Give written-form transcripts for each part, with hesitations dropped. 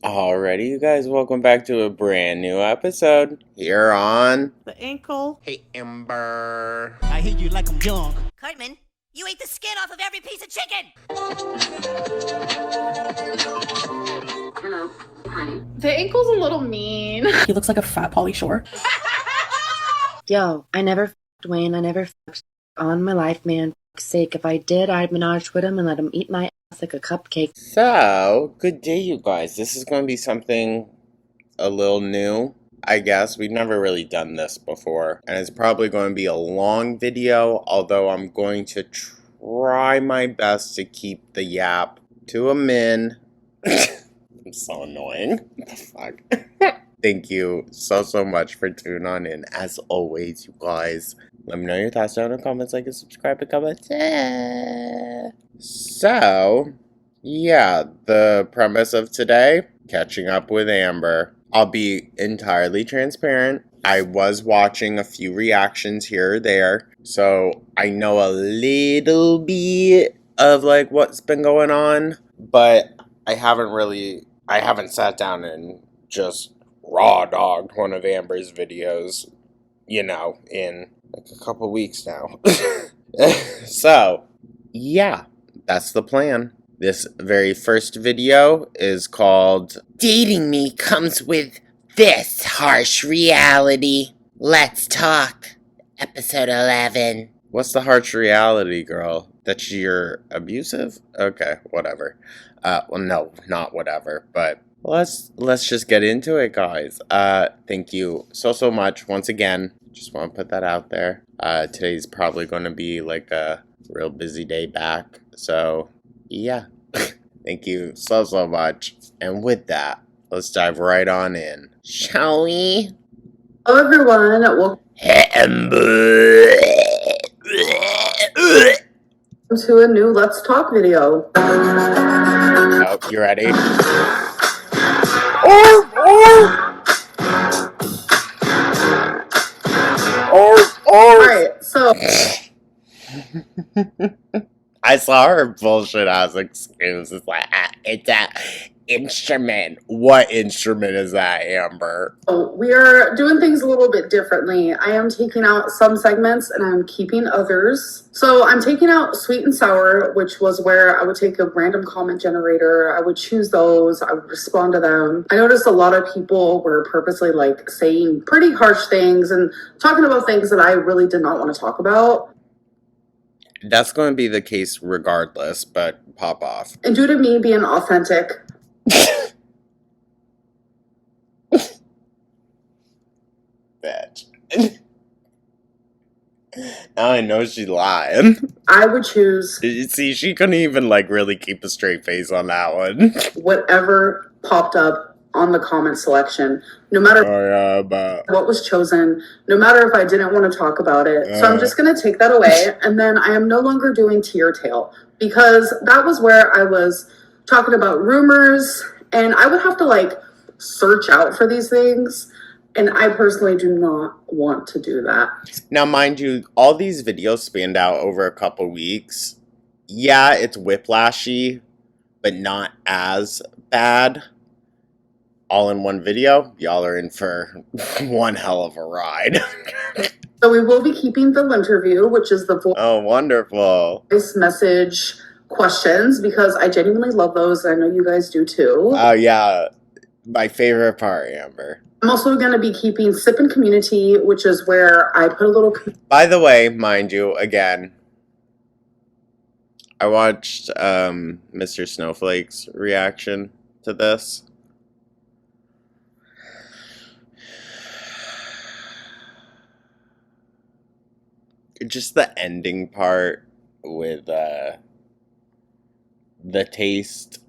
Alrighty, you guys, welcome back to a brand new episode here on The ankle. Hey Amber. I hate you like I'm young. Cartman, you ate the skin off of every piece of chicken! Hello, honey. The ankle's a little mean. He looks like a fat Pauly Shore. Yo, I never f***ed Wayne. I never f***ed on my life, man. For sake, if I did, I'd menage with him and let him eat my ass like a cupcake. So, good day, you guys. This is going to be something a little new, I guess. We've never really done this before. And it's probably going to be a long video, although I'm going to try my best to keep the yap to a min. I'm so annoying. What the fuck? Thank you so much for tuning on in. As always, you guys, let me know your thoughts down in the comments, like and subscribe and comment. So, yeah, the premise of today, catching up with Amber. I'll be entirely transparent. I was watching a few reactions here or there, so I know a little bit of like what's been going on, but I haven't sat down and just raw dogged one of Amber's videos, you know, in like a couple weeks now. So, yeah, that's the plan. This very first video is called Dating Me Comes With This Harsh Reality. Let's Talk, episode 11. What's the harsh reality, girl? That you're abusive? Okay, whatever. Well, no, not whatever, but let's just get into it, guys. Thank you so much once again. Just want to put that out there. Today's probably going to be like a real busy day back, so yeah. Thank you so much. And with that, let's dive right on in, shall we? Hello, everyone. Welcome to a new Let's Talk video. Oh, you ready? Alright, so I saw her bullshit ass excuse. It's like, it's a instrument. What instrument is that, Amber? we are doing things a little bit differently. I am taking out some segments and I'm keeping others. So I'm taking out sweet and sour, which was where I would take a random comment generator. I would choose those. I would respond to them. I noticed a lot of people were purposely like saying pretty harsh things and talking about things that I really did not want to talk about. That's going to be the case regardless, but pop off. And due to me being authentic, Bitch. Now I know she's lying. I would choose See, she couldn't even like really keep a straight face on that one. whatever popped up on the comment selection, no matter what was chosen, no matter if I didn't want to talk about it. So I'm just going to take that away. And then I am no longer doing tier tale, because that was where I was talking about rumors and I would have to like search out for these things. And I personally do not want to do that. Now, mind you, all these videos spanned out over a couple weeks. Yeah, it's whiplashy, but not as bad. All in one video, y'all are in for one hell of a ride. So we will be keeping the interview, which is the Oh, wonderful. voice message questions, because I genuinely love those. I know you guys do too. Oh, yeah. My favorite part, Amber. I'm also going to be keeping Sip and Community, which is where I put a little... By the way, mind you, again, I watched Mr. Snowflake's reaction to this. Just the ending part with the taste.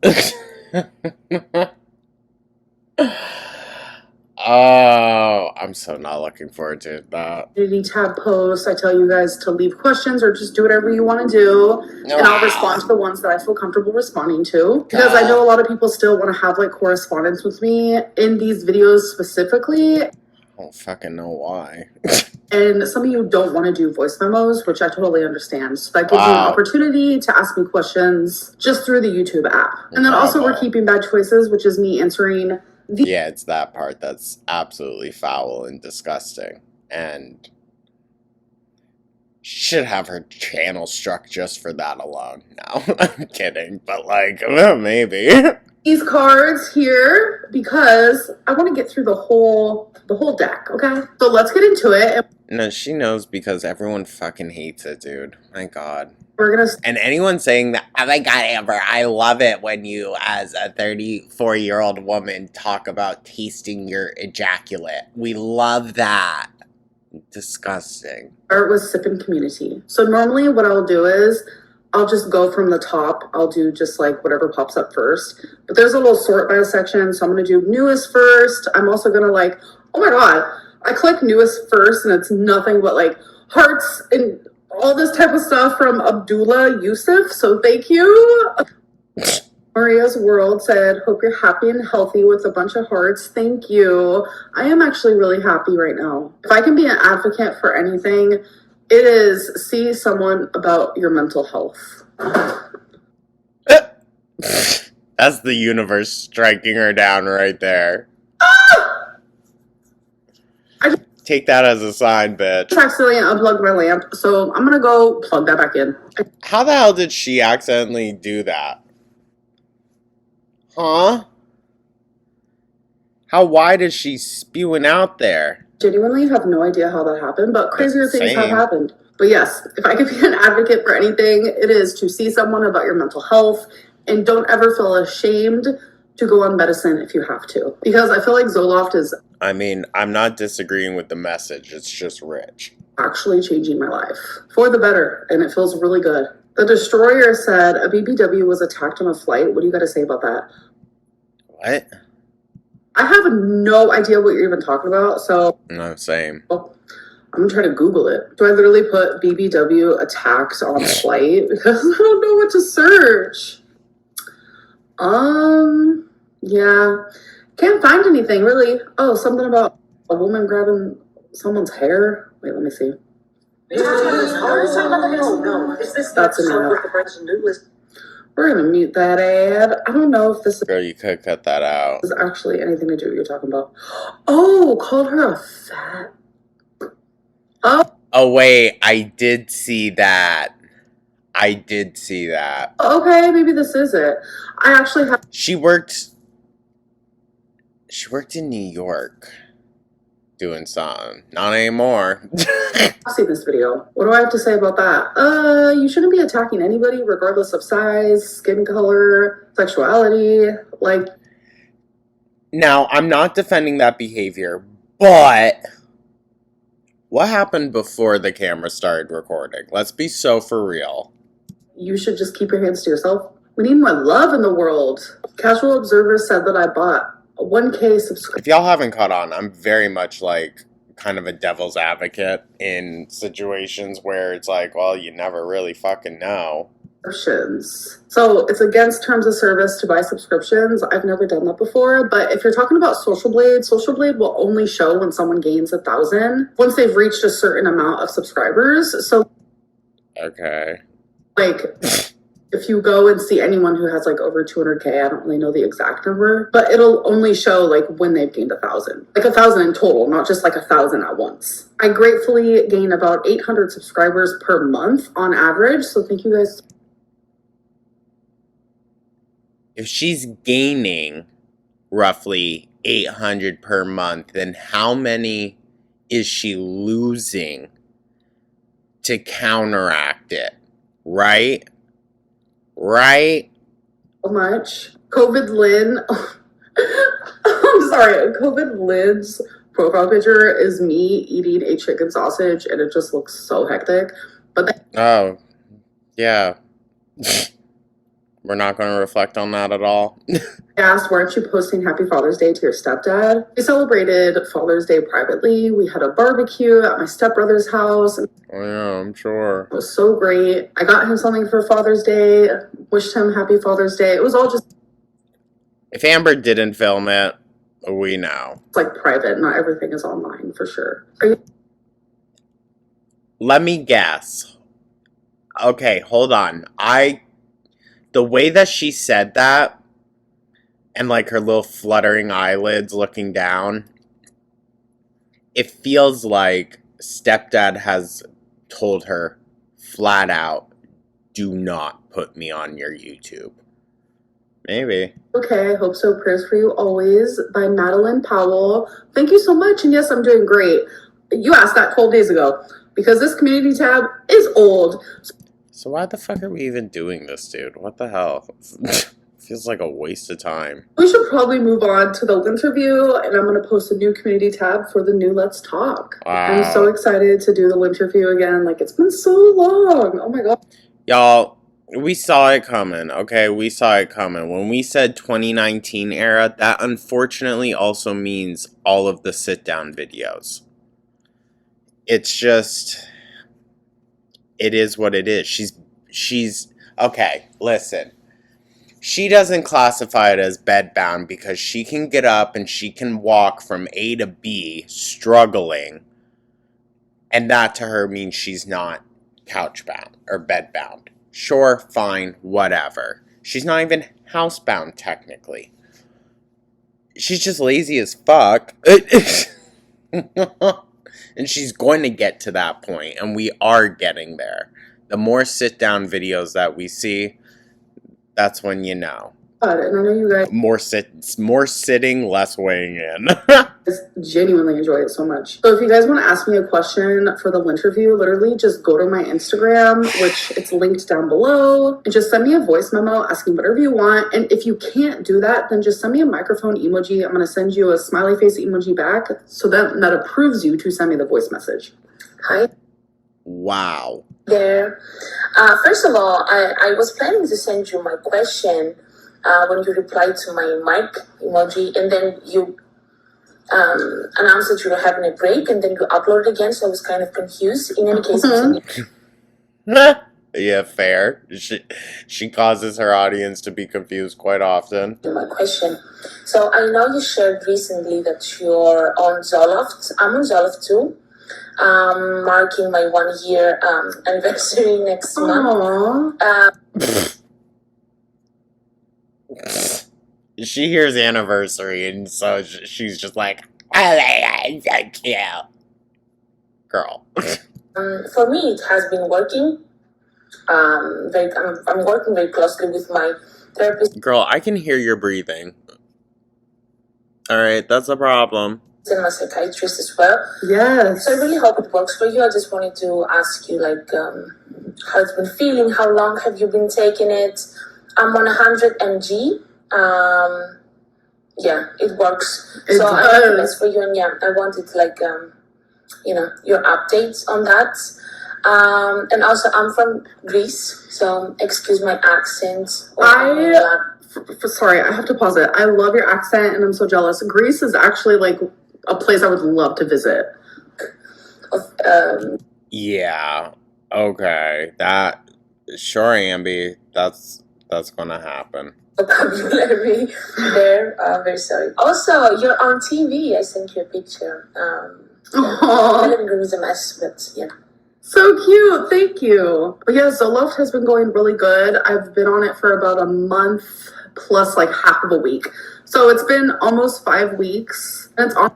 Oh, I'm so not looking forward to that. community tab post. I tell you guys to leave questions or just do whatever you want to do. And I'll respond to the ones that I feel comfortable responding to. Because I know a lot of people still want to have like correspondence with me in these videos specifically. I don't fucking know why. And some of you don't want to do voice memos, which I totally understand. So that gives you an opportunity to ask me questions just through the YouTube app. And then also we're keeping bad choices, which is me answering yeah, it's that part that's absolutely foul and disgusting. And should have her channel struck just for that alone. No, I'm kidding. But like, well, maybe. These cards here because I want to get through the whole deck, okay? So let's get into it. No, she knows because everyone fucking hates it, dude. My God. We're gonna. And anyone saying that, oh my God, Amber, I love it when you, as a 34-year-old woman, talk about tasting your ejaculate. We love that. Disgusting. Start with sip and community. So normally what I'll do is I'll just go from the top. I'll do just like whatever pops up first. But there's a little sort by section. So I'm going to do newest first. I'm also going to like, oh my God, I click newest first and it's nothing but like hearts and all this type of stuff from Abdullah Yusuf. So thank you. Maria's World said, hope you're happy and healthy with a bunch of hearts. Thank you. I am actually really happy right now. If I can be an advocate for anything, it is see someone about your mental health. That's the universe striking her down right there. Take that as a sign, bitch. I accidentally unplugged my lamp, so I'm gonna go plug that back in. How the hell did she accidentally do that? Huh? How wide is she spewing out there? Genuinely have no idea how that happened, but crazier things have happened. But yes, if I could be an advocate for anything, it is to see someone about your mental health and don't ever feel ashamed to go on medicine if you have to. Because I feel like Zoloft is... I mean, I'm not disagreeing with the message. It's just rich. Actually changing my life for the better, and it feels really good. The Destroyer said a BBW was attacked on a flight. What do you got to say about that? What? I have no idea what you're even talking about, so... No, same. I'm gonna try to Google it. Do I literally put BBW attacks on flight? Because I don't know what to search. Yeah. Can't find anything, really. Oh, something about a woman grabbing someone's hair. Wait, let me see. That's enough. We're gonna mute that ad. I don't know if this Girl, you could cut that out. is actually anything to do with what you're talking about. Oh, called her a fat. Oh, wait, I did see that. I did see that. Okay, maybe this is it. I actually have... She worked in New York doing something. Not anymore. I've seen this video. What do I have to say about that? You shouldn't be attacking anybody regardless of size, skin color, sexuality. Like... Now, I'm not defending that behavior, but... what happened before the camera started recording? Let's be so for real. You should just keep your hands to yourself. We need more love in the world. Casual Observer said that I bought a 1K subscription. If y'all haven't caught on, I'm very much like kind of a devil's advocate in situations where it's like, well, you never really fucking know. So it's against terms of service to buy subscriptions. I've never done that before, but if you're talking about Social Blade will only show when someone gains 1,000 once they've reached a certain amount of subscribers. So okay, like if you go and see anyone who has like over 200K, I don't really know the exact number, but it'll only show like when they've gained 1,000, like 1,000 in total, not just like 1,000 at once. I gratefully gain about 800 subscribers per month on average. So thank you guys. if she's gaining roughly 800 per month, then how many is she losing to counteract it? Right? So much. COVID Lynn. I'm sorry. COVID Lynn's profile picture is me eating a chicken sausage, and it just looks so hectic. But oh, yeah. We're not going to reflect on that at all. I asked, why aren't you posting Happy Father's Day to your stepdad? We celebrated Father's Day privately. We had a barbecue at my stepbrother's house. Oh, yeah, I'm sure. It was so great. I got him something for Father's Day, wished him Happy Father's Day. It was all just... If Amber didn't film it, we know. It's like private. Not everything is online, for sure. Let me guess. Okay, hold on. The way that she said that, and like her little fluttering eyelids looking down, it feels like stepdad has told her flat out, do not put me on your YouTube. Maybe. Okay, I hope so. Prayers for you always by Madeline Powell. Thank you so much. And yes, I'm doing great. You asked that 12 days ago because this community tab is old. So why the fuck are we even doing this, dude? What the hell? Feels like a waste of time. We should probably move on to the interview, and I'm going to post a new community tab for the new Let's Talk. Wow. I'm so excited to do the interview again. Like, it's been so long. Oh my God. Y'all, we saw it coming, okay? We saw it coming. When we said 2019 era, that unfortunately also means all of the sit-down videos. It's just... It is what it is. She's... Okay, listen. She doesn't classify it as bedbound because she can get up and she can walk from A to B struggling. And that to her means she's not couchbound or bedbound. Sure, fine, whatever. She's not even housebound technically. She's just lazy as fuck. And she's going to get to that point, and we are getting there. The more sit-down videos that we see, that's when you know. God, and I know you guys More sitting, less weighing in. genuinely enjoy it so much. So if you guys want to ask me a question for the interview, literally just go to my Instagram, which it's linked down below, and just send me a voice memo asking whatever you want. And if you can't do that, then just send me a microphone emoji. I'm going to send you a smiley face emoji back so that approves you to send me the voice message. Hi Wow. there. First of all, I was planning to send you my question when you replied to my mic emoji, and then you announced that you were having a break, and then you uploaded again, so I was kind of confused. In any case, Yeah, fair. She causes her audience to be confused quite often. my question. So I know you shared recently that you're on Zoloft. I'm on Zoloft too. Marking my 1 year anniversary next month. She hears anniversary, and so she's just like, oh my God, so cute. Girl. For me, it has been working. I'm working very closely with my therapist. Girl, I can hear your breathing. Alright, that's a problem. And my psychiatrist as well. Yes. So I really hope it works for you. I just wanted to ask you, like, how it's been feeling. How long have you been taking it? I'm on 100 mg. Yeah, it works. It so does. I hope the best for you. And yeah, I wanted like, your updates on that. And also, I'm from Greece, so excuse my accent. Sorry, I have to pause it. I love your accent, and I'm so jealous. Greece is actually like a place I would love to visit. Yeah. Okay. Sure, Ambi. That's gonna happen. Vocabulary there. Very sorry. Also, you're on TV. I sent you a picture. My living room is a mess, but yeah. So cute, thank you. But yeah, Zoloft has been going really good. I've been on it for about a month plus like half of a week. So it's been almost 5 weeks. And it's on.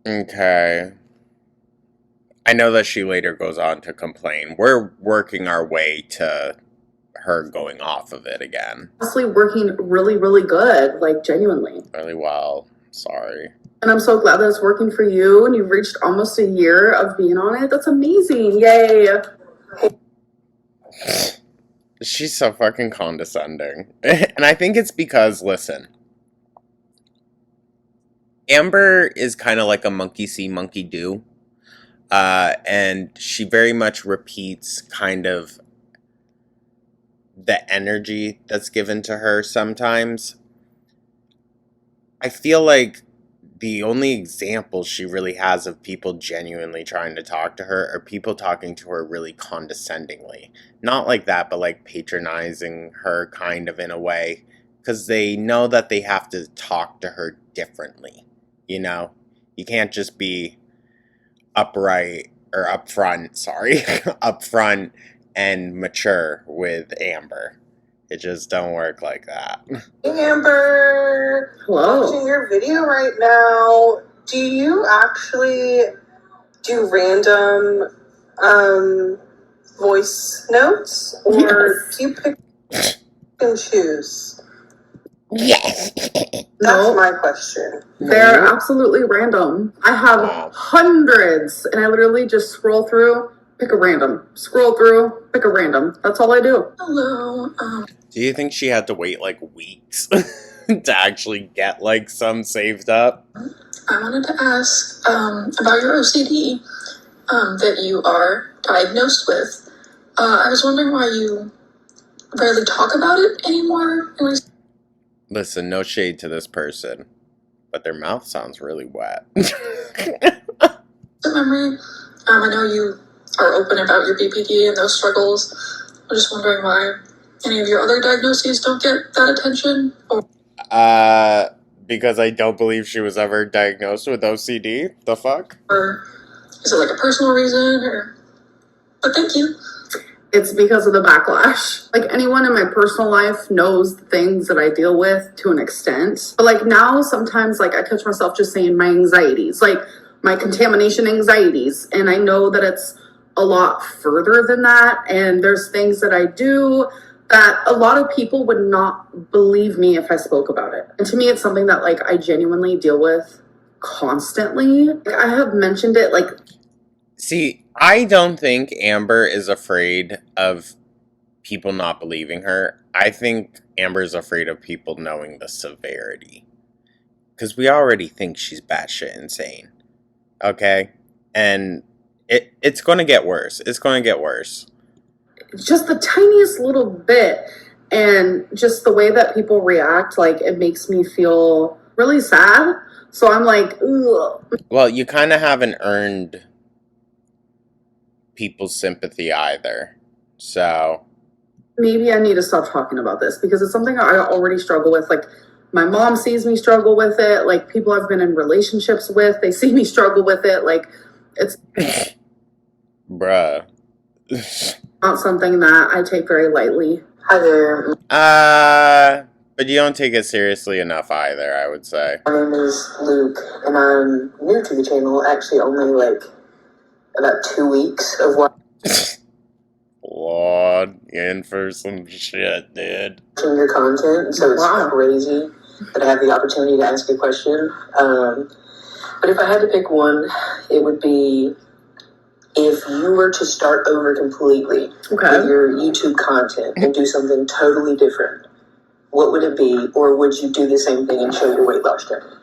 Okay. I know that she later goes on to complain. We're working our way to her going off of it again. Honestly, working really, really good, like genuinely. Really well. Sorry. And I'm so glad that it's working for you and you've reached almost a year of being on it. That's amazing. Yay. She's so fucking condescending. And I think it's because, listen, Amber is kind of like a monkey see, monkey do. And she very much repeats kind of the energy that's given to her sometimes. I feel like the only examples she really has of people genuinely trying to talk to her are people talking to her really condescendingly. Not like that, but like patronizing her kind of in a way. Because they know that they have to talk to her differently. You know? You can't just be upright or upfront, sorry, upfront and mature with Amber. It just don't work like that. Hey Amber, Hello. watching your video right now. Do you actually do random voice notes, or Yes. do you pick and choose? Yes. That's No. my question. They're absolutely random. I have hundreds, and I literally just scroll through, pick a random. Scroll through, pick a random. That's all I do. Hello. Do you think she had to wait like weeks to actually get like some saved up? I wanted to ask about your OCD that you are diagnosed with. I was wondering why you rarely talk about it anymore. Listen, no shade to this person, but their mouth sounds really wet. Memory. I know you are open about your BPD and those struggles. I'm just wondering why any of your other diagnoses don't get that attention. Because I don't believe she was ever diagnosed with OCD. The fuck? Or is it like a personal reason? But thank you. It's because of the backlash. Like, anyone in my personal life knows the things that I deal with to an extent. But like now, sometimes like I catch myself just saying my anxieties, like my contamination anxieties. And I know that it's a lot further than that. And there's things that I do that a lot of people would not believe me if I spoke about it. And to me, it's something that like I genuinely deal with constantly. Like, I have mentioned it like... See, I don't think Amber is afraid of people not believing her. I think Amber's afraid of people knowing the severity. Because we already think she's batshit insane. Okay? And it's going to get worse. It's going to get worse. Just the tiniest little bit. And just the way that people react, like, it makes me feel really sad. So I'm like, ugh. Well, you kind of haven't earned people's sympathy either. So maybe I need to stop talking about this because it's something I already struggle with. Like, my mom sees me struggle with it. Like, people I've been in relationships with, they see me struggle with it. Like, it's bruh. not something that I take very lightly. Hi there. But you don't take it seriously enough either, I would say. My name is Luke, and I'm new to the channel. Actually, only like about 2 weeks of Lord, you're in for some shit, dude. watching your content, so it's crazy that I have the opportunity to ask a question. But if I had to pick one, it would be if you were to start over completely with your YouTube content and do something totally different, what would it be? Or would you do the same thing and show your weight loss journey?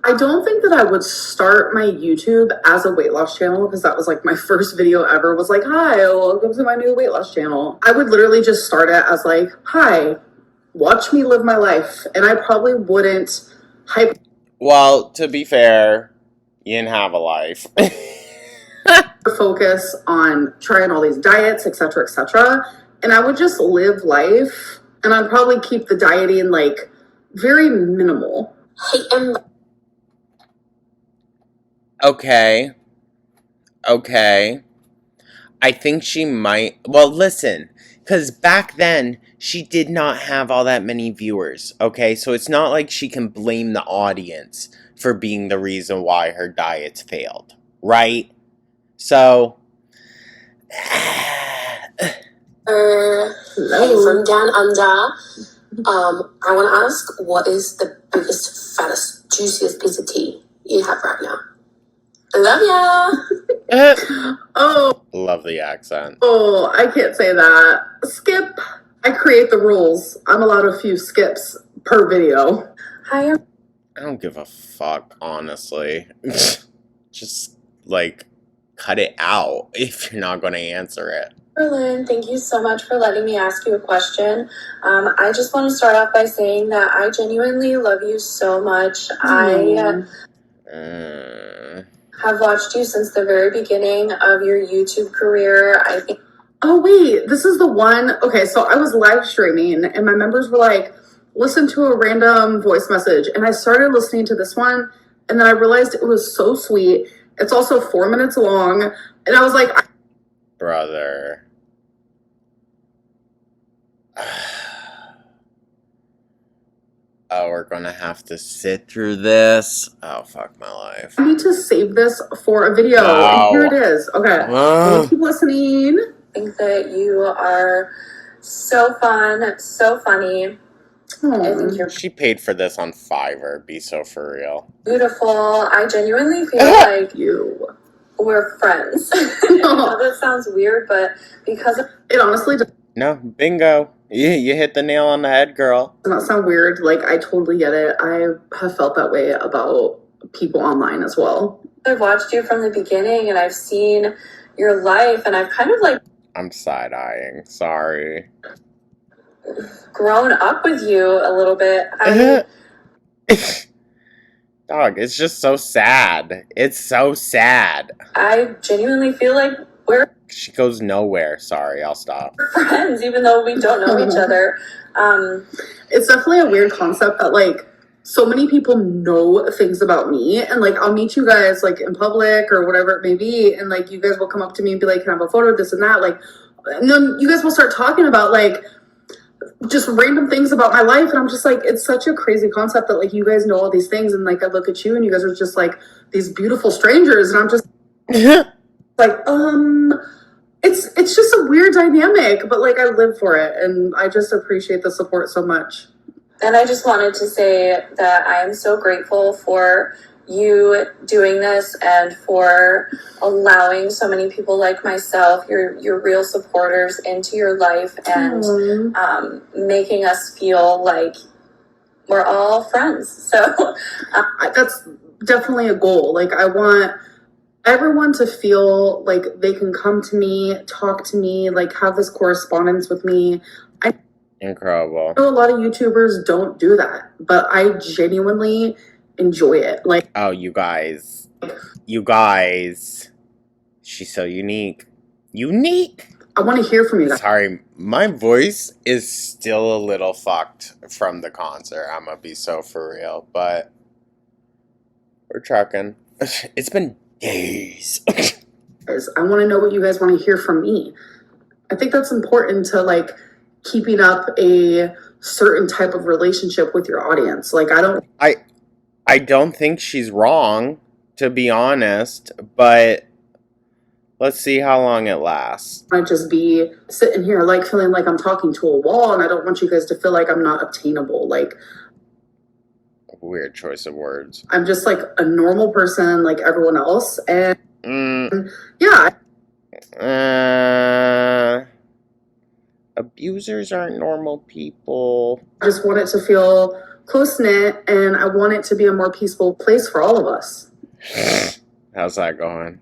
I don't think that I would start my YouTube as a weight loss channel because that was like my first video ever was like, hi, welcome to my new weight loss channel. I would literally just start it as like, hi, watch me live my life. And I probably wouldn't hype. Well, to be fair, you didn't have a life. Focus on trying all these diets, etc., etc. And I would just live life. And I'd probably keep the dieting like very minimal. Okay. I think she might... Well, listen. Because back then, she did not have all that many viewers. Okay? So it's not like she can blame the audience for being the reason why her diets failed. Right? So... From down under, I want to ask, what is the biggest, fattest, juiciest piece of tea you have right now? Love ya! Oh. Love the accent. Oh, I can't say that. Skip. I create the rules. I'm allowed a few skips per video. I don't give a fuck, honestly. Just, like, cut it out if you're not going to answer it. Berlin, thank you so much for letting me ask you a question. I just want to start off by saying that I genuinely love you so much. I have watched you since the very beginning of your YouTube career. I think. Oh, wait, this is the one. Okay, so I was live streaming and my members were like, listen to a random voice message. And I started listening to this one and then I realized it was so sweet. It's also 4 minutes long. And I was like, brother. Oh, we're gonna have to sit through this. Oh, fuck my life. I need to save this for a video. No. And here it is. Okay. Let me keep listening. I think that you are so fun, so funny. I think you're She paid for this on Fiverr. Be so for real. beautiful. I genuinely feel like we're friends. I know that sounds weird, but because of it honestly does No, bingo. You hit the nail on the head, girl. not sound weird. Like, I totally get it. I have felt that way about people online as well. I've watched you from the beginning and I've seen your life and I've kind of like I'm side-eyeing. Sorry. grown up with you a little bit. Dog, it's just so sad. It's so sad. I genuinely feel like we're She goes nowhere. Sorry, I'll stop. friends, even though we don't know each other. It's definitely a weird concept that, like, so many people know things about me, and, like, I'll meet you guys, like, in public or whatever it may be, and, like, you guys will come up to me and be like, can I have a photo of this and that, like, and then you guys will start talking about, like, just random things about my life, and I'm just like, it's such a crazy concept that, like, you guys know all these things, and, like, I look at you and you guys are just like these beautiful strangers, and I'm just like, it's just a weird dynamic, but, like, I live for it, and I just appreciate the support so much. And I just wanted to say that I am so grateful for you doing this and for allowing so many people like myself, your real supporters, into your life and making us feel like we're all friends. So that's definitely a goal. Like, I want everyone to feel like they can come to me, talk to me, like, have this correspondence with me. Incredible. I know a lot of YouTubers don't do that, but I genuinely enjoy it. Like, oh, you guys. You guys. She's so unique. Unique! I want to hear from you guys. Sorry, my voice is still a little fucked from the concert. I'm gonna be so for real, but we're trucking. It's been days. I want to know what you guys want to hear from me. I think that's important to, like, keeping up a certain type of relationship with your audience. Like, I don't think she's wrong, to be honest, but let's see how long it lasts. I just be sitting here, like, feeling like I'm talking to a wall, and I don't want you guys to feel like I'm not obtainable. Like, weird choice of words. I'm just, like, a normal person like everyone else, and yeah. Abusers aren't normal people. I just want it to feel close-knit, and I want it to be a more peaceful place for all of us. How's that going?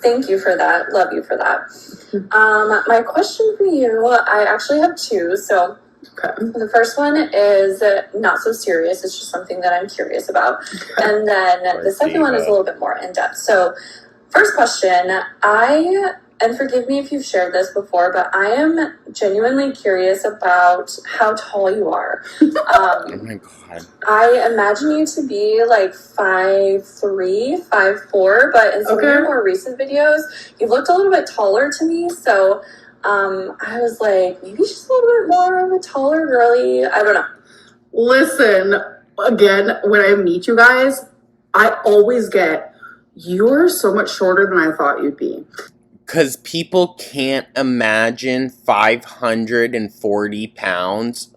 Thank you for that. Love you for that. My question for you, I actually have two. So the first one is not so serious. It's just something that I'm curious about. And then the second one is a little bit more in-depth. So first question, and forgive me if you've shared this before, but I am genuinely curious about how tall you are. Oh my God. I imagine you to be like 5'3", 5'4", but in some of your more recent videos, you've looked a little bit taller to me. So I was like, maybe she's a little bit more of a taller girly. I don't know. Listen, again, when I meet you guys, I always get, you're so much shorter than I thought you'd be. Because people can't imagine 540 pounds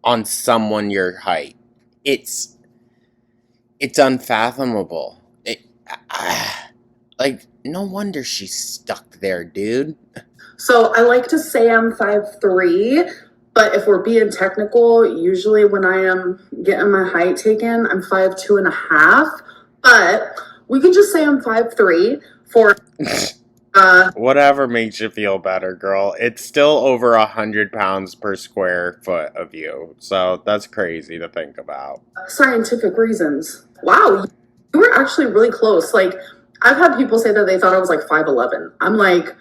on someone your height. It's unfathomable. Like, no wonder she's stuck there, dude. So I like to say I'm 5'3", but if we're being technical, usually when I am getting my height taken, I'm 5'2.5". But we can just say I'm 5'3" for... Whatever makes you feel better, girl. It's still over 100 pounds per square foot of you. So that's crazy to think about. Scientific reasons. Wow, you were actually really close. Like, I've had people say that they thought I was like 5'11". I'm like...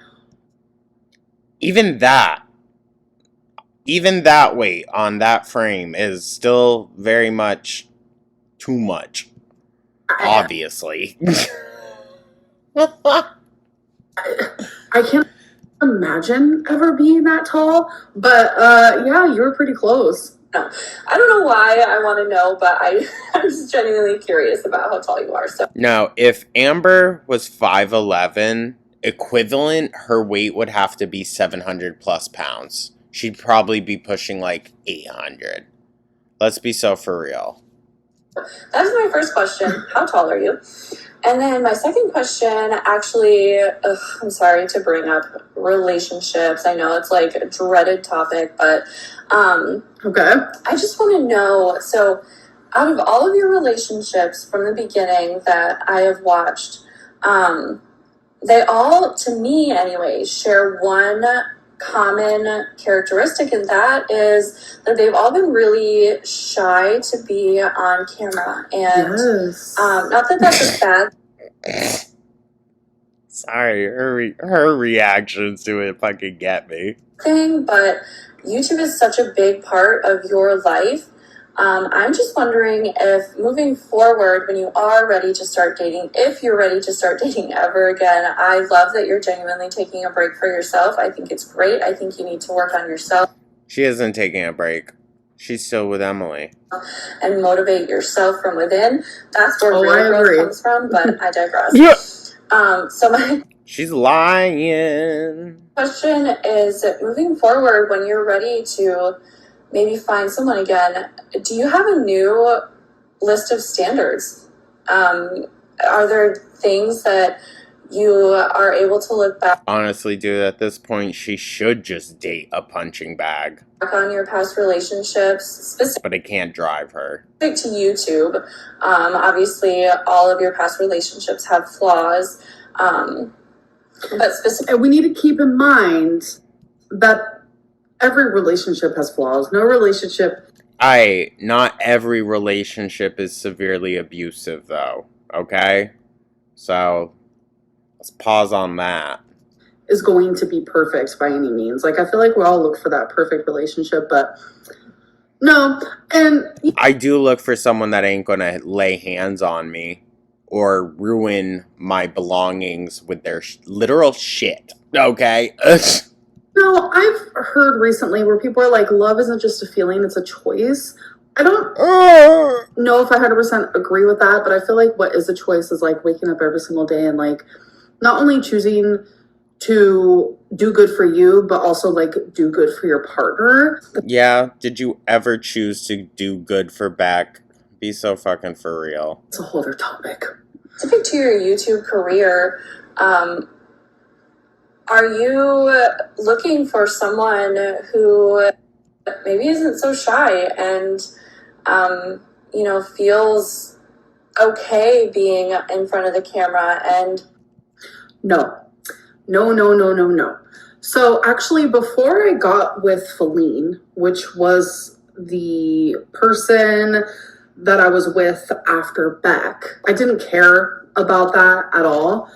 Even that weight on that frame is still very much too much. Obviously. I can't imagine ever being that tall, but yeah, you were pretty close. No, I don't know why I want to know, but I'm just genuinely curious about how tall you are. So Now, if Amber was 5'11", equivalent, her weight would have to be 700 plus pounds. She'd probably be pushing like 800. Let's be so for real. that was my first question. How tall are you? And then my second question, actually, I'm sorry to bring up relationships. I know it's like a dreaded topic, but Okay. I just want to know, so out of all of your relationships from the beginning that I have watched, they all, to me anyway, share one common characteristic, and that is that they've all been really shy to be on camera. And Yes. not that that's a bad Sorry, her reactions to it fucking get me. thing, but YouTube is such a big part of your life. I'm just wondering if moving forward, when you are ready to start dating, if you're ready to start dating ever again, I love that you're genuinely taking a break for yourself. I think it's great. I think you need to work on yourself. She isn't taking a break. She's still with Emily. And motivate yourself from within. That's where real growth comes from, but I digress. She's lying. Question is, moving forward, when you're ready to maybe find someone again, do you have a new list of standards? Are there things that you are able to look back Honestly, dude, at this point, she should just date a punching bag. on your past relationships, specific But it can't drive her. to YouTube? Obviously, all of your past relationships have flaws, but specifically, And we need to keep in mind that every relationship has flaws. No relationship. Not every relationship is severely abusive, though. Okay? So, let's pause on that. Is going to be perfect by any means. Like, I feel like we all look for that perfect relationship, but no. And I do look for someone that ain't gonna lay hands on me or ruin my belongings with their literal shit. Okay? no, I've heard recently where people are like, love isn't just a feeling, it's a choice. I don't know if I 100% agree with that, but I feel like what is a choice is like waking up every single day and like not only choosing to do good for you, but also like do good for your partner. Yeah, did you ever choose to do good for Beck? Be so fucking for real. It's a whole other topic. specific to your YouTube career, are you looking for someone who maybe isn't so shy and, feels okay being in front of the camera? And No. So actually, before I got with Feline, which was the person that I was with after Beck, I didn't care about that at all.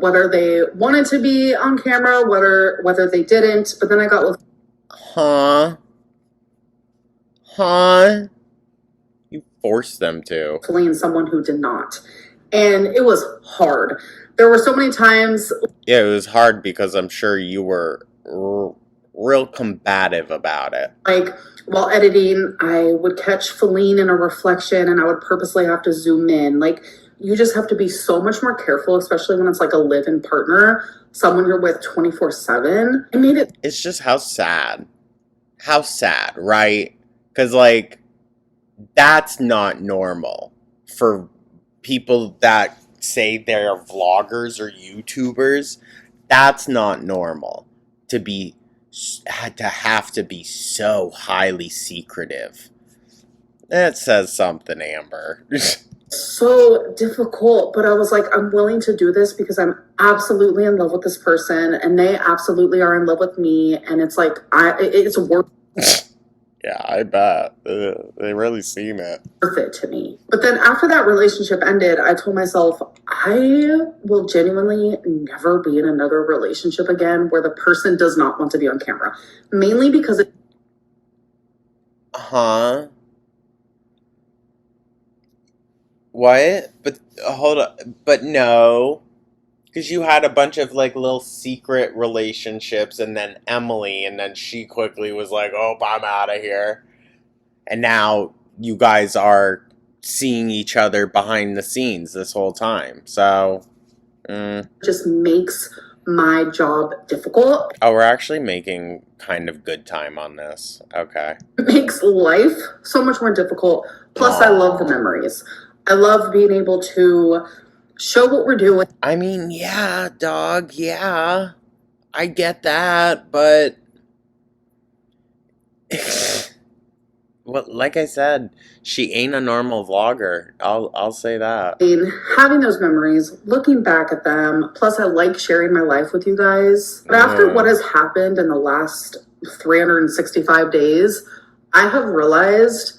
Whether they wanted to be on camera, whether they didn't. But then I got with You forced them to. Feline, someone who did not, and it was hard. There were so many times. Yeah, it was hard because I'm sure you were real combative about it. Like, while editing, I would catch Feline in a reflection and I would purposely have to zoom in. Like, you just have to be so much more careful, especially when it's like a live-in partner, someone you're with 24/7. I made it. It's just how sad. How sad, right? Because, like, that's not normal for people that say they're vloggers or YouTubers. That's not normal to have to be so highly secretive. That says something, Amber. So difficult, but I was like, I'm willing to do this because I'm absolutely in love with this person and they absolutely are in love with me. And it's like, it's worth Yeah, I bet. They really seem it. it to me. But then after that relationship ended, I told myself, I will genuinely never be in another relationship again where the person does not want to be on camera. Mainly because What? But hold on. But no. Because you had a bunch of like little secret relationships, and then Emily, and then she quickly was like, "Oh, I'm out of here." And now you guys are seeing each other behind the scenes this whole time. So, just makes my job difficult. Oh, we're actually making kind of good time on this. Okay. It makes life so much more difficult. Plus, I love the memories. I love being able to show what we're doing. I mean, yeah, dog, yeah. I get that, but well, like I said, she ain't a normal vlogger. I'll say that. Having those memories, looking back at them, plus I like sharing my life with you guys. But after what has happened in the last 365 days, I have realized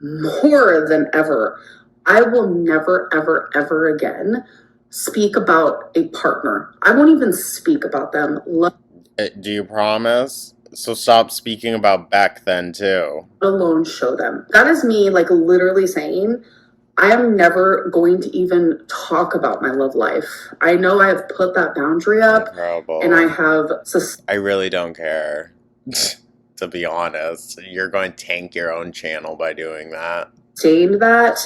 more than ever, I will never, ever, ever again speak about a partner. I won't even speak about them. Do you promise? So stop speaking about Beck then too. Alone show them. That is me like literally saying, I am never going to even talk about my love life. I know I have put that boundary up. Incredible. And I have... I really don't care. To be honest, you're going to tank your own channel by doing that. Saying that,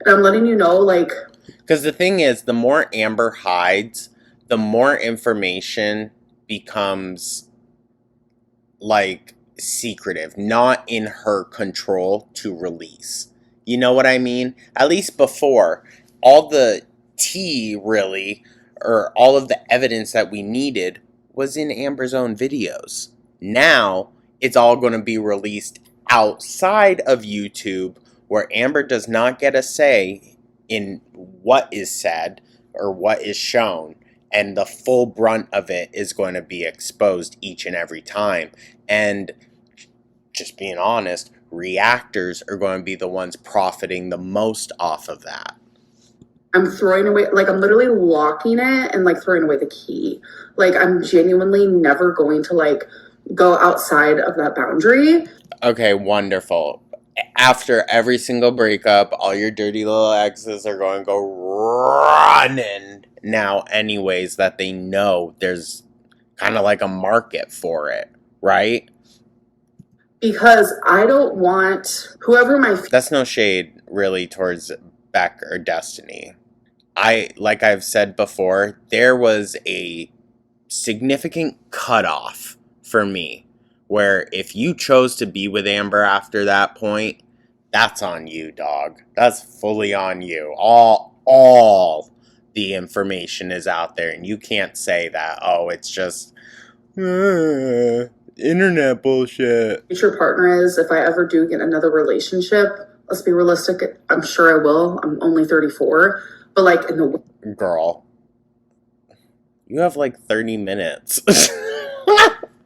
and I'm letting you know, like... Because the thing is, the more Amber hides, the more information becomes, like, secretive. Not in her control to release. You know what I mean? At least before, all the tea, really, or all of the evidence that we needed was in Amber's own videos. Now, it's all going to be released outside of YouTube, where Amber does not get a say in what is said or what is shown, and the full brunt of it is going to be exposed each and every time. And just being honest, reactors are going to be the ones profiting the most off of that. I'm throwing away, like I'm literally locking it and like throwing away the key. Like I'm genuinely never going to like go outside of that boundary. Okay, wonderful. After every single breakup, all your dirty little exes are going to go running now anyways, that they know there's kind of like a market for it, right? Because I don't want whoever my... That's no shade really towards Beck or Destiny. Like I've said before, there was a significant cutoff for me, where if you chose to be with Amber after that point, that's on you, dog. That's fully on you. All the information is out there, and you can't say that, oh, it's just internet bullshit. Future partner is, if I ever do get another relationship, let's be realistic, I'm sure I will. I'm only 34, but like in the... Girl, you have like 30 minutes.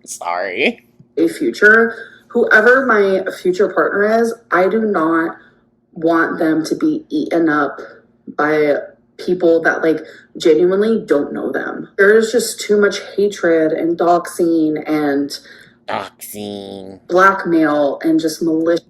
Sorry. A future, whoever my future partner is, I do not want them to be eaten up by people that like genuinely don't know them. There's just too much hatred and doxing and blackmail and just malicious.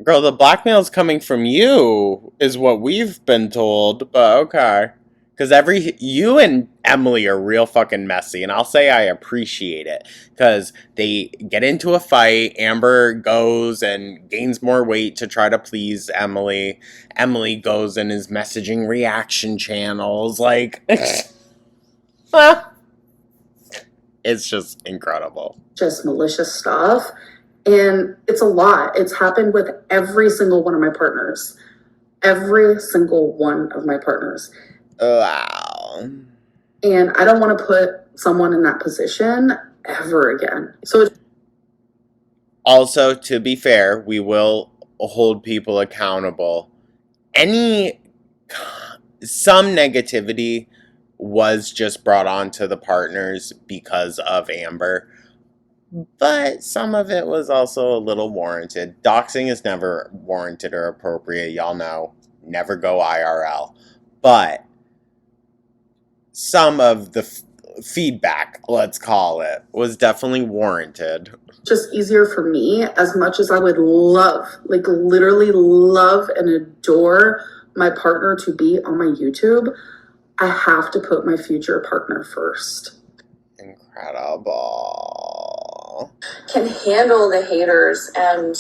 Girl, the blackmail's coming from you, is what we've been told, but okay. Because you and Emily are real fucking messy, and I'll say I appreciate it. Because they get into a fight, Amber goes and gains more weight to try to please Emily. Emily goes and is messaging reaction channels, like... It's just incredible. Just malicious stuff. And it's a lot. It's happened with every single one of my partners. Every single one of my partners. Wow. And I don't want to put someone in that position ever again. So also, to be fair, we will hold people accountable. Some negativity was just brought on to the partners because of Amber, but some of it was also a little warranted. Doxing is never warranted or appropriate, y'all know. Never go IRL. But some of the feedback, let's call it, was definitely warranted. Just easier for me, as much as I would love, like literally love and adore my partner to be on my YouTube. I have to put my future partner first. Incredible. Can handle the haters and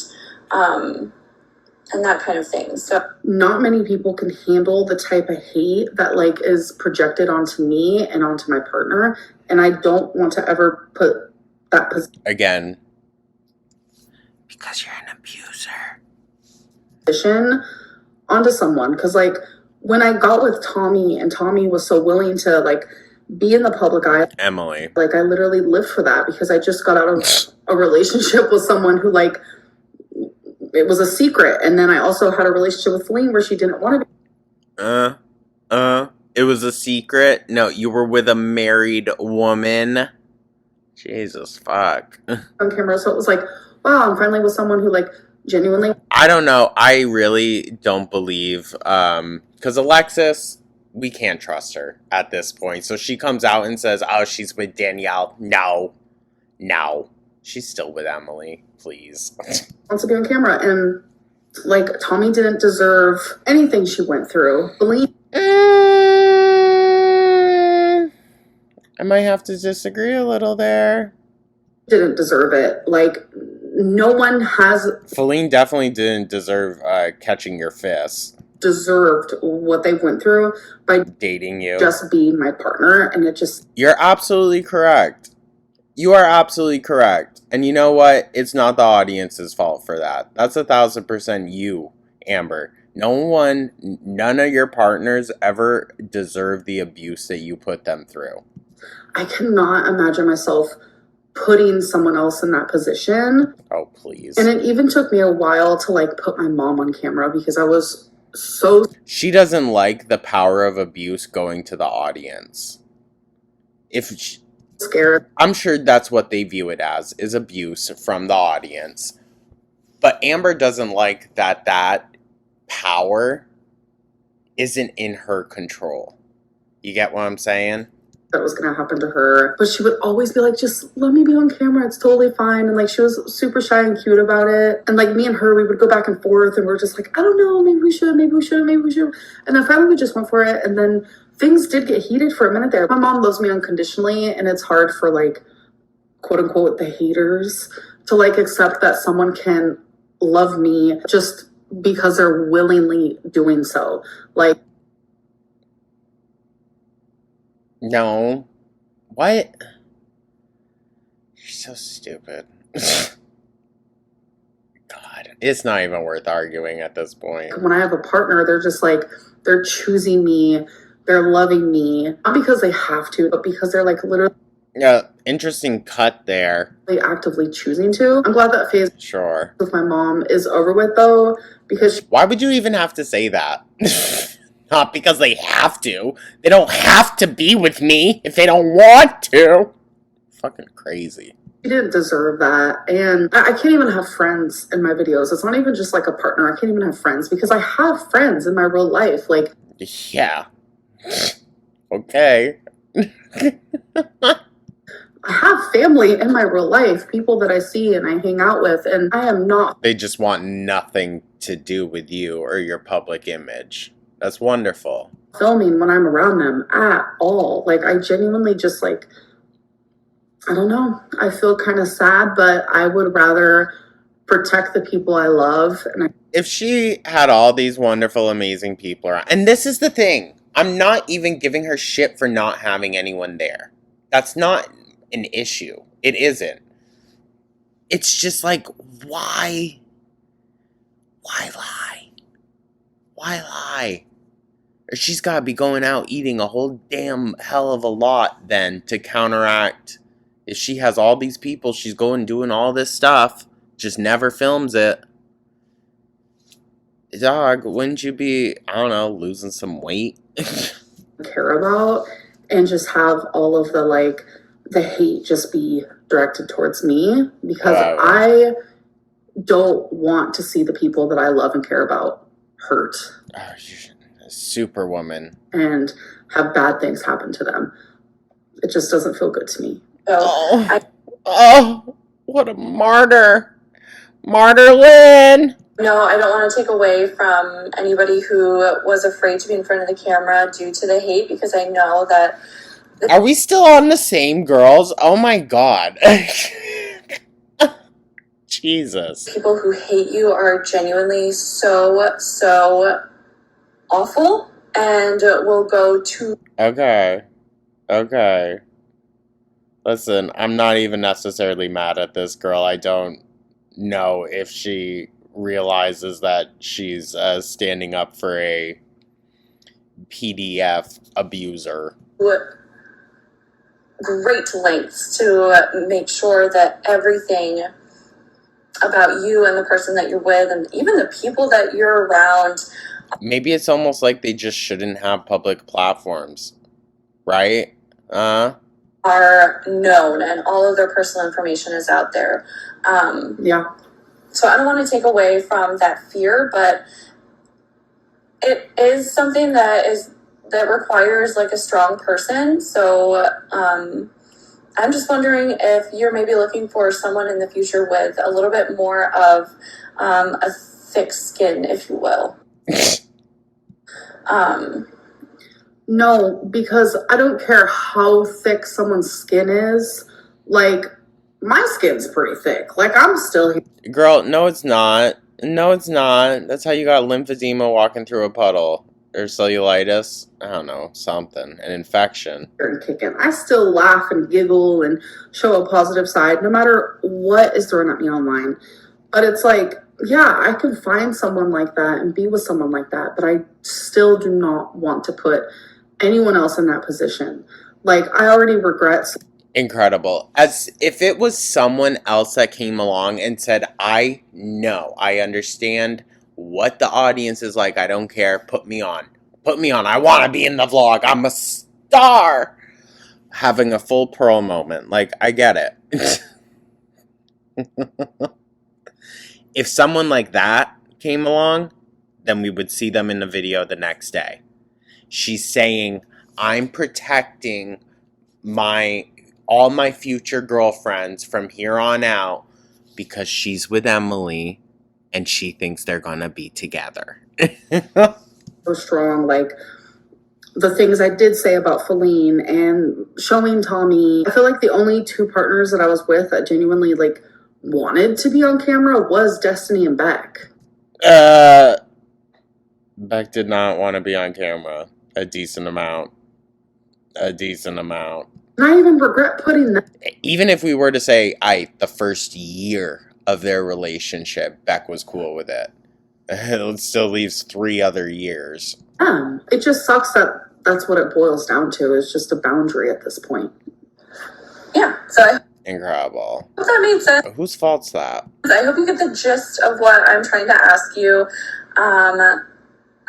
that kind of thing. So not many people can handle the type of hate that like is projected onto me and onto my partner, and I don't want to ever put that again, because you're an abuser, position onto someone. Because like when I got with Tommy and Tommy was so willing to like be in the public eye, Emily, like I literally lived for that because I just got out of a relationship with someone who like it was a secret, and then I also had a relationship with Feline where she didn't want to be. It was a secret? No, you were with a married woman? Jesus fuck. On camera, so it was like, wow, I'm finally with someone who like genuinely. I don't know. I really don't believe, because Alexis, we can't trust her at this point. So she comes out and says, oh, she's with Danielle. No. She's still with Emily. Please. Wants to be on camera, and like Tommy didn't deserve anything she went through. Feline I might have to disagree a little there. didn't deserve it. Like no one has. Feline definitely didn't deserve catching your fists. Deserved what they went through by dating you. Just being my partner, and it just. You're absolutely correct. You are absolutely correct. And you know what? It's not the audience's fault for that. That's 1,000% you, Amber. None of your partners ever deserve the abuse that you put them through. I cannot imagine myself putting someone else in that position. Oh, please. And it even took me a while to like put my mom on camera because I was so. She doesn't like the power of abuse going to the audience. Scared. I'm sure that's what they view it as, is abuse from the audience. But Amber doesn't like that power isn't in her control. You get what I'm saying? That was going to happen to her. But she would always be like, just let me be on camera. It's totally fine. And like, she was super shy and cute about it. And like me and her, we would go back and forth and we're just like, I don't know, maybe we should, maybe we should, maybe we should. And then finally we just went for it. And then things did get heated for a minute there. My mom loves me unconditionally, and it's hard for like, quote unquote, the haters to like accept that someone can love me just because they're willingly doing so. Like, no. What? You're so stupid. God, it's not even worth arguing at this point. When I have a partner, they're just like, they're choosing me. They're loving me, not because they have to, but because they're like literally. Yeah, interesting cut there. Actively choosing to. I'm glad that phase sure with my mom is over with though, because why would you even have to say that? Not because they have to. They don't have to be with me if they don't want to. Fucking crazy. She didn't deserve that, and I can't even have friends in my videos. It's not even just like a partner. I can't even have friends because I have friends in my real life. Like, yeah. Okay. I have family in my real life, people that I see and I hang out with, and I am not. They just want nothing to do with you or your public image. That's wonderful. Filming when I'm around them at all. Like, I genuinely just like, I don't know. I feel kind of sad, but I would rather protect the people I love. And if she had all these wonderful, amazing people around, and this is the thing, I'm not even giving her shit for not having anyone there. That's not an issue. It isn't. It's just like, why? Why lie? Why lie? Or she's got to be going out eating a whole damn hell of a lot then to counteract. If she has all these people, she's going doing all this stuff, just never films it. Dog, wouldn't you be, I don't know, losing some weight? care about, and just have all of the like the hate just be directed towards me, because I don't want to see the people that I love and care about hurt. Oh, Superwoman. And have bad things happen to them. It just doesn't feel good to me. Oh, what a martyr. Martyr Lynn. No, I don't want to take away from anybody who was afraid to be in front of the camera due to the hate, because I know that. Are we still on the same girls? Oh my god. Jesus. People who hate you are genuinely so awful and will go to. Okay. Listen, I'm not even necessarily mad at this girl. I don't know if she realizes that she's standing up for a PDF abuser. Great lengths to make sure that everything about you and the person that you're with and even the people that you're around. Maybe it's almost like they just shouldn't have public platforms, right? Are known and all of their personal information is out there. Yeah. So I don't want to take away from that fear, but it is something that requires like a strong person. So I'm just wondering if you're maybe looking for someone in the future with a little bit more of a thick skin, if you will. No, because I don't care how thick someone's skin is. Like, my skin's pretty thick. Like, I'm still here. Girl, no it's not. No it's not. That's how you got lymphedema walking through a puddle. Or cellulitis. I don't know. Something. An infection. And kicking. I still laugh and giggle and show a positive side no matter what is thrown at me online. But it's like, yeah, I could find someone like that and be with someone like that, but I still do not want to put anyone else in that position. Like, I already regret. Incredible. As if it was someone else that came along and said, I know, I understand what the audience is like. I don't care. Put me on. I want to be in the vlog. I'm a star. Having a full Pearl moment. Like, I get it. If someone like that came along, then we would see them in the video the next day. She's saying, I'm protecting all my future girlfriends from here on out because she's with Emily and she thinks they're gonna be together. So strong, like the things I did say about Feline and showing Tommy. I feel like the only two partners that I was with that genuinely like wanted to be on camera was Destiny and Beck. Beck did not want to be on camera a decent amount. And I even regret putting that. Even if we were to say, the first year of their relationship, Beck was cool with it. It still leaves 3 other years. It just sucks that that's what it boils down to, is just a boundary at this point. Yeah, so Incredible. I hope that made sense. Whose fault's that? I hope you get the gist of what I'm trying to ask you.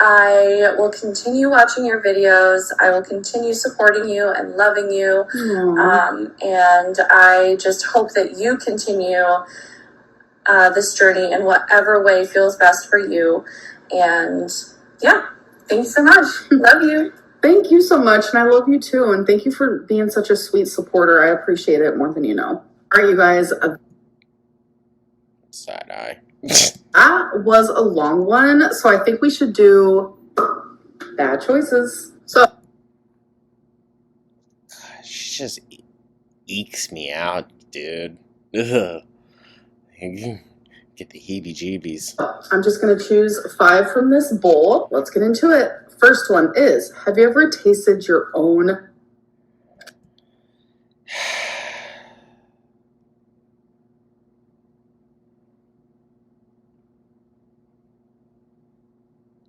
I will continue watching your videos. I will continue supporting you and loving you. And I just hope that you continue this journey in whatever way feels best for you. And yeah, thanks so much. Love you. Thank you so much. And I love you too. And thank you for being such a sweet supporter. I appreciate it more than you know. All right, you guys. Side eye. That was a long one. So I think we should do bad choices. So She just ekes me out, dude. Ugh. Get the heebie-jeebies. I'm just going to choose 5 from this bowl. Let's get into it. First one is, have you ever tasted your own?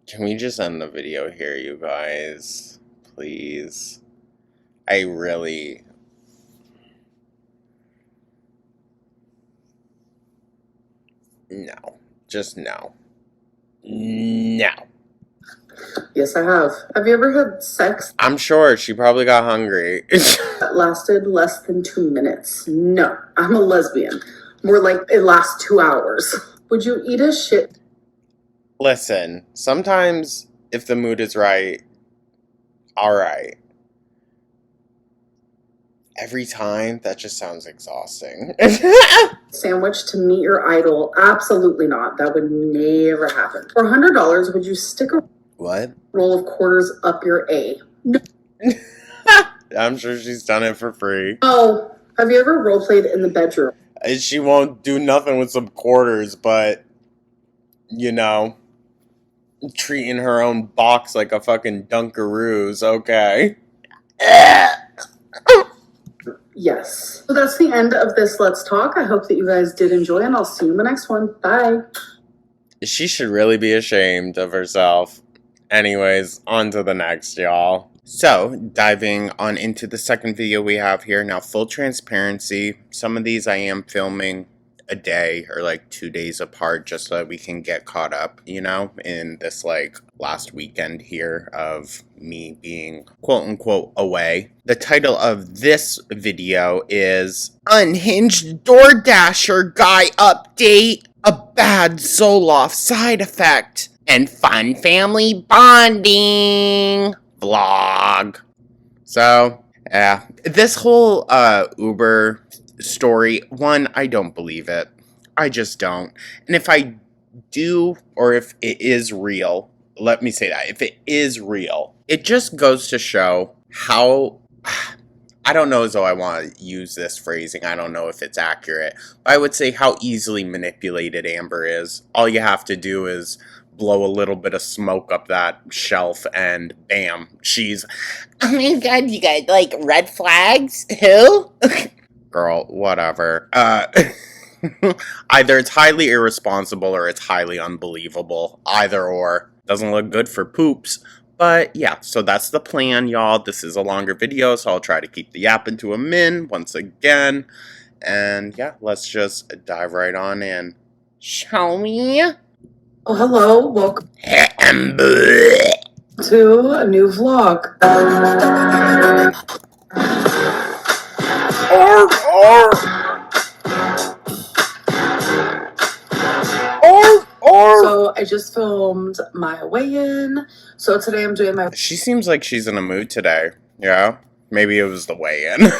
Can we just end the video here, you guys? Please. I really... No. Just no. No. Yes, I have. Have you ever had sex I'm sure she probably got hungry. that lasted less than 2 minutes? No, I'm a lesbian. More like it lasts 2 hours. Would you eat a shit? Listen, sometimes if the mood is right, alright. Every time? That just sounds exhausting. Sandwich to meet your idol? Absolutely not. That would never happen. For $100, would you stick a What? roll of quarters up your A? No. I'm sure she's done it for free. Oh, have you ever role played in the bedroom? She won't do nothing with some quarters, but, you know, treating her own box like a fucking Dunkaroos, okay. Yes. So that's the end of this Let's Talk. I hope that you guys did enjoy, and I'll see you in the next one. Bye. She should really be ashamed of herself. Anyways, on to the next, y'all. So, diving on into the second video we have here. Now, full transparency, some of these I am filming a day or like 2 days apart just so that we can get caught up, you know, in this like last weekend here of me being quote unquote away. The title of this video is Unhinged Door Dasher Guy Update, a bad Zoloft side effect, and fun family bonding vlog. So, yeah, this whole Uber story, one, I don't believe it. I just don't. And if I do, or if it is real, let me say that, if it is real, it just goes to show how, I don't know as though I want to use this phrasing, I don't know if it's accurate, but I would say how easily manipulated Amber is. All you have to do is blow a little bit of smoke up that shelf and bam, she's, oh my god, you got like red flags? Who? Girl, whatever. Either it's highly irresponsible or it's highly unbelievable. Either or. Doesn't look good for poops. But yeah, so that's the plan, y'all. This is a longer video, so I'll try to keep the yapping to a min once again. And yeah, let's just dive right on in. Shall we? Oh, hello. Welcome to a new vlog. So I just filmed my weigh-in. So today I'm doing my... She seems like she's in a mood today. Yeah? Maybe it was the weigh-in.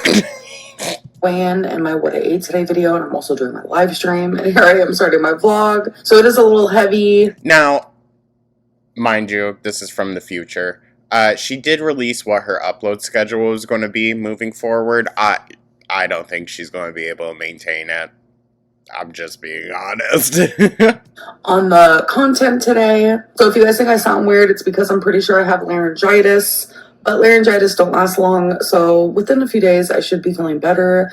weigh-in and my what I ate today video, and I'm also doing my live stream. And here I am starting my vlog. So it is a little heavy. Now, mind you, this is from the future. She did release what her upload schedule was going to be moving forward. I don't think she's going to be able to maintain it. I'm just being honest. On the content today. So if you guys think I sound weird, it's because I'm pretty sure I have laryngitis. But laryngitis don't last long, so within a few days I should be feeling better.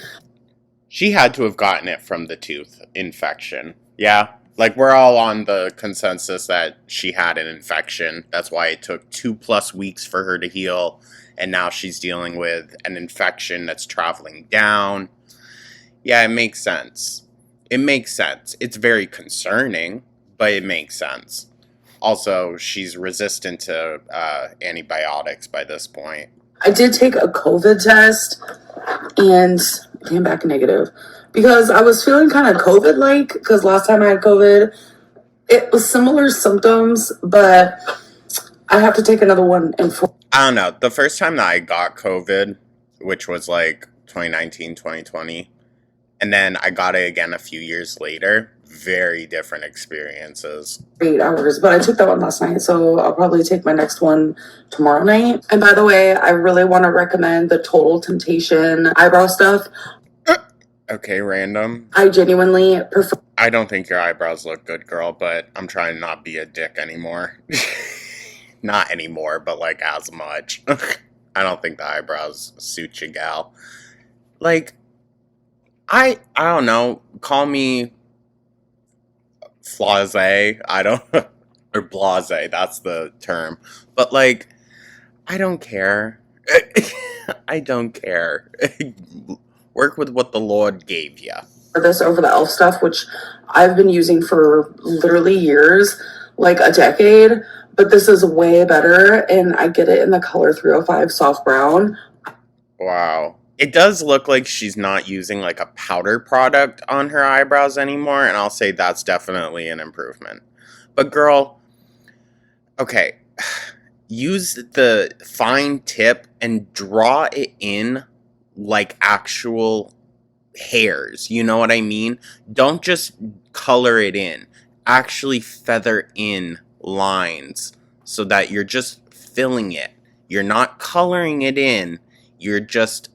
She had to have gotten it from the tooth infection. Yeah? Like, we're all on the consensus that she had an infection. That's why it took 2+ weeks for her to heal. And now she's dealing with an infection that's traveling down. Yeah, it makes sense. It makes sense. It's very concerning, but it makes sense. Also, she's resistant to antibiotics by this point. I did take a COVID test and came back negative because I was feeling kind of COVID-like because last time I had COVID, it was similar symptoms, but I have to take another one in 4. I don't know. The first time that I got COVID, which was like 2019, 2020, and then I got it again a few years later. Very different experiences. 8 hours, but I took that one last night, so I'll probably take my next one tomorrow night. And by the way, I really want to recommend the Total Temptation eyebrow stuff. Okay, random. I genuinely prefer... I don't think your eyebrows look good, girl, but I'm trying to not be a dick anymore. Not anymore, but like as much. I don't think the eyebrows suit you, gal. Like, I don't know, call me flase, I don't, or blase, that's the term, but like, I don't care. I don't care. Work with what the Lord gave you. This over the e.l.f. stuff, which I've been using for literally years, like a decade, but this is way better, and I get it in the color 305 soft brown. Wow. It does look like she's not using like a powder product on her eyebrows anymore, and I'll say that's definitely an improvement. But girl, okay, use the fine tip and draw it in like actual hairs. You know what I mean? Don't just color it in. Actually feather in lines so that you're just filling it. You're not coloring it in. You're just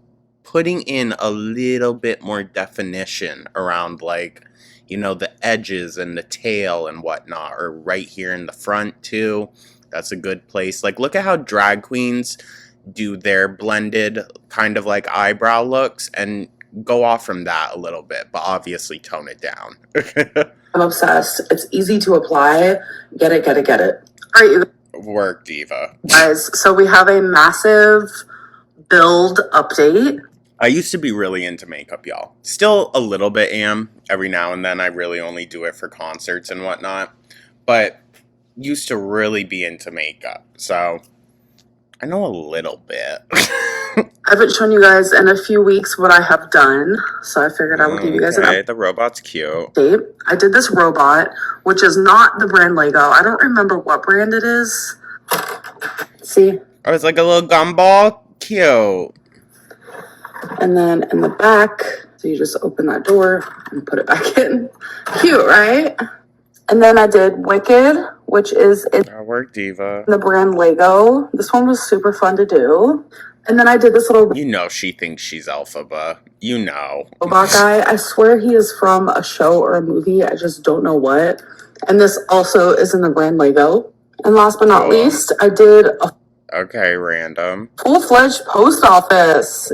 putting in a little bit more definition around, like, you know, the edges and the tail and whatnot, or right here in the front too. That's a good place. Like, look at how drag queens do their blended kind of like eyebrow looks, and go off from that a little bit, but obviously tone it down. I'm obsessed. It's easy to apply. Get it, get it, get it. All right, you Work, diva. guys. So we have a massive build update. I used to be really into makeup, y'all. Still a little bit am. Every now and then I really only do it for concerts and whatnot. But used to really be into makeup. So I know a little bit. I haven't shown you guys in a few weeks what I have done, so I figured I would give you guys an Okay, the robot's cute. update. I did this robot, which is not the brand Lego. I don't remember what brand it is. See? Oh, it's like a little gumball. Cute. And then in the back, so you just open that door and put it back in. Cute, right? And then I did Wicked, which is in Work, diva. the brand Lego. This one was super fun to do. And then I did this little You know she thinks she's Alphaba. You know. robot guy. I swear he is from a show or a movie. I just don't know what. And this also is in the brand Lego. And last but not Cool. least, I did a Okay, random. full-fledged post office.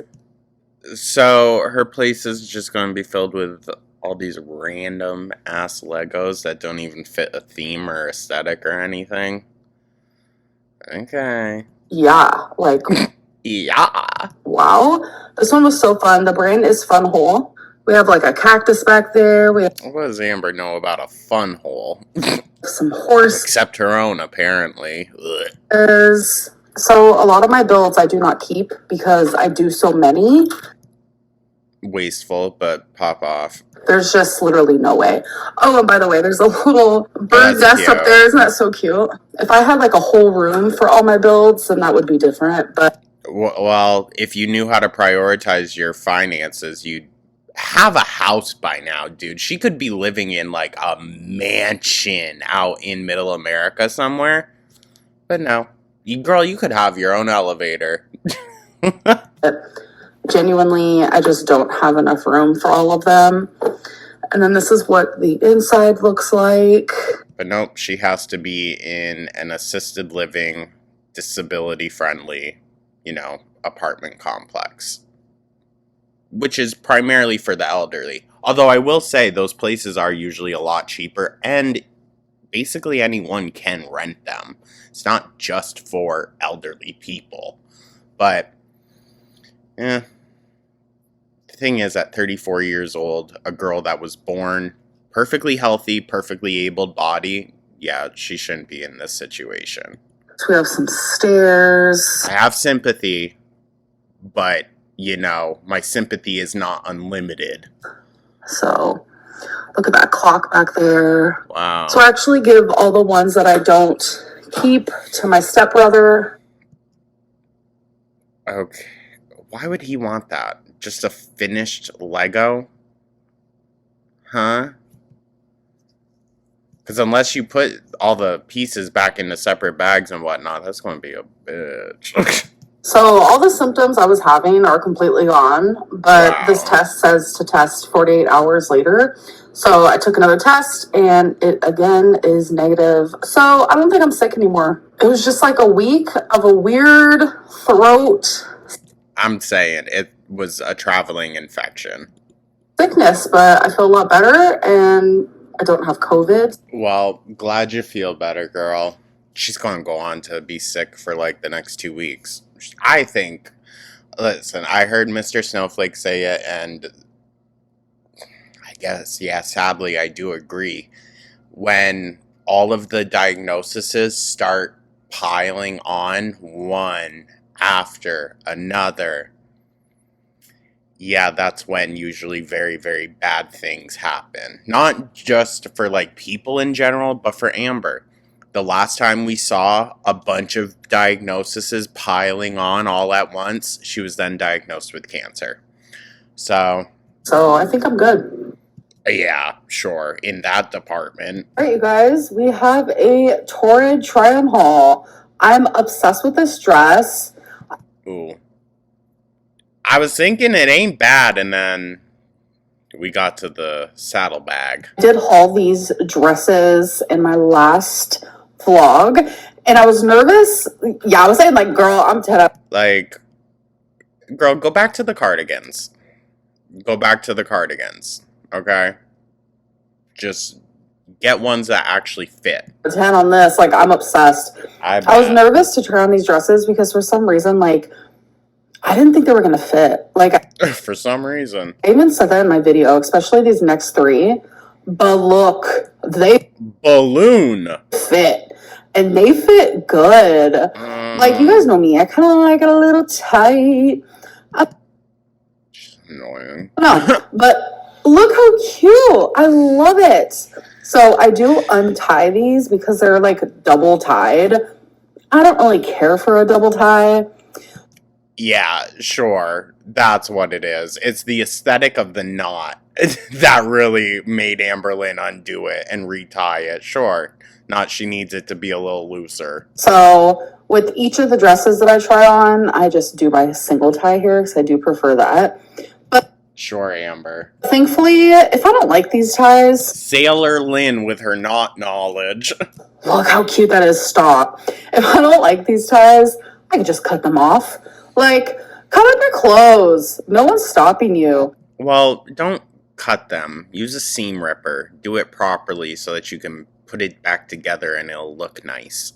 So her place is just going to be filled with all these random ass Legos that don't even fit a theme or aesthetic or anything. Okay. Yeah, like, Yeah. wow. This one was so fun. The brand is Fun Hole. We have like a cactus back there. We have What does Amber know about a fun hole? some horses. Except her own, apparently. Ugh. So a lot of my builds I do not keep because I do so many. Wasteful, but pop off. There's just literally no way. Oh, and by the way, there's a little bird That's nest up cute. there. Isn't that so cute? If I had like a whole room for all my builds, then that would be different. But Well, if you knew how to prioritize your finances, you'd have a house by now, dude. She could be living in like a mansion out in middle America somewhere. But no. Girl, you could have your own elevator. genuinely, I just don't have enough room for all of them. And then this is what the inside looks like. But nope, she has to be in an assisted living, disability friendly, apartment complex. Which is primarily for the elderly. Although I will say those places are usually a lot cheaper, and basically anyone can rent them. It's not just for elderly people. But, the thing is, at 34 years old, a girl that was born perfectly healthy, perfectly able-bodied, yeah, she shouldn't be in this situation. So we have some stairs. I have sympathy, but, my sympathy is not unlimited. So look at that clock back there. Wow. So I actually give all the ones that I don't keep to my stepbrother. Okay. Why would he want that? Just a finished Lego? Huh? Because unless you put all the pieces back into separate bags and whatnot, that's going to be a bitch. So all the symptoms I was having are completely gone, but Wow. this test says to test 48 hours later. So I took another test and it again is negative. So I don't think I'm sick anymore. It was just like a week of a weird throat I'm saying it was a traveling infection. sickness, but I feel a lot better and I don't have COVID. Well, glad you feel better, girl. She's going to go on to be sick for like the next 2 weeks. I think, listen, I heard Mr. Snowflake say it, and I guess, yeah, sadly, I do agree. When all of the diagnoses start piling on one after another, yeah, that's when usually very, very bad things happen. Not just for like people in general, but for Amber. the last time we saw a bunch of diagnoses piling on all at once, she was then diagnosed with cancer. So I think I'm good. Yeah, sure, in that department. All right, you guys, we have a Torrid try-on haul. I'm obsessed with this dress. Ooh. I was thinking it ain't bad, and then we got to the saddlebag. I did haul these dresses in my last vlog, and I was nervous. Yeah, I was saying, like, girl, I'm 10 up. Like, girl, go back to the cardigans. Go back to the cardigans, okay? Just get ones that actually fit. 10 on this. Like, I'm obsessed. I was nervous to try on these dresses because for some reason, like, I didn't think they were going to fit. Like, for some reason. I even said that in my video, especially these next three. But look, they balloon fit. And they fit good. Like, you guys know me. I kind of like it a little tight. Annoying. No, but look how cute. I love it. So I do untie these because they're like double tied. I don't really care for a double tie. Yeah, sure. That's what it is. It's the aesthetic of the knot that really made Amberlynn undo it and retie it. Sure. Not she needs it to be a little looser. So with each of the dresses that I try on, I just do my single tie here because I do prefer that. But sure, Amber. Thankfully, if I don't like these ties... Sailor Lynn with her knot knowledge. Look how cute that is. Stop. If I don't like these ties, I can just cut them off. Like, cut up your clothes. No one's stopping you. Well, don't cut them. Use a seam ripper. Do it properly so that you can put it back together and it'll look nice.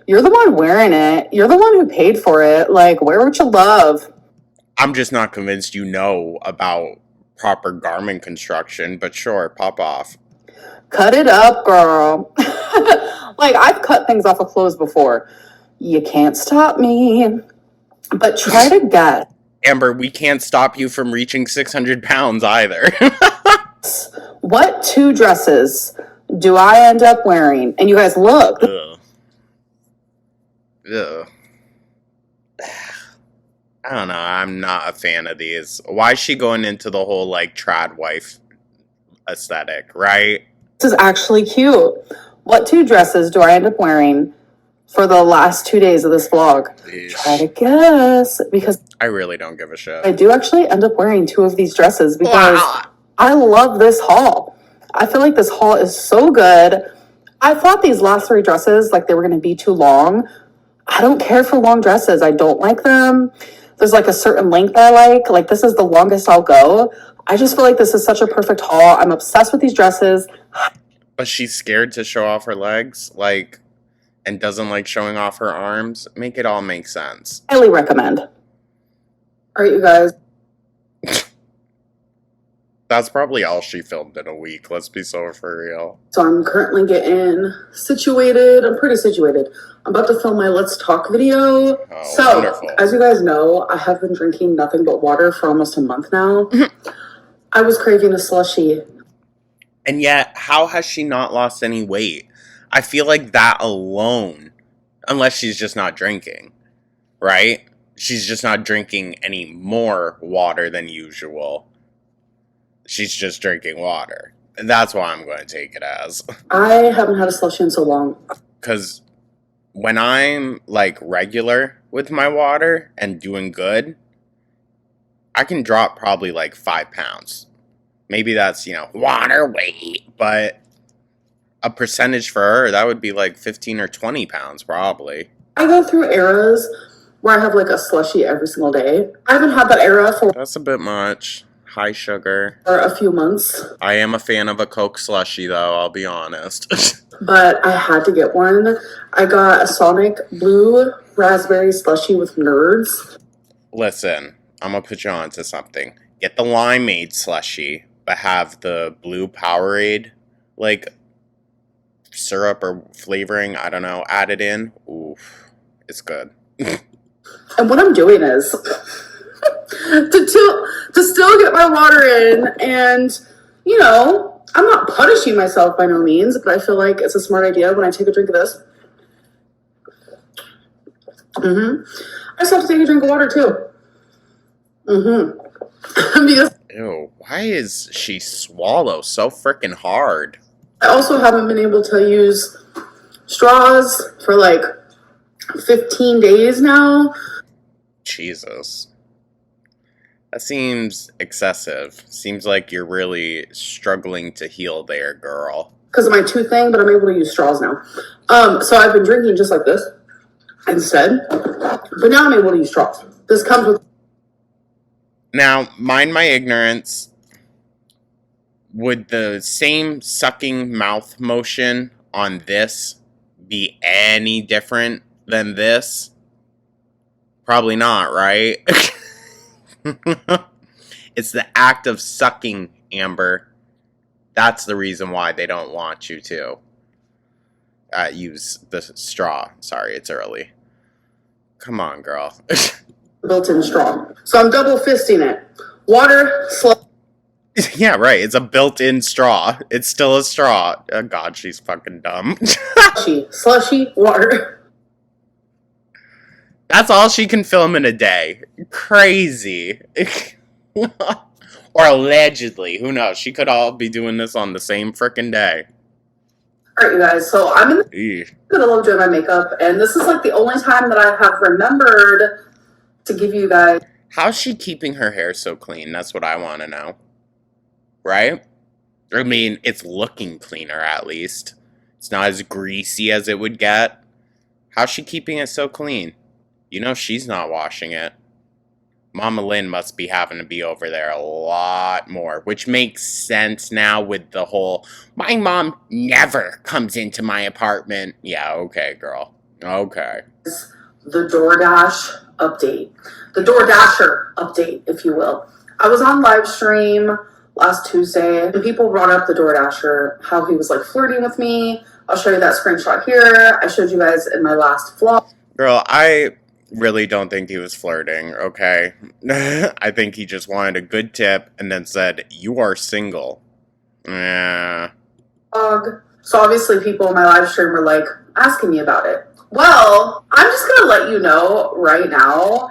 You're the one wearing it. You're the one who paid for it. Like, wear what you love. I'm just not convinced you know about proper garment construction, but sure, pop off. Cut it up, girl. Like, I've cut things off of clothes before. You can't stop me. But try to guess. Amber, we can't stop you from reaching 600 pounds either. What two dresses do I end up wearing? And you guys look. Ugh. Ugh. I don't know. I'm not a fan of these. Why is she going into the whole, like, trad wife aesthetic, right? This is actually cute. What two dresses do I end up wearing for the last 2 days of this vlog? Eesh. Try to guess. Because I really don't give a shit. I do actually end up wearing two of these dresses because I love this haul. I feel like this haul is so good. I thought these last three dresses, like, they were going to be too long. I don't care for long dresses. I don't like them. There's like a certain length I like. Like, this is the longest I'll go. I just feel like this is such a perfect haul. I'm obsessed with these dresses. But she's scared to show off her legs, like, and doesn't like showing off her arms. Make it all make sense. Highly recommend. All right, you guys. That's probably all she filmed in a week. Let's be so for real. So I'm currently getting situated. I'm pretty situated. I'm about to film my Let's Talk video. Wonderful. As you guys know, I have been drinking nothing but water for almost a month now. I was craving a slushie. And yet, how has she not lost any weight? I feel like that alone, unless she's just not drinking, right? She's just not drinking any more water than usual. She's just drinking water. And that's why I'm going to take it as. I haven't had a slushie in so long. Because when I'm, like, regular with my water and doing good, I can drop probably, like, 5 pounds. Maybe that's, water weight. But a percentage for her, that would be, like, 15 or 20 pounds, probably. I go through eras where I have, like, a slushie every single day. I haven't had that era for... That's a bit much. High sugar. For a few months. I am a fan of a Coke slushie, though, I'll be honest. But I had to get one. I got a Sonic Blue Raspberry Slushie with Nerds. Listen, I'm gonna put you on to something. Get the limeade slushie, but have the blue Powerade, like, syrup or flavoring, I don't know, added in. Oof, it's good. And what I'm doing is... to still get my water in, and I'm not punishing myself by no means, but I feel like it's a smart idea when I take a drink of this. I just have to take a drink of water too. Because Ew, why is she swallow so freaking hard? I also haven't been able to use straws for like 15 days now. Jesus. That seems excessive. Seems like you're really struggling to heal there, girl. Because of my tooth thing, but I'm able to use straws now. So I've been drinking just like this instead, but now I'm able to use straws. This comes with... Now, mind my ignorance, would the same sucking mouth motion on this be any different than this? Probably not, right? It's the act of sucking, Amber. That's the reason why they don't want you to use the straw. Sorry, it's early. Come on, girl. built-in straw. So I'm double fisting it. Water, Yeah, right. It's a built-in straw. It's still a straw. Oh, God, she's fucking dumb. slushy, water. That's all she can film in a day. Crazy. Or allegedly. Who knows? She could all be doing this on the same frickin' day. Alright, you guys, so I'm in the middle of doing my makeup, and this is like the only time that I have remembered to give you guys... How's she keeping her hair so clean? That's what I want to know. Right? I mean, it's looking cleaner at least. It's not as greasy as it would get. How's she keeping it so clean? You know she's not washing it. Mama Lynn must be having to be over there a lot more, which makes sense now with the whole, my mom never comes into my apartment. Yeah, okay, girl. Okay. The DoorDash update. The Door Dasher update, if you will. I was on live stream last Tuesday, and people brought up the Door Dasher, how he was like flirting with me. I'll show you that screenshot here. I showed you guys in my last vlog. Girl, I really don't think he was flirting, okay? I think he just wanted a good tip and then said, you are single. Yeah. So obviously people in my live stream were like asking me about it. Well, I'm just gonna let you know right now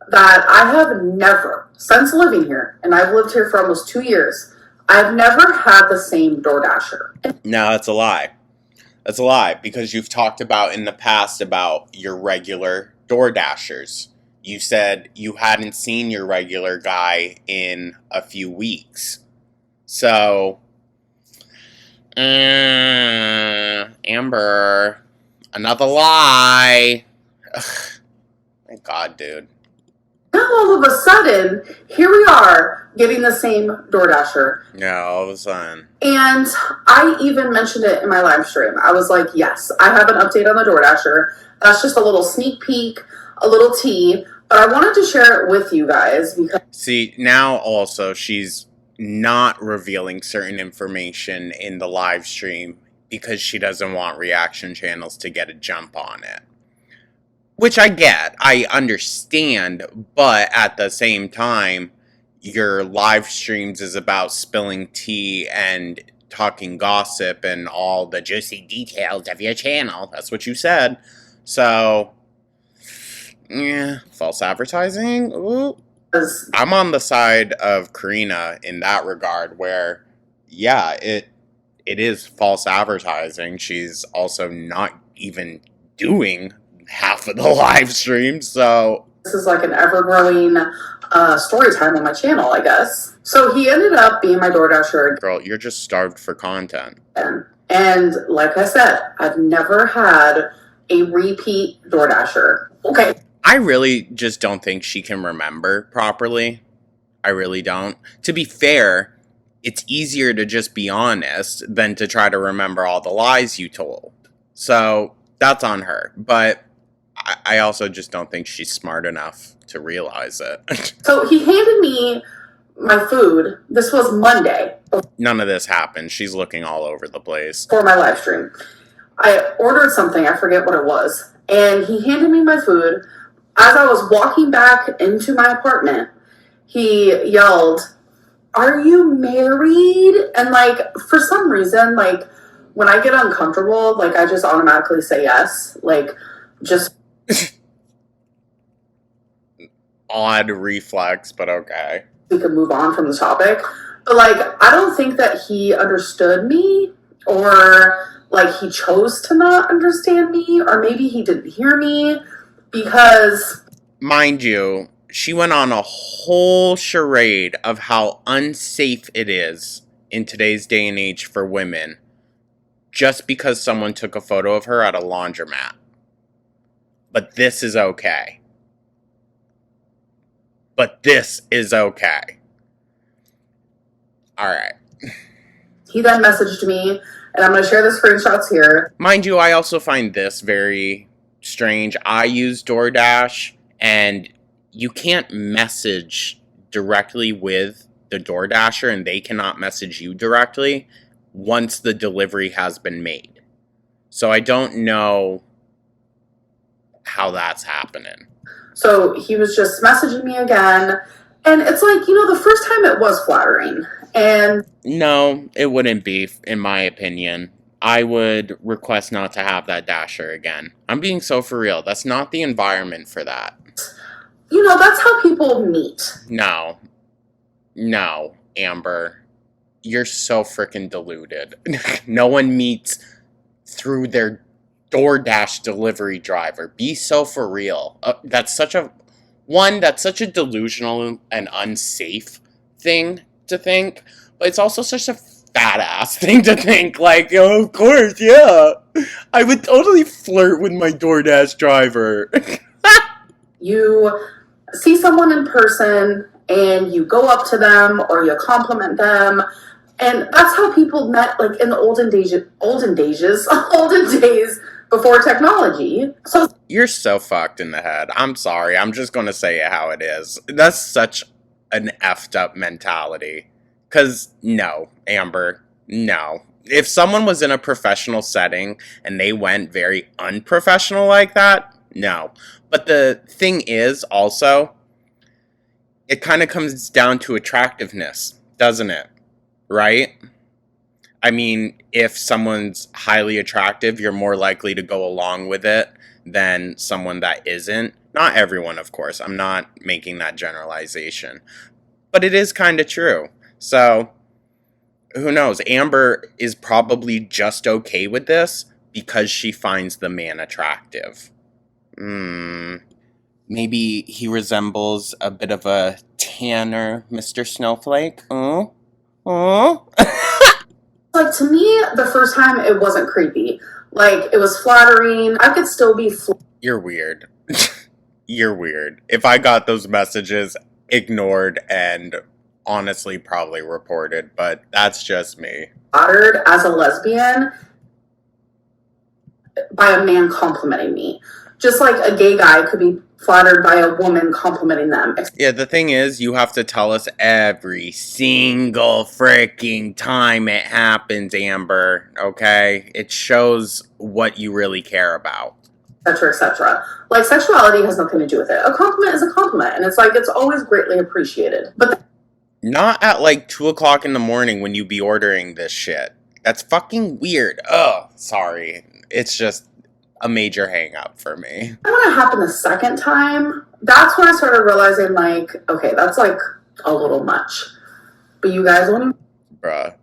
that I have never, since living here, and I've lived here for almost 2 years, I've never had the same Door Dasher. No, that's a lie. That's a lie, because you've talked about in the past about your regular Door Dashers. You said you hadn't seen your regular guy in a few weeks. So, Amber, another lie. Ugh, thank God, dude. Now all of a sudden, here we are getting the same Door Dasher. Yeah, all of a sudden. And I even mentioned it in my live stream. I was like, yes, I have an update on the Door Dasher. That's just a little sneak peek, a little tea. But I wanted to share it with you guys because... See, now also she's not revealing certain information in the live stream because she doesn't want reaction channels to get a jump on it. Which I get, I understand, but at the same time, your live streams is about spilling tea and talking gossip and all the juicy details of your channel. That's what you said. So, yeah, false advertising? Ooh. I'm on the side of Karina in that regard where, yeah, it is false advertising. She's also not even doing half of the live stream, so... This is like an ever-growing story time on my channel, I guess. So he ended up being my Door Dasher. Girl, you're just starved for content. And like I said, I've never had a repeat Door Dasher. Okay. I really just don't think she can remember properly. I really don't. To be fair, it's easier to just be honest than to try to remember all the lies you told. So, that's on her. But I also just don't think she's smart enough to realize it. So he handed me my food. This was Monday. None of this happened. She's looking all over the place. For my live stream. I ordered something. I forget what it was. And he handed me my food. As I was walking back into my apartment, he yelled, are you married? And like, for some reason, like, when I get uncomfortable, like, I just automatically say yes. Like, just odd reflex, but okay. We could move on from the topic. But like, I don't think that he understood me, or like he chose to not understand me, or maybe he didn't hear me, because mind you, she went on a whole charade of how unsafe it is in today's day and age for women just because someone took a photo of her at a laundromat. But this is okay. But this is okay. Alright. He then messaged me, and I'm going to share the screenshots here. Mind you, I also find this very strange. I use DoorDash, and you can't message directly with the DoorDasher, and they cannot message you directly once the delivery has been made. So I don't know how that's happening. So he was just messaging me again, and it's like, the first time it was flattering, and no, it wouldn't be, in my opinion. I would request not to have that Dasher again. I'm being so for real. That's not the environment for that. That's how people meet. No, Amber. You're so freaking deluded. No one meets through their DoorDash delivery driver. Be so for real. That's such a delusional and unsafe thing to think, but it's also such a fat ass thing to think. Like, of course, yeah, I would totally flirt with my DoorDash driver. You see someone in person and you go up to them or you compliment them, and that's how people met, like in the olden days before technology. So you're so fucked in the head. I'm sorry. I'm just gonna say it how it is. That's such an effed up mentality. 'Cause no, Amber, no. If someone was in a professional setting and they went very unprofessional like that, no. But the thing is also, it kind of comes down to attractiveness, doesn't it? Right? I mean, if someone's highly attractive, you're more likely to go along with it than someone that isn't. Not everyone, of course. I'm not making that generalization. But it is kind of true. So, who knows? Amber is probably just okay with this because she finds the man attractive. Maybe he resembles a bit of a tanner Mr. Snowflake. Like, to me, the first time it wasn't creepy. Like, it was flattering. I could still be You're weird. You're weird. If I got those messages, ignored and honestly probably reported, but that's just me. Flattered as a lesbian by a man complimenting me. Just like a gay guy could be flattered by a woman complimenting them. Yeah, the thing is, you have to tell us every single freaking time it happens, Amber, okay? It shows what you really care about. Etc., etc. Like, sexuality has nothing to do with it. A compliment is a compliment, and it's like, it's always greatly appreciated. But not at like 2 o'clock in the morning when you be ordering this shit. That's fucking weird. Ugh, sorry. It's just a major hang up for me. when it happened the second time, that's when I started realizing, like, okay, that's like a little much. But you guys won't Bruh,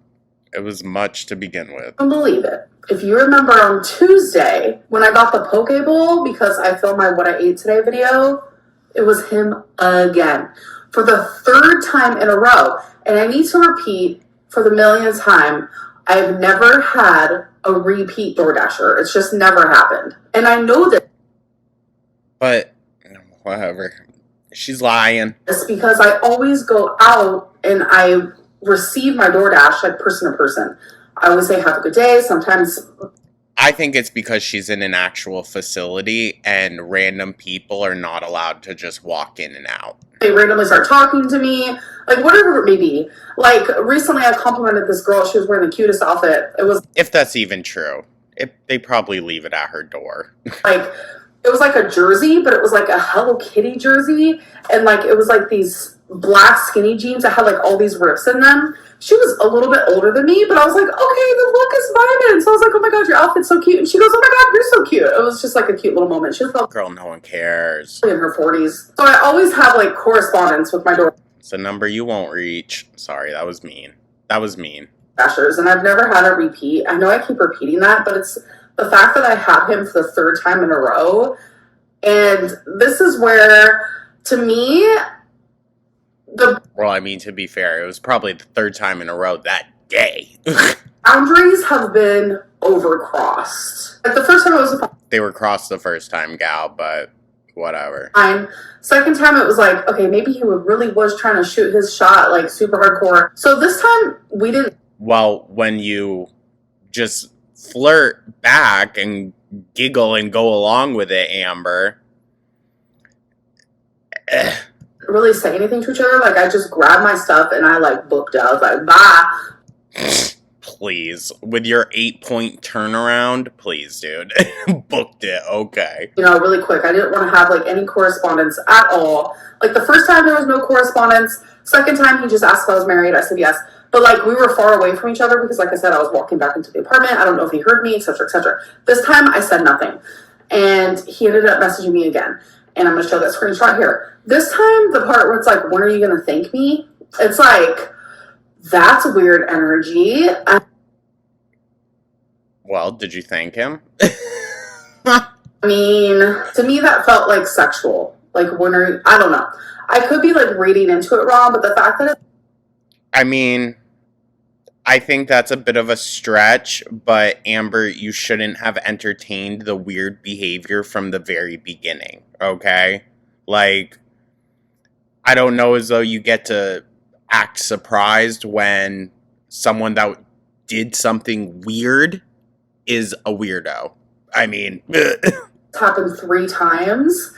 it was much to begin with. even believe it. If you remember on Tuesday, when I got the poke bowl because I filmed my What I Ate Today video, it was him again. For the third time in a row. And I need to repeat for the millionth time, I've never had a repeat DoorDasher. It's just never happened. And I know that. But, whatever. She's lying. It's because I always go out and I receive my DoorDash like person to person. I always say, have a good day. Sometimes I think it's because she's in an actual facility and random people are not allowed to just walk in and out. they randomly start talking to me, like whatever it may be. Like recently I complimented this girl. She was wearing the cutest outfit. It was, if that's even true. They probably leave it at her door. like, it was like a jersey, but it was like a Hello Kitty jersey. And like, it was like these black skinny jeans that had like all these rips in them. She was a little bit older than me, but I was like, okay, the look is vibing. So I was like, oh my God, your outfit's so cute. And she goes, oh my God, you're so cute. It was just like a cute little moment. She was probably Girl, no one cares. in her 40s. So I always have like correspondence with my door It's a number you won't reach. Sorry, that was mean. That was mean. dashers, and I've never had a repeat. I know I keep repeating that, but it's the fact that I had him for the third time in a row. And this is where, to me, well, I mean, to be fair, it was probably the third time in a row that day. boundaries have been overcrossed. Like the first time it was they were crossed the first time, gal, but whatever. fine. Second time it was like, okay, maybe he really was trying to shoot his shot like super hardcore. So this time we didn't. Well, when you just flirt back and giggle and go along with it, Amber. Really say anything to each other. Like I just grabbed my stuff and I like booked out. I was like, bye. Please, with your 8-point turnaround, please, dude. Booked it, okay. You know, really quick. I didn't want to have like any correspondence at all. Like the first time there was no correspondence. Second time he just asked if I was married. I said yes. But like we were far away from each other because like I said, I was walking back into the apartment. I don't know if he heard me, etc., etc. This time I said nothing. And he ended up messaging me again. And I'm going to show that screenshot here. This time, the part where it's like, when are you going to thank me? It's like, that's weird energy. Well, did you thank him? I mean, to me, that felt like sexual. Like, when are you, I don't know. I could be like reading into it wrong, but the fact that I mean, I think that's a bit of a stretch, but Amber, you shouldn't have entertained the weird behavior from the very beginning, okay? Like, I don't know as though you get to act surprised when someone that did something weird is a weirdo. I mean, happened 3 times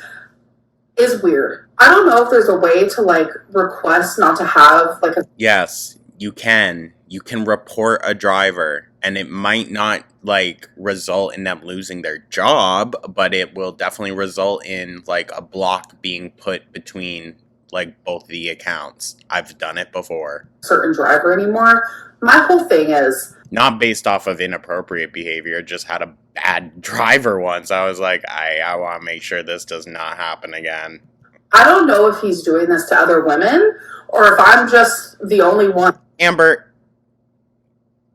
is weird. I don't know if there's a way to like request not to have like a. Yes, you can. You can report a driver, and it might not like result in them losing their job, but it will definitely result in like a block being put between like both the accounts. I've done it before. Certain driver anymore. My whole thing is not based off of inappropriate behavior, just had a bad driver once. I was like, I want to make sure this does not happen again. I don't know if he's doing this to other women or if I'm just the only one. Amber,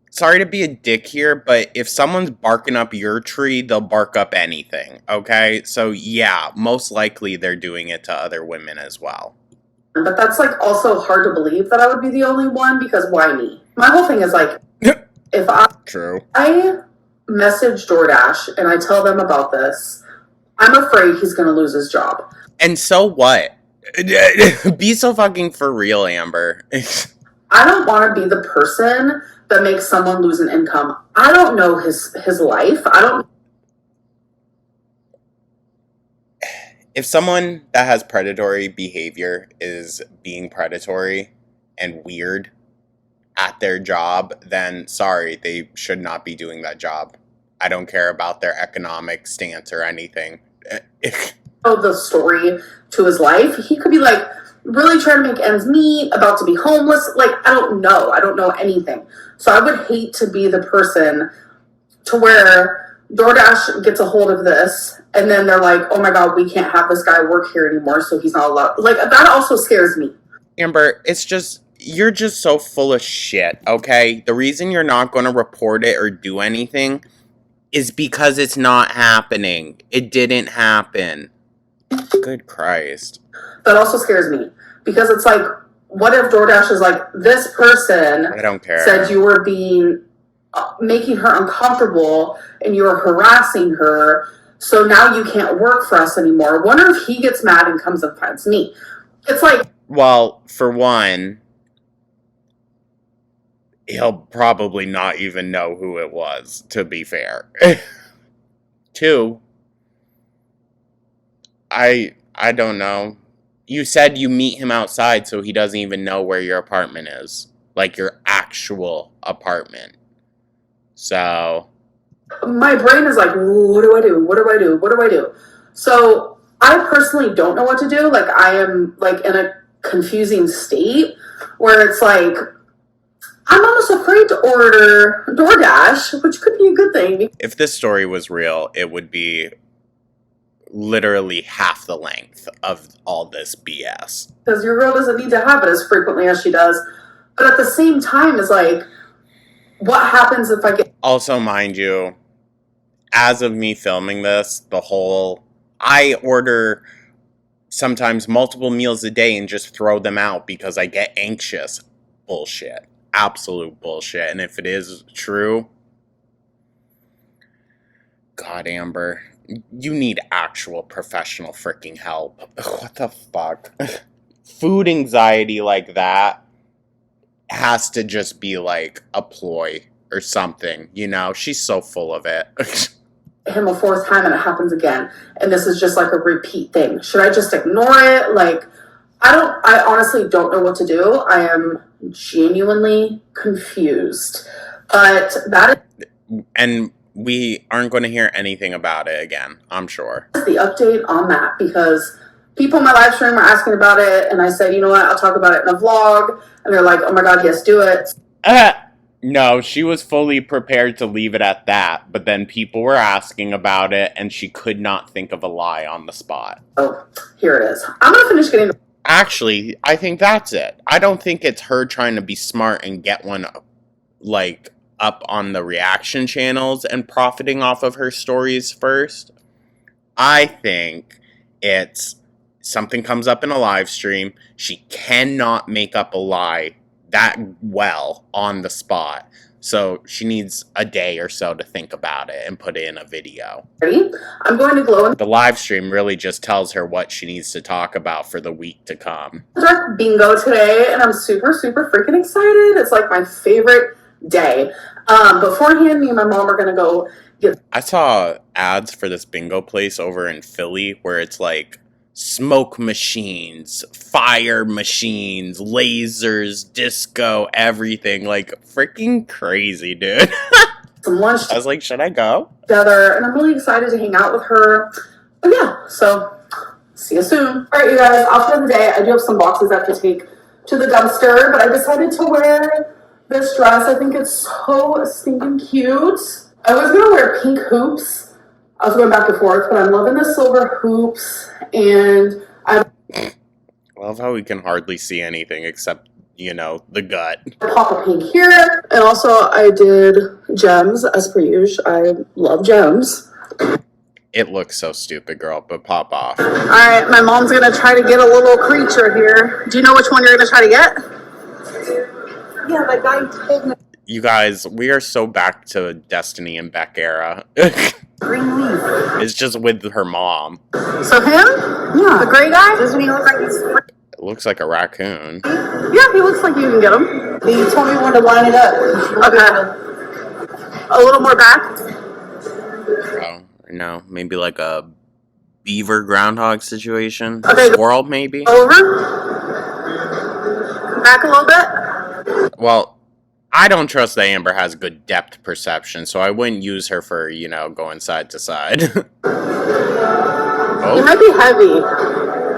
sorry to be a dick here, but if someone's barking up your tree, they'll bark up anything, okay? So yeah, most likely they're doing it to other women as well. But that's like also hard to believe that I would be the only one because why me? My whole thing is like, if I message DoorDash and I tell them about this, I'm afraid he's going to lose his job. And so what? Be so fucking for real, Amber. I don't want to be the person that makes someone lose an income. I don't know his life. I don't. If someone that has predatory behavior is being predatory and weird at their job, then sorry, they should not be doing that job. I don't care about their economic stance or anything. The story to his life. He could be like really trying to make ends meet, about to be homeless. Like, I don't know anything. So I would hate to be the person to where DoorDash gets a hold of this and then they're like, oh my God, we can't have this guy work here anymore, so he's not allowed. Like, that also scares me. Amber, it's just, you're just so full of shit, okay? The reason you're not going to report it or do anything is because it's not happening. It didn't happen. Good Christ. That also scares me because it's like, what if DoorDash is like, this person I don't care. Said you were making her uncomfortable and you were harassing her, so now you can't work for us anymore. Wonder if he gets mad and comes and finds me. It's like, well, for one, he'll probably not even know who it was, to be fair. 2, I don't know. You said you meet him outside, so he doesn't even know where your apartment is. Like, your actual apartment. So my brain is like, what do I do? What do I do? So I personally don't know what to do. Like, I am like in a confusing state where it's like, I'm almost afraid to order DoorDash, which could be a good thing. If this story was real, it would be literally half the length of all this BS. Because your girl doesn't need to have it as frequently as she does. But at the same time, it's like, what happens if I get... Also, mind you, as of me filming this, I order sometimes multiple meals a day and just throw them out because I get anxious. Bullshit. Absolute bullshit. And if it is true, God, Amber, you need actual professional freaking help. What the fuck? Food anxiety like that has to just be like a ploy or something, you know? She's so full of it. him a fourth time and it happens again, and this is just like a repeat thing. Should I just ignore it? Like, I honestly don't know what to do. I am genuinely confused. But that is... And we aren't going to hear anything about it again, I'm sure. The update on that, because people in my live stream are asking about it, and I said, you know what, I'll talk about it in a vlog, and they're like, oh my god, yes, do it. No, she was fully prepared to leave it at that, but then people were asking about it, and she could not think of a lie on the spot. Oh, here it is. I'm gonna finish getting... Actually, I think that's it. I don't think it's her trying to be smart and get one, like, up on the reaction channels and profiting off of her stories first. I think it's something comes up in a live stream. She cannot make up a lie that well on the spot. So she needs a day or so to think about it and put it in a video. Ready? I'm going to glow in the live stream really just tells her what she needs to talk about for the week to come. dark bingo today, and I'm super, super freaking excited. It's like my favorite day. Beforehand, me and my mom are going to go get... I saw ads for this bingo place over in Philly where it's like smoke machines, fire machines, lasers, disco, everything. Like, freaking crazy, dude. Some lunch. I was like, should I go? Together, and I'm really excited to hang out with her. But yeah, so see you soon. All right, you guys, off for the day. I do have some boxes I have to take to the dumpster, but I decided to wear this dress. I think it's so stinking cute. I was gonna wear pink hoops. I was going back and forth, but I'm loving the silver hoops, and I love how we can hardly see anything except, you know, the gut. Pop a pink here, and also I did gems as per usual. I love gems. It looks so stupid, girl, but pop off. All right, my mom's gonna try to get a little creature here. Do you know which one you're gonna try to get? Yeah, that guy told me. You guys, we are so back to Destiny and Beck era. Green leaf. It's just with her mom. So him? Yeah. The gray guy? Doesn't he look like he's... It looks like a raccoon. Yeah, he looks like you can get him. He told me when to line it up. Okay. A little more back? Oh, no. Maybe like a beaver groundhog situation. Okay. Squirrel, maybe? Over. Back a little bit. Well, I don't trust that Amber has good depth perception, so I wouldn't use her for, you know, going side to side. Oh. You might be heavy.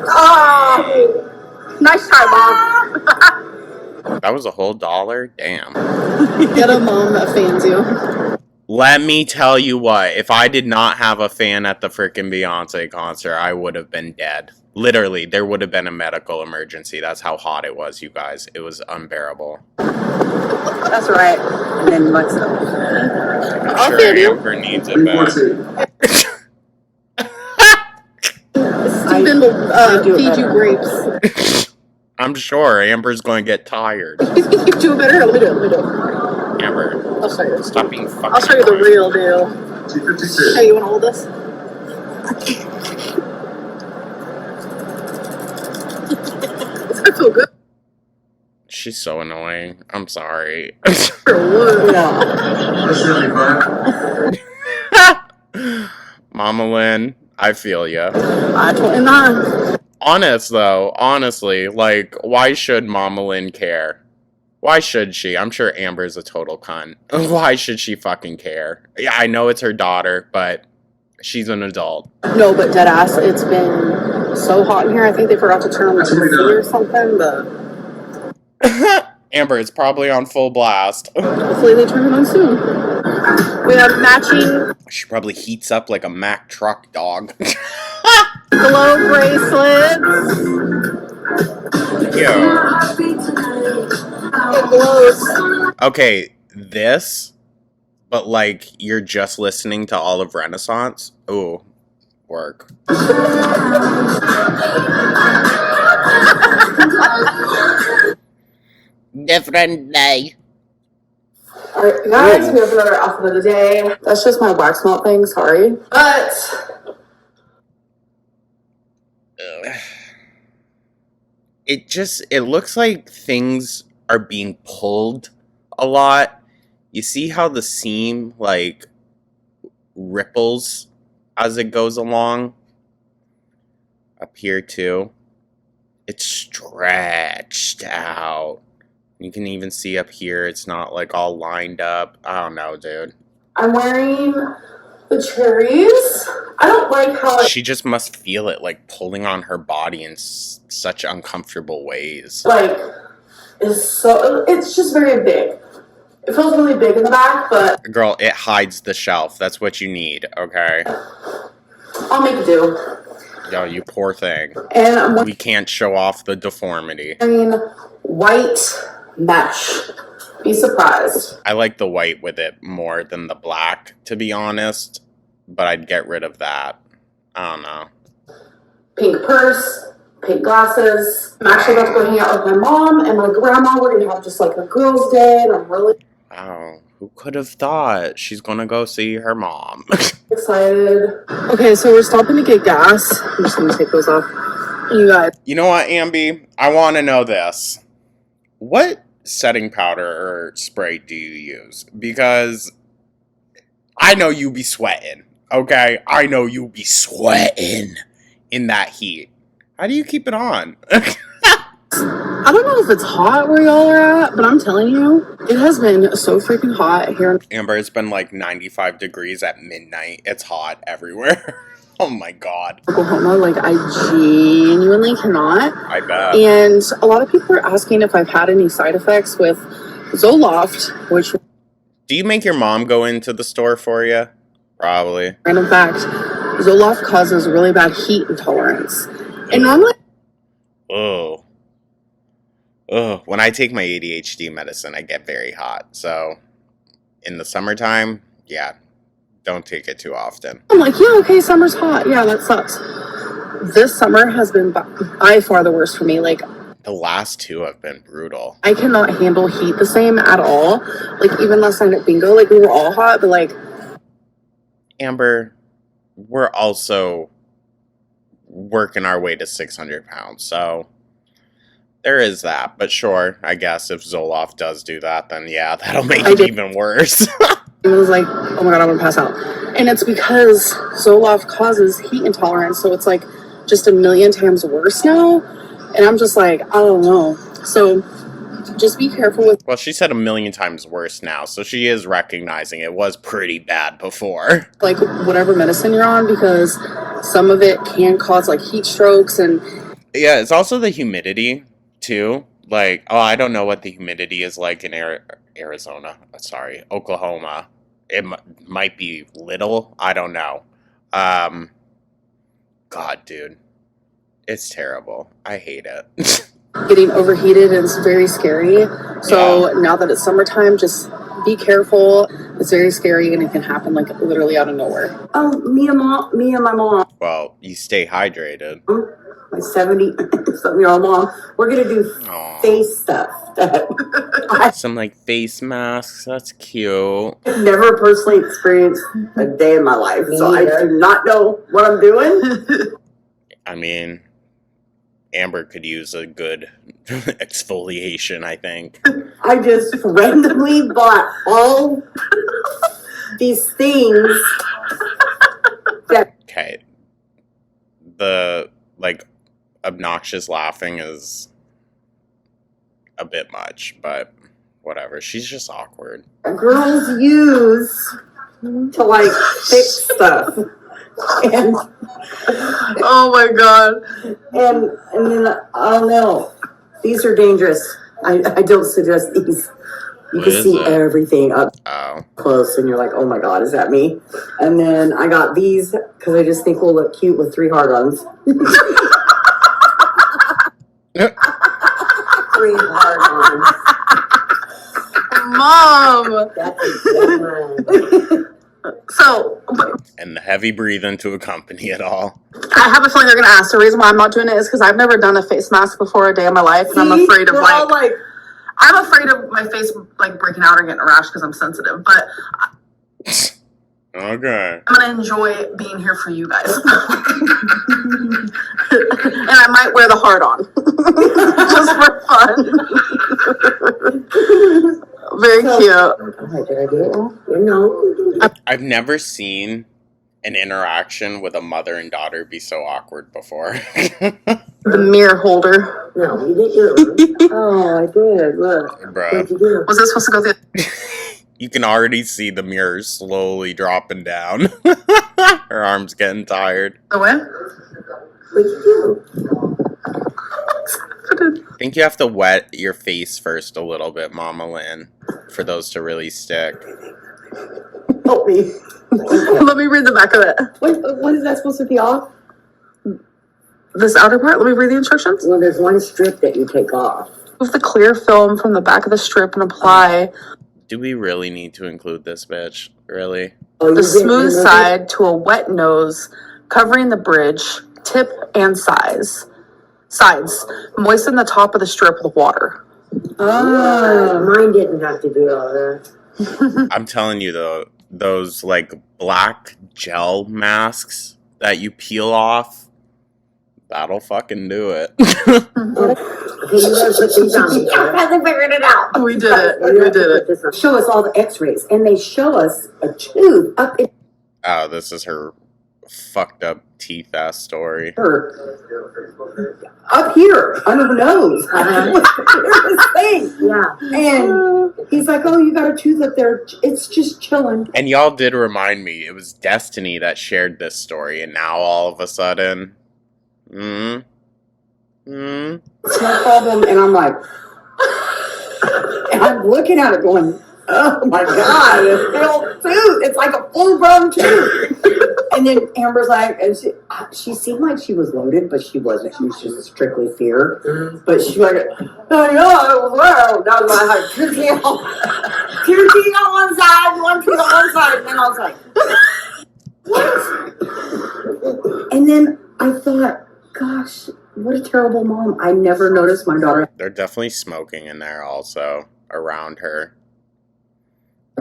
Oh! Nice try, Mom. That was a whole $1? Damn. Get a mom that fans you. Let me tell you what, if I did not have a fan at the frickin' Beyonce concert, I would have been dead. Literally, there would have been a medical emergency. That's how hot it was, you guys. It was unbearable. That's right. And then what's up? I'm sure Amber needs it back. Stephen will feed you grapes. I'm sure Amber's going to get tired. You think you do better? Let me do it. Amber, I'll show you. stop being fucking I'll show you the real deal. 256. Hey, you want to hold this? Does that feel good? She's so annoying. I'm sorry. That's really fun. Mama Lynn, I feel ya. 29. Honestly, like, why should Mama Lynn care? Why should she? I'm sure Amber's a total cunt. Why should she fucking care? Yeah, I know it's her daughter, but she's an adult. No, but deadass, it's been so hot in here. I think they forgot to turn on the AC or something, but Amber, it's probably on full blast. hopefully they turn it on soon. We have matching She probably heats up like a Mack truck, dog. glow bracelets. Yo. It glows. Okay, this, but like you're just listening to all of Renaissance. Ooh, work. Different day. Alright, guys, we have another outfit of the day. That's just my wax melt thing, sorry. But It looks like things are being pulled a lot. You see how the seam like ripples as it goes along? Up here too. It's stretched out. You can even see up here it's not like all lined up. I don't know, dude. I'm wearing the cherries. I don't like how She just must feel it like pulling on her body in such uncomfortable ways. like is so, it's just very big. It feels really big in the back, but Girl, it hides the shelf. That's what you need, okay? I'll make it do. Yo, you poor thing. And I'm We can't show off the deformity. wearing white mesh. Be surprised. I like the white with it more than the black, to be honest. But I'd get rid of that. I don't know. Pink purse, pink glasses. I'm actually about to go hang out with my mom and my grandma. We're gonna have just like a girls' day, and I'm really Wow, who could have thought she's gonna go see her mom? excited. Okay, so we're stopping to get gas. I'm just gonna take those off. You guys. You know what, Ambi? I want to know this. What setting powder or spray do you use? Because I know you be sweating, okay? I know you be sweating in that heat. How do you keep it on? I don't know if it's hot where y'all are at, but I'm telling you, it has been so freaking hot here in Amber, it's been like 95 degrees at midnight. It's hot everywhere. Oh my god. Oklahoma. Like, I genuinely cannot. I bet. And a lot of people are asking if I've had any side effects with Zoloft, which, Do you make your mom go into the store for you? Probably. random fact, Zoloft causes really bad heat intolerance. And normally, Oh. Ugh. When I take my ADHD medicine, I get very hot. So, in the summertime, yeah, don't take it too often. I'm like, yeah, okay, summer's hot. Yeah, that sucks. This summer has been by far the worst for me. Like, The last two have been brutal. I cannot handle heat the same at all. Like, even last night at bingo, like, we were all hot, but like, Amber, we're also working our way to 600 pounds, so there is that. But sure, I guess if Zoloft does do that, then yeah, that'll make it even worse. it was like, oh my god, I'm gonna pass out. And it's because Zoloft causes heat intolerance, so it's like just a million times worse now. And I'm just like, I don't know. So just be careful with Well, she said a million times worse now, so she is recognizing it was pretty bad before. like whatever medicine you're on, because some of it can cause like heat strokes. And Yeah, it's also the humidity, too. Like, oh, I don't know what the humidity is like in Arizona. Sorry, Oklahoma. It might be little. I don't know. God, dude. It's terrible. I hate it. getting overheated, and it's very scary. So now that it's summertime, just be careful. It's very scary, and it can happen like literally out of nowhere. Oh, me and my mom, Well, you stay hydrated. my 70-something-year-old mom, we're gonna do Aw. face stuff that Some like face masks. That's cute. I've never personally experienced a day in my life, so I do not know what I'm doing. I mean, Amber could use a good exfoliation, I think. I just randomly bought all these things that Okay. The, like, obnoxious laughing is a bit much, but whatever. She's just awkward. girls use to like fix stuff. And Oh my god. and then oh no, these are dangerous. I don't suggest these. You What can is see it? everything up Oh. close, and you're like, oh my god, is that me? And then I got these because I just think we'll look cute with 3 hard-ons. 3 hard-ons. Mom! That's a good one. So, And the heavy breathing to accompany it all. I have a feeling they're going to ask. The reason why I'm not doing it is because I've never done a face mask before a day in my life, and I'm afraid of I'm afraid of my face like breaking out or getting a rash because I'm sensitive. But Okay. I'm gonna enjoy being here for you guys, and I might wear the heart on just for fun. Very cute. Did I do it wrong? No. I've never seen an interaction with a mother and daughter be so awkward before. The mirror holder. No, you didn't do it. Oh, I did. Look. Bruh. What'd you do? Was this supposed to go through? You can already see the mirror slowly dropping down. Her arm's getting tired. The way? What'd you do? I think you have to wet your face first a little bit, Mama Lynn, for those to really stick. Help me. Let me read the back of it. What is that supposed to be off? This outer part. Let me read the instructions. Well, there's one strip that you take off. Remove the clear film from the back of the strip and apply Do we really need to include this bitch? Really? the smooth side to a wet nose, covering the bridge, tip, and sides. Moisten the top of the strip with water. Oh, mine didn't have to do all that. I'm telling you though, those like black gel masks that you peel off, that'll fucking do it. Okay, you guys put these on. I finally figured it out. We did it. We did it. Show us all the x-rays, and they show us a tube up in Oh, this is her fucked up teeth ass story. her. Up here, under the nose. This thing. Yeah. And he's like, oh, you got a tooth up there. It's just chilling. And y'all did remind me, it was Destiny that shared this story, and now all of a sudden, It's no problem. And I'm like, and I'm looking at it going, oh my God, it's still tooth. It's like a full-grown tooth. And then Amber's like, and she seemed like she was loaded, but she wasn't. She was just strictly fear. But she like, oh no, wow. That was like 2 teeth on one side, 1 tooth on one side. And then I was like, what? And then I thought, gosh, what a terrible mom. I never noticed my daughter. they're definitely smoking in there also, around her.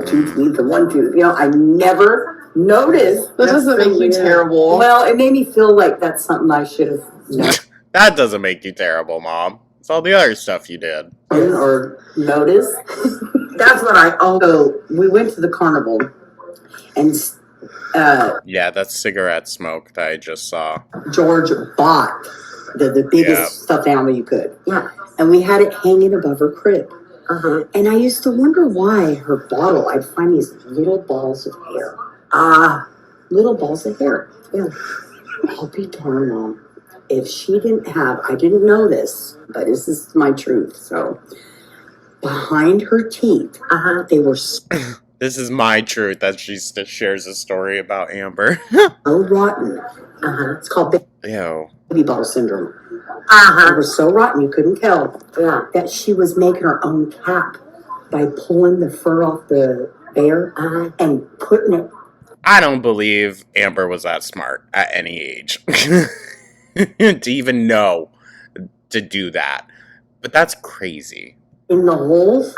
2 teeth and 1 tooth. You know, I never noticed. That doesn't make you terrible. Well, it made me feel like that's something I should have known That doesn't make you terrible, Mom. It's all the other stuff you did. or noticed. That's what I. Although we went to the carnival, and Yeah, that's cigarette smoke that I just saw. George bought the biggest stuffed animal you could. Yeah, and we had it hanging above her crib. And I used to wonder why her bottle, I'd find these little balls of hair. Little balls of hair. Yeah. I'll be darned, Mom. If she didn't have, I didn't know this, but this is my truth. So, behind her teeth, they were so This is my truth that she shares a story about Amber. rotten. It's called Ew. baby bottle syndrome. It was so rotten you couldn't tell that she was making her own cap by pulling the fur off the bear and putting it. I don't believe Amber was that smart at any age to even know to do that. But that's crazy. In the holes.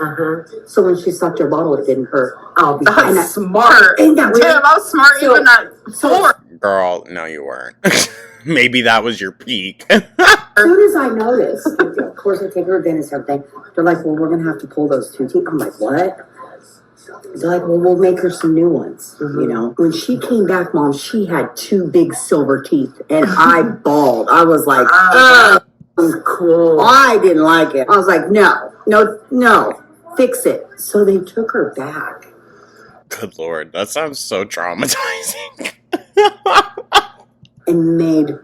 So when she sucked her bottle, it didn't hurt. That's smart. Isn't that weird? Damn, I was smart So- even at 4. Girl, no you weren't. Maybe that was your peak. As soon as I noticed, of course I take her to dentist and everything. They're like, well, we're going to have to pull those 2 teeth. I'm like, what? They're like, well, we'll make her some new ones. You know, when she came back, Mom, she had 2 big silver teeth, and I bawled. I was like, cool. I didn't like it. I was like, no, fix it. So they took her back. Good Lord, that sounds so traumatizing. and made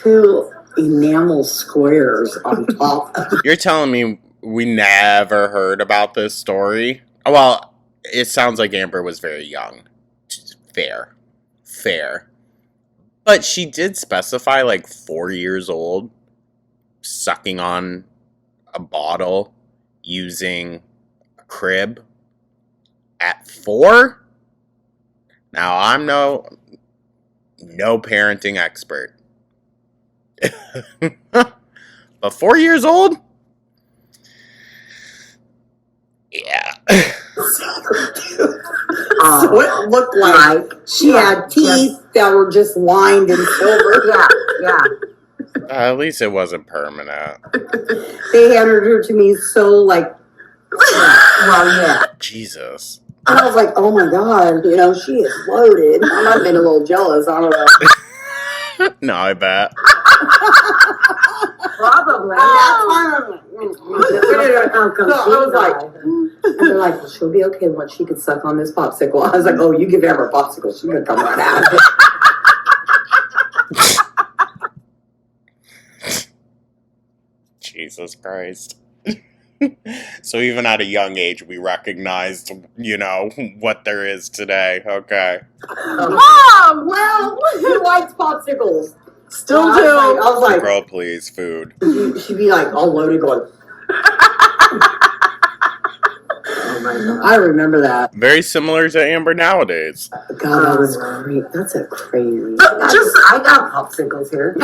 2 enamel squares on top. You're telling me we never heard about this story? Well, it sounds like Amber was very young. Fair. But she did specify like 4 years old, sucking on a bottle using a crib at 4? Now, I'm no parenting expert. But 4 years old? Yeah. So it looked like she had teeth that were just lined in silver. Yeah. At least it wasn't permanent. They handed her to me so like, well, yeah. Jesus. And I was like, oh my God, she is loaded. I might have been a little jealous. I don't know. No, I bet. Probably. I was like, and they're like, well, she'll be okay once she can suck on this popsicle. I was like, oh, you give Amber a popsicle, she's going to come right out of it. Jesus Christ. So even at a young age, we recognized, what there is today. Okay. Mom, well, who likes popsicles? Still do. I was like, Girl, please, food. She'd be like all loaded going. Oh my God. I remember that. Very similar to Amber nowadays. God, that was great. That's a crazy. I got popsicles here.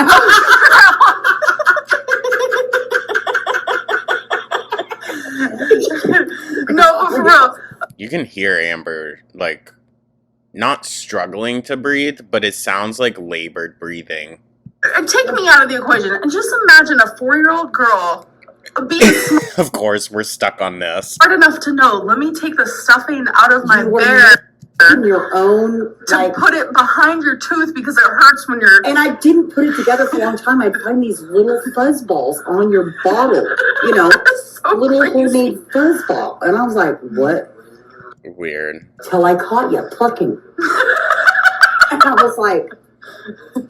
No, for real. You can hear Amber, like, not struggling to breathe, but it sounds like labored breathing. Take me out of the equation and just imagine a 4-year-old girl being Of course, we're stuck on this. smart enough to know, let me take the stuffing out of my bear in your own to put it behind your tooth because it hurts when you're... And I didn't put it together for a long time. I'd find these little fuzz balls on your bottle. So little crazy. homemade fuzz ball. And I was like, what? Weird. Till I caught you plucking. And I was like,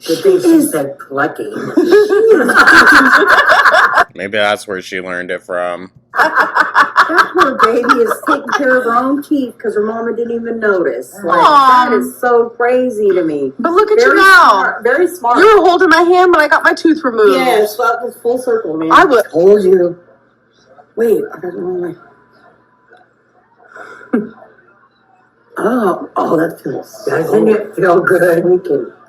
she said plucking. Maybe that's where she learned it from. That poor baby is taking care of her own teeth because her mama didn't even notice. Like, that is so crazy to me. But look at you now. Very smart. You were holding my hand, but I got my tooth removed. Yes, that was full circle, man. I would told you. Wait, I got the wrong way. Oh, that feels. Doesn't it feel good?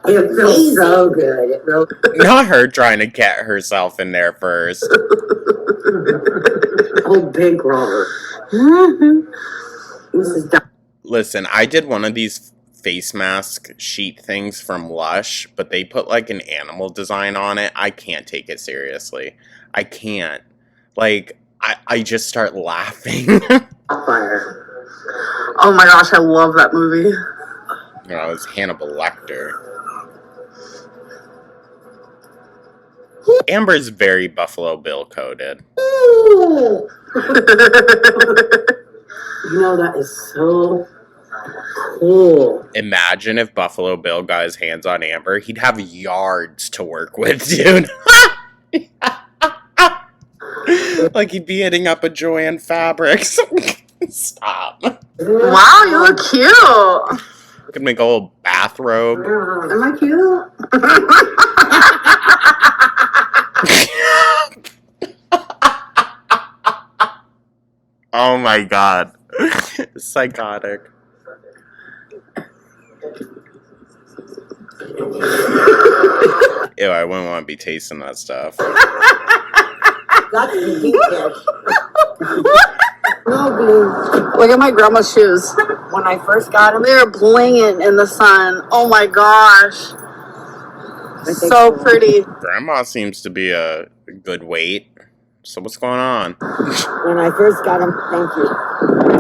It feels so good. It feels. Not her trying to get herself in there first. Oh, big Robert. Listen, I did one of these face mask sheet things from Lush, but they put like an animal design on it. I can't take it seriously. I can't. Like, I just start laughing. Fire. Oh my gosh, I love that movie. It's Hannibal Lecter. Amber's very Buffalo Bill coded. That is so cool. Imagine if Buffalo Bill got his hands on Amber. He'd have yards to work with, dude. Like he'd be hitting up a Joanne Fabrics. Stop. Wow, you look cute. Could make a whole bathrobe. Am I cute? Oh my God. Psychotic. Ew, I wouldn't want to be tasting that stuff. That's the deep dish. Look at my grandma's shoes. When I first got them, They're blinging in the sun. Oh my gosh. So pretty. Grandma seems to be a good weight. So what's going on? when I first got them, thank you.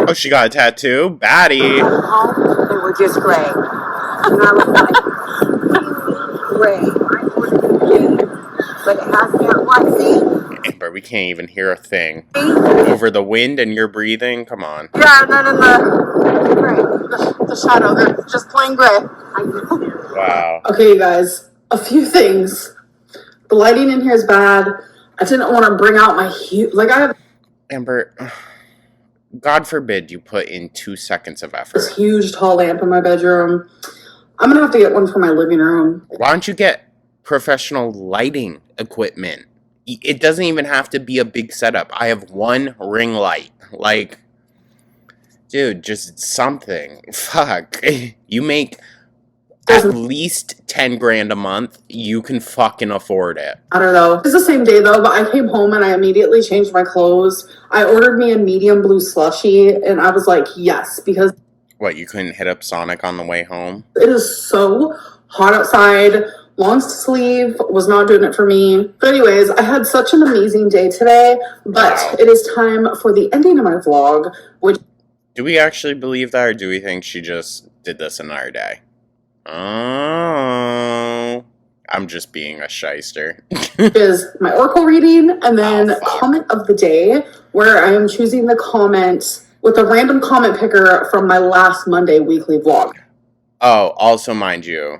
Oh, she got a tattoo? Baddie. They were just gray. And I was like, gray. But it has that white, see? Amber, we can't even hear a thing. Over the wind and you're breathing? Come on. Yeah, and then in the shadow, they're just plain gray. Wow. Okay, you guys, a few things. The lighting in here is bad. I didn't want to bring out my I have Amber, God forbid you put in 2 seconds of effort. this huge tall lamp in my bedroom. I'm gonna have to get one for my living room. Why don't you get professional lighting equipment? It doesn't even have to be a big setup. I have one ring light. Like, dude, just something. Fuck. You make at least 10 grand a month. You can fucking afford it. I don't know. It's the same day though, but I came home and I immediately changed my clothes. I ordered me a medium blue slushie and I was like, yes, because What, you couldn't hit up Sonic on the way home? it is so hot outside. Long sleeve was not doing it for me. But anyways, I had such an amazing day today, but Wow. it is time for the ending of my vlog, which... Do we actually believe that, or do we think she just did this another day? Oh, I'm just being a shyster. is my Oracle reading, and then comment of the day, where I am choosing the comment with a random comment picker from my last Monday weekly vlog. Oh, also mind you,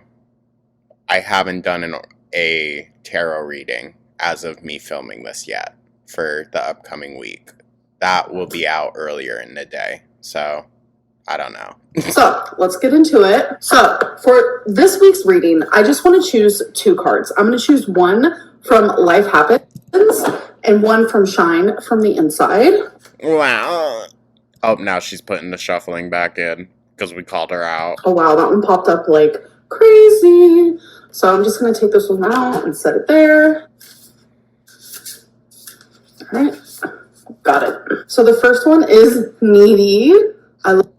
I haven't done a tarot reading as of me filming this yet for the upcoming week. That will be out earlier in the day, so I don't know. So let's get into it. So for this week's reading, I just want to choose 2 cards. I'm going to choose one from Life Happens and one from Shine from the Inside. Wow. Oh, now she's putting the shuffling back in because we called her out. Oh wow, that one popped up like crazy. So I'm just going to take this one out and set it there. All right, got it. So the first one is Needy. I love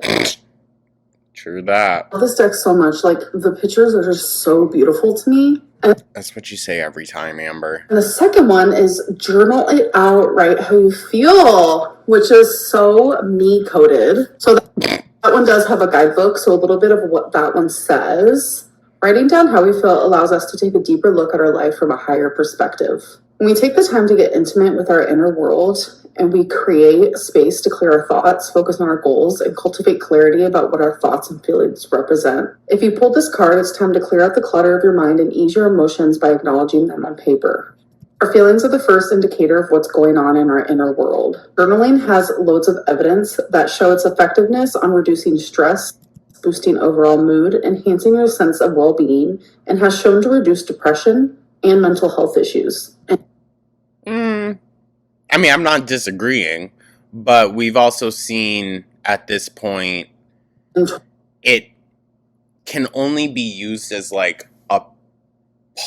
True that. this deck so much. Like, the pictures are just so beautiful to me. And That's what you say every time, Amber. the second one is Journal It Out, Write How You Feel, which is so me-coded. So that one does have a guidebook, so a little bit of what that one says. Writing down how we feel allows us to take a deeper look at our life from a higher perspective. When we take the time to get intimate with our inner world and we create space to clear our thoughts, focus on our goals, and cultivate clarity about what our thoughts and feelings represent. If you pulled this card, it's time to clear out the clutter of your mind and ease your emotions by acknowledging them on paper. Our feelings are the first indicator of what's going on in our inner world. Journaling has loads of evidence that show its effectiveness on reducing stress, boosting overall mood, enhancing your sense of well-being, and has shown to reduce depression and mental health issues. I mean, I'm not disagreeing, but we've also seen at this point it can only be used as like a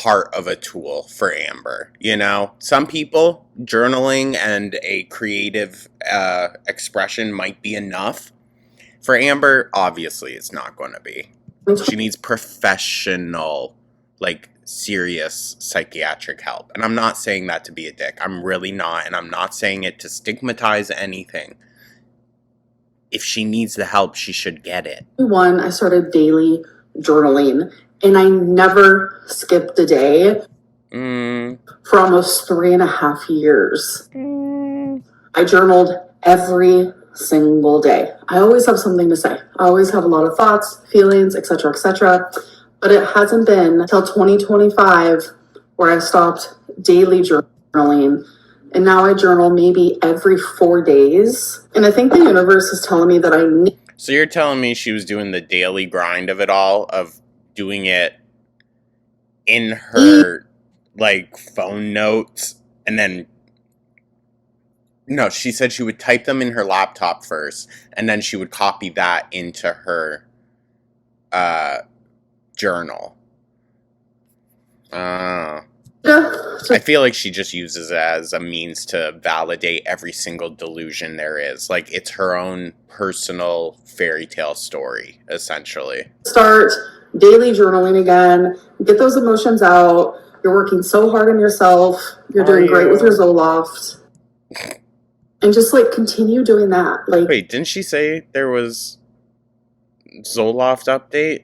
part of a tool for Amber. You know, some people, journaling and a creative expression might be enough. For Amber, obviously, it's not going to be. She needs professional, like, serious psychiatric help. And I'm not saying that to be a dick. I'm really not. And I'm not saying it to stigmatize anything. If she needs the help, she should get it. I started daily journaling, and I never skipped a day for almost 3.5 years. I journaled every single day. I always have something to say. I always have a lot of thoughts, feelings, etc., etc. But it hasn't been until 2025 where I stopped daily journaling. And now I journal maybe every 4 days. And I think the universe is telling me that I need... So you're telling me she was doing the daily grind of it all, of doing it in her, like, phone notes, and then... No, she said she would type them in her laptop first, and then she would copy that into her journal. I feel like she just uses it as a means to validate every single delusion there is. Like, it's her own personal fairy tale story, essentially. Start daily journaling again. Get those emotions out. You're working so hard on yourself. You're doing great with your Zoloft. And just, like, continue doing that. Like, wait, didn't she say there was Zoloft update?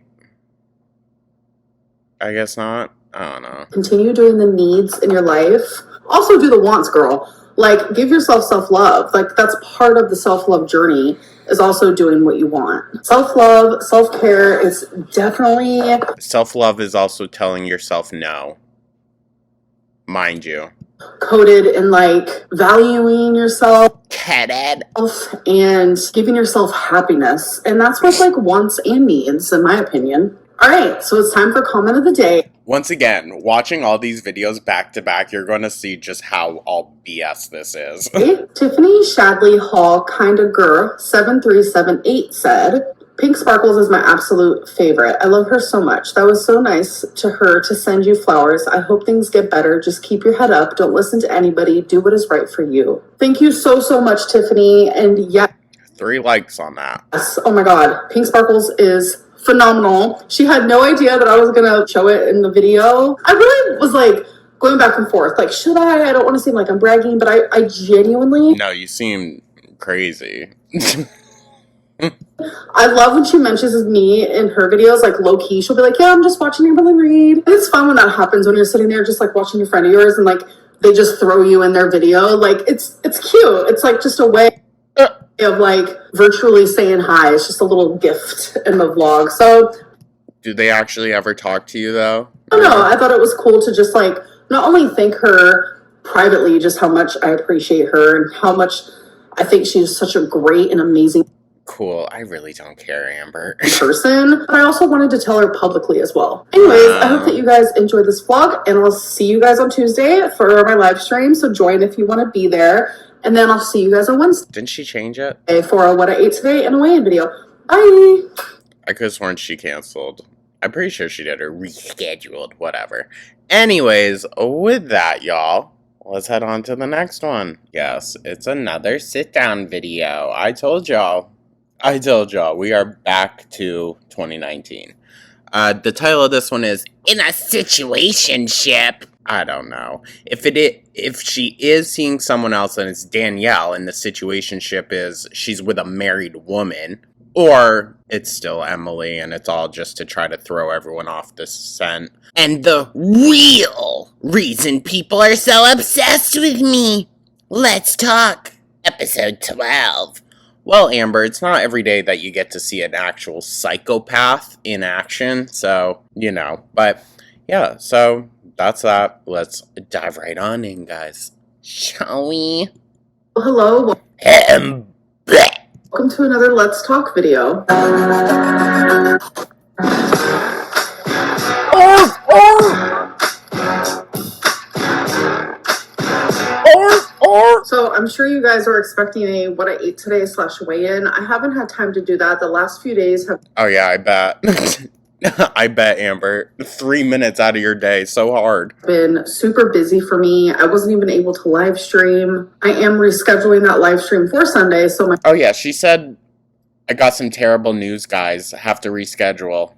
I guess not. I don't know. Continue doing the needs in your life. Also do the wants, girl. Like, give yourself self-love. Like, that's part of the self-love journey, is also doing what you want. Self-love, self-care is definitely... Self-love is also telling yourself no. Mind you. Coded in, like, valuing yourself. Headed. And giving yourself happiness. And that's what, like, wants and needs, in my opinion. All right, so it's time for comment of the day. Once again, watching all these videos back to back, you're going to see just how all BS this is. Tiffany Shadley Hall Kinda Girl 7378 said, Pink Sparkles is my absolute favorite. I love her so much. That was so nice to her to send you flowers. I hope things get better. Just keep your head up. Don't listen to anybody. Do what is right for you. Thank you so, so much, Tiffany. And yeah. 3 likes on that. Yes. Oh my God. Pink Sparkles is phenomenal. She had no idea that I was going to show it in the video. I really was like going back and forth. Like, should I? I don't want to seem like I'm bragging, but I genuinely... No, you seem crazy. I love when she mentions me in her videos, like low-key. She'll be like, yeah, I'm just watching Amberly Reid. It's fun when that happens, when you're sitting there just like watching a friend of yours and like they just throw you in their video. Like, it's cute. It's like just a way of like virtually saying hi. It's just a little gift in the vlog. So do they actually ever talk to you though? I don't know. I thought it was cool to just like not only thank her privately, just how much I appreciate her and how much I think she's such a great and amazing cool. I really don't care, Amber. person. But I also wanted to tell her publicly as well. Anyways, I hope that you guys enjoyed this vlog, and I'll see you guys on Tuesday for my live stream. So join if you want to be there. And then I'll see you guys on Wednesday. Didn't she change it? For a What I Ate Today and a weigh-in video. Bye! I could have sworn she canceled. I'm pretty sure she did, or rescheduled, whatever. Anyways, with that, y'all, let's head on to the next one. Yes, it's another sit-down video. I told y'all, we are back to 2019. The title of this one is In a Situationship. I don't know. If she is seeing someone else, then it's Danielle, and the situationship is she's with a married woman, or it's still Emily, and it's all just to try to throw everyone off the scent. And the real reason people are so obsessed with me. Let's talk. Episode 12. Well, Amber, it's not every day that you get to see an actual psychopath in action, so, you know, but, yeah, so that's that. Let's dive right on in, guys. Shall we? Hello. Welcome to another Let's Talk video. So I'm sure you guys are expecting a What I Ate Today / weigh-in. I haven't had time to do that. The last few days have... Oh yeah, I bet. I bet, Amber. 3 minutes out of your day, so hard. Been super busy for me. I wasn't even able to live stream. I am rescheduling that live stream for Sunday, so my... Oh yeah, she said, I got some terrible news, guys. Have to reschedule.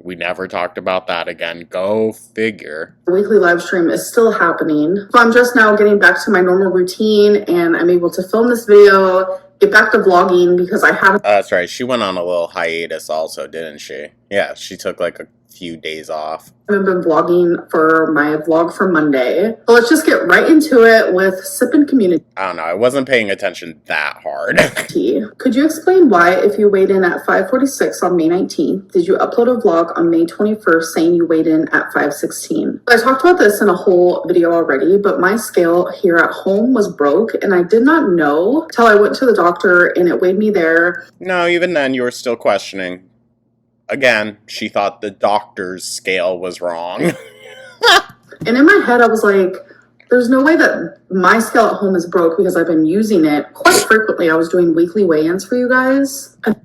We never talked about that again. Go figure. The weekly live stream is still happening. So I'm just now getting back to my normal routine, and I'm able to film this video, get back to vlogging because I haven't... That's right. She went on a little hiatus also, didn't she? Yeah, she took like a few days off. I've been vlogging for my vlog for Monday. So let's just get right into it with Sip and Community. I don't know. I wasn't paying attention that hard. Could you explain why, if you weighed in at 5:46 on May 19th, did you upload a vlog on May 21st saying you weighed in at 5:16? I talked about this in a whole video already, but my scale here at home was broke, and I did not know till I went to the doctor and it weighed me there. No, even then you were still questioning. Again, she thought the doctor's scale was wrong. And in my head, I was like, there's no way that my scale at home is broke because I've been using it quite frequently. I was doing weekly weigh-ins for you guys. Good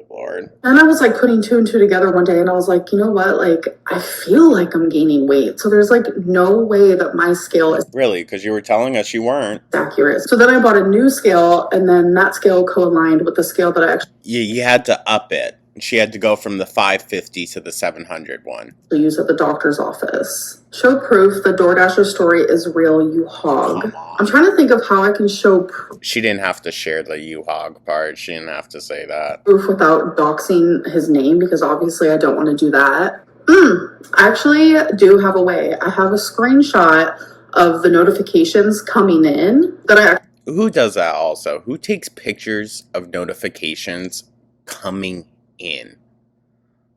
Lord. And I was like putting 2 and 2 together one day, and I was like, you know what? Like, I feel like I'm gaining weight. So there's like no way that my scale is... Really? Because you were telling us you weren't. Accurate. So then I bought a new scale, and then that scale co-aligned with the scale that I actually... You had to up it. She had to go from the 550 to the 700 one. Use at the doctor's office. Show proof the Door Dasher story is real, you hog. I'm trying to think of how I can show She didn't have to share the you hog part. She didn't have to say that. Proof without doxing his name, because obviously I don't want to do that. I actually do have a way. I have a screenshot of the notifications coming in that I Who does that also? Who takes pictures of notifications coming in?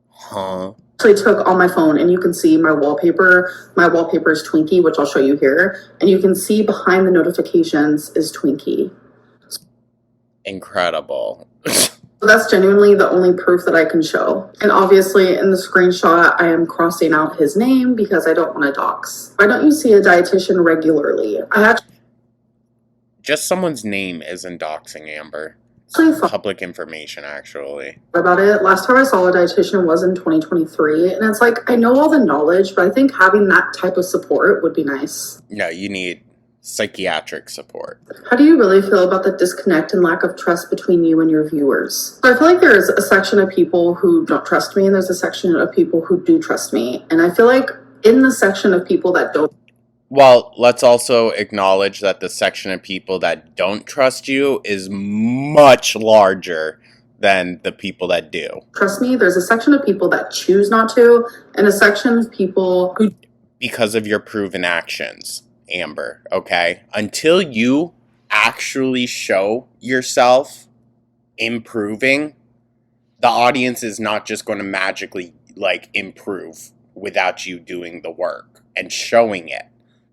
Huh? actually took on my phone, and you can see my wallpaper. My wallpaper is Twinkie, which I'll show you here. And you can see behind the notifications is Twinkie. Incredible. So that's genuinely the only proof that I can show. And obviously in the screenshot, I am crossing out his name because I don't want to dox. Why don't you see a dietitian regularly? Just someone's name isn't doxing, Amber. Public information, actually. About it. Last time I saw a dietitian was in 2023, and it's like, I know all the knowledge, but I think having that type of support would be nice. No, you need psychiatric support. How do you really feel about the disconnect and lack of trust between you and your viewers? So I feel like there's a section of people who don't trust me, and there's a section of people who do trust me. And I feel like in the section of people that don't, well, let's also acknowledge that the section of people that don't trust you is much larger than the people that do. Trust me, there's a section of people that choose not to, and a section of people who... Because of your proven actions, Amber, okay? Until you actually show yourself improving, the audience is not just going to magically, like, improve without you doing the work and showing it.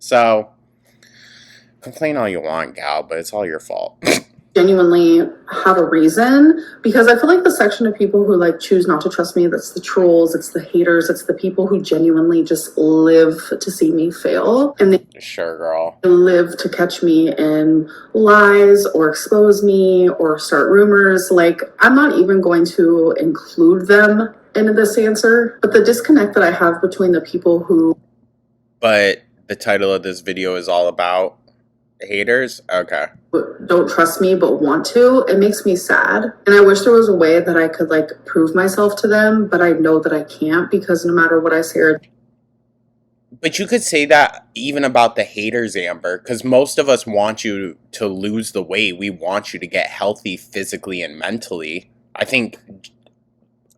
So, complain all you want, gal, but it's all your fault. Genuinely have a reason, because I feel like the section of people who like choose not to trust me, that's the trolls, it's the haters, it's the people who genuinely just live to see me fail, and they sure, girl, live to catch me in lies or expose me or start rumors. Like, I'm not even going to include them in this answer, but the disconnect that I have between the people who... But the title of this video is all about haters? Okay. Don't trust me but want to. It makes me sad. And I wish there was a way that I could like prove myself to them, but I know that I can't, because no matter what I say or... But you could say that even about the haters, Amber, because most of us want you to lose the weight. We want you to get healthy physically and mentally. I think,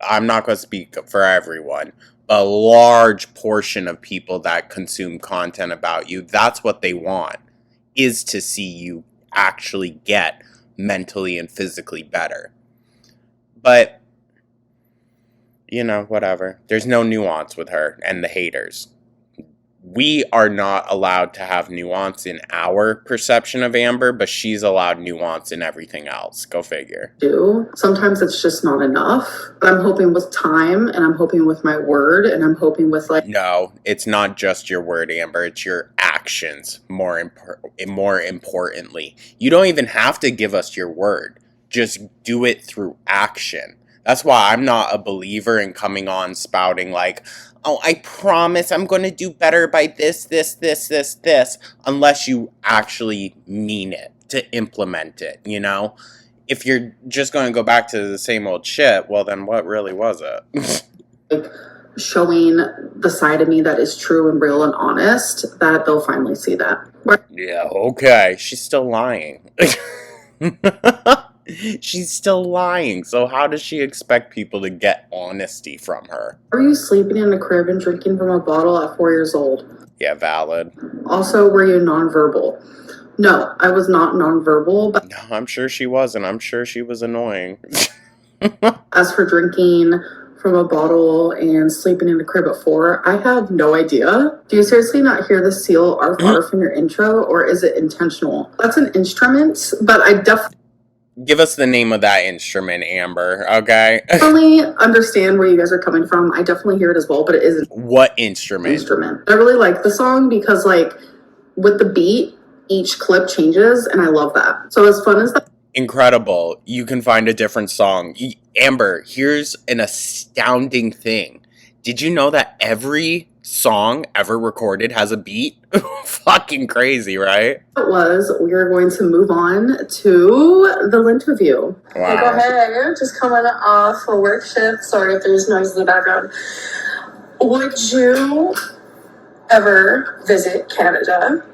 I'm not going to speak for everyone, a large portion of people that consume content about you, that's what they want, is to see you actually get mentally and physically better. But, you know, whatever. There's no nuance with her and the haters. We are not allowed to have nuance in our perception of Amber, but she's allowed nuance in everything else. Go figure. Sometimes it's just not enough. But I'm hoping with time, and I'm hoping with my word, and I'm hoping with like... No, it's not just your word, Amber. It's your actions, more importantly. You don't even have to give us your word. Just do it through action. That's why I'm not a believer in coming on spouting like, oh, I promise I'm going to do better by this, unless you actually mean it, to implement it, you know? If you're just going to go back to the same old shit, well, then what really was it? Like, showing the side of me that is true and real and honest, that they'll finally see that. Yeah, okay. She's still lying. She's still lying, so how does she expect people to get honesty from her? Were you sleeping in a crib and drinking from a bottle at 4 years old? Yeah, valid. Also, were you nonverbal? No, I was not nonverbal, but... No, I'm sure she was, and I'm sure she was annoying. As for drinking from a bottle and sleeping in a crib at 4, I have no idea. Do you seriously not hear the seal arf arf in your intro, or is it intentional? That's an instrument, but I definitely... Give us the name of that instrument, Amber, okay? I definitely understand where you guys are coming from. I definitely hear it as well, but it isn't. What instrument? I really like the song because, like, with the beat, each clip changes, and I love that. So as fun as that... Incredible. You can find a different song. Amber, here's an astounding thing. Did you know that every song ever recorded has a beat? Fucking crazy, right? We are going to move on to the interview. Wow. Go ahead. Just coming off a work shift. Sorry if there's noise in the background. Would you ever visit Canada?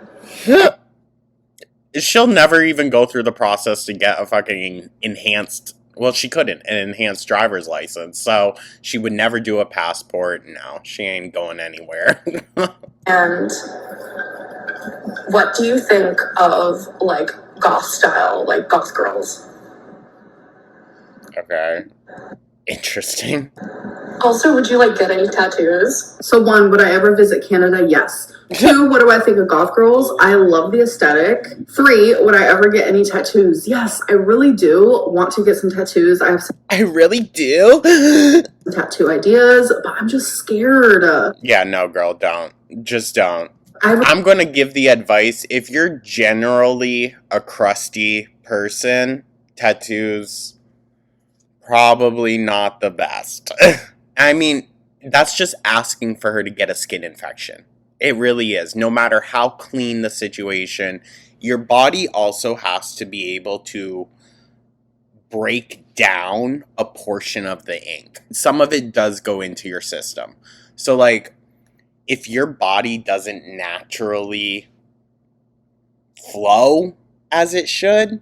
She'll never even go through the process to get a fucking enhanced... Well, she couldn't, an enhanced driver's license, so she would never do a passport. No, she ain't going anywhere. And What do you think of like goth style, like goth girls? Okay. Interesting. Also, would you like get any tattoos? So one, would I ever visit Canada? Yes. Two, what do I think of goth girls? I love the aesthetic. Three, would I ever get any tattoos? Yes, I really do want to get some tattoos. I have some I really do? tattoo ideas, but I'm just scared. Yeah, no, girl, don't. Just don't. I'm going to give the advice, if you're generally a crusty person, tattoos, probably not the best. I mean, that's just asking for her to get a skin infection. It really is. No matter how clean the situation, your body also has to be able to break down a portion of the ink. Some of it does go into your system. So, like, if your body doesn't naturally flow as it should,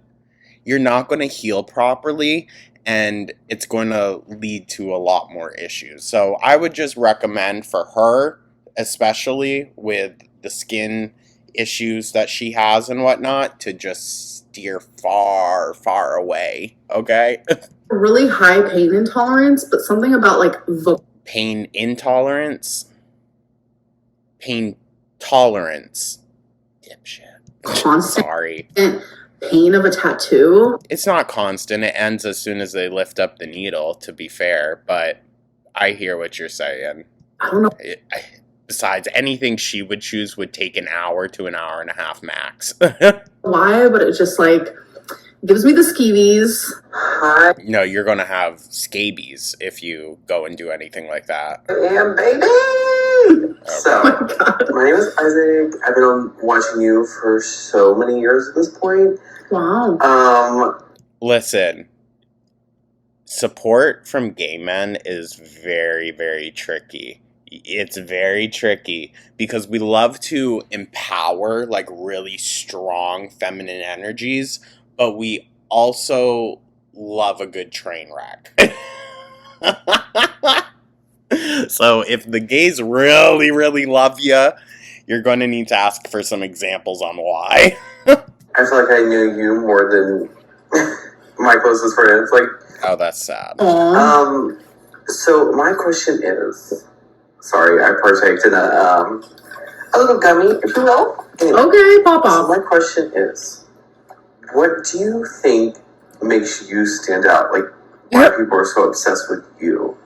you're not going to heal properly, and it's going to lead to a lot more issues. So I would just recommend for her, especially with the skin issues that she has and whatnot, to just steer far, far away, okay? really high pain intolerance, but something about like the Pain intolerance? Pain tolerance. Dipshit. constant Sorry. pain of a tattoo. It's not constant. It ends as soon as they lift up the needle, to be fair, but I hear what you're saying. I don't know. Besides, anything she would choose would take an hour to an hour and a half max. Why, but it just like gives me the skeevies. No, you're going to have scabies if you go and do anything like that. Yeah, baby! Okay. So, my name is Isaac. I've been watching you for so many years at this point. Wow. Listen, support from gay men is very, very tricky. It's very tricky because we love to empower like really strong feminine energies, but we also love a good train wreck. So if the gays really, really love you, you're going to need to ask for some examples on why. I feel like I knew you more than my closest friends. Like, oh, that's sad. So my question is, sorry, I partaked in a little gummy, if you will. Okay, Papa. So my question is, what do you think makes you stand out? Like, why people are so obsessed with you?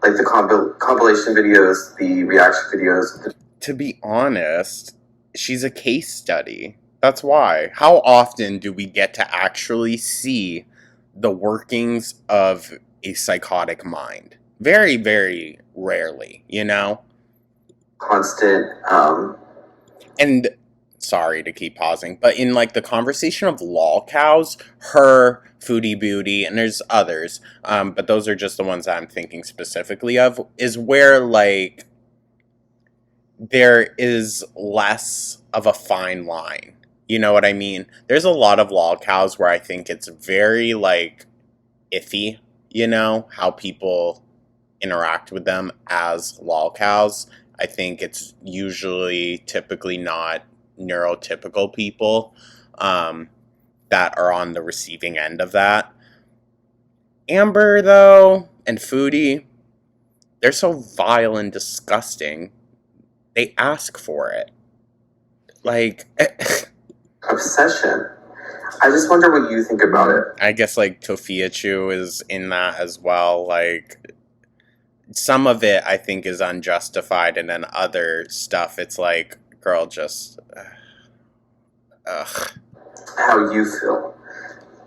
Like the compilation videos, the reaction videos. To be honest, she's a case study. That's why. How often do we get to actually see the workings of a psychotic mind? Very, very rarely, you know? Constant, And, sorry to keep pausing, but in, like, the conversation of lol cows, her, Foodie Booty, and there's others, but those are just the ones that I'm thinking specifically of, is where, like, there is less of a fine line. You know what I mean? There's a lot of lol cows where I think it's very, like, iffy, you know, how people interact with them as lol cows. I think it's usually typically not neurotypical people that are on the receiving end of that. Amber, though, and Foodie, they're so vile and disgusting. They ask for it. Like... obsession. I just wonder what you think about it. I guess, like, Tofiachu is in that as well. Like, some of it, I think, is unjustified, and then other stuff, it's like, girl, just... ugh. How you feel.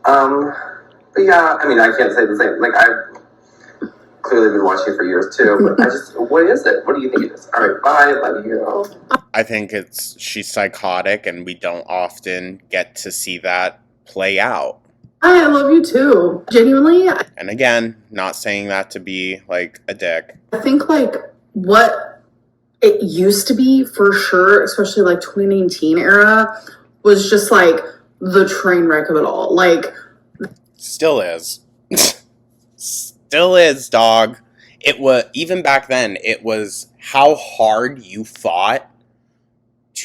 But yeah, I mean, I can't say the same. Like, I've clearly been watching for years, too, but I just... What is it? What do you think it is? All right, bye, love you. I think she's psychotic, and we don't often get to see that play out. Hi, I love you too. Genuinely. And again, not saying that to be, like, a dick. I think, like, what it used to be, for sure, especially, like, 2019 era, was just, like, the train wreck of it all. Like... Still is. Still is, dog. It was, even back then, it was how hard you fought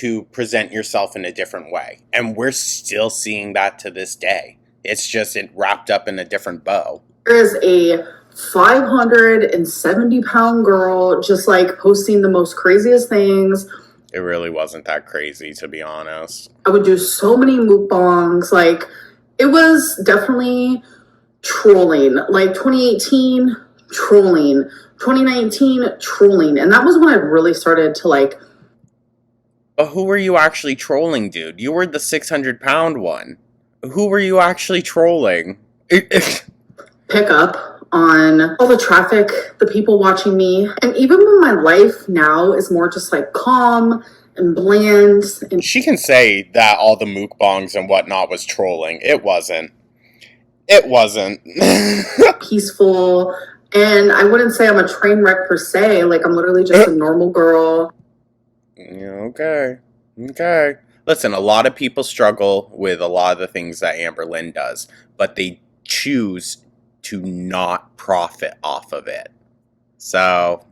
to present yourself in a different way. And we're still seeing that to this day. It's just wrapped up in a different bow. There is a 570-pound girl just like posting the most craziest things. It really wasn't that crazy, to be honest. I would do so many mukbangs. Like, it was definitely trolling. Like 2018, trolling. 2019, trolling. And that was when I really started to like. But who were you actually trolling, dude? You were the 600-pound one. Who were you actually trolling? Pick up on all the traffic, the people watching me. And even when my life now is more just like calm and bland. And she can say that all the mukbangs and whatnot was trolling. It wasn't. It wasn't. Peaceful. And I wouldn't say I'm a train wreck per se. Like, I'm literally just a normal girl. Okay. Listen, a lot of people struggle with a lot of the things that Amber Lynn does, but they choose to not profit off of it. So,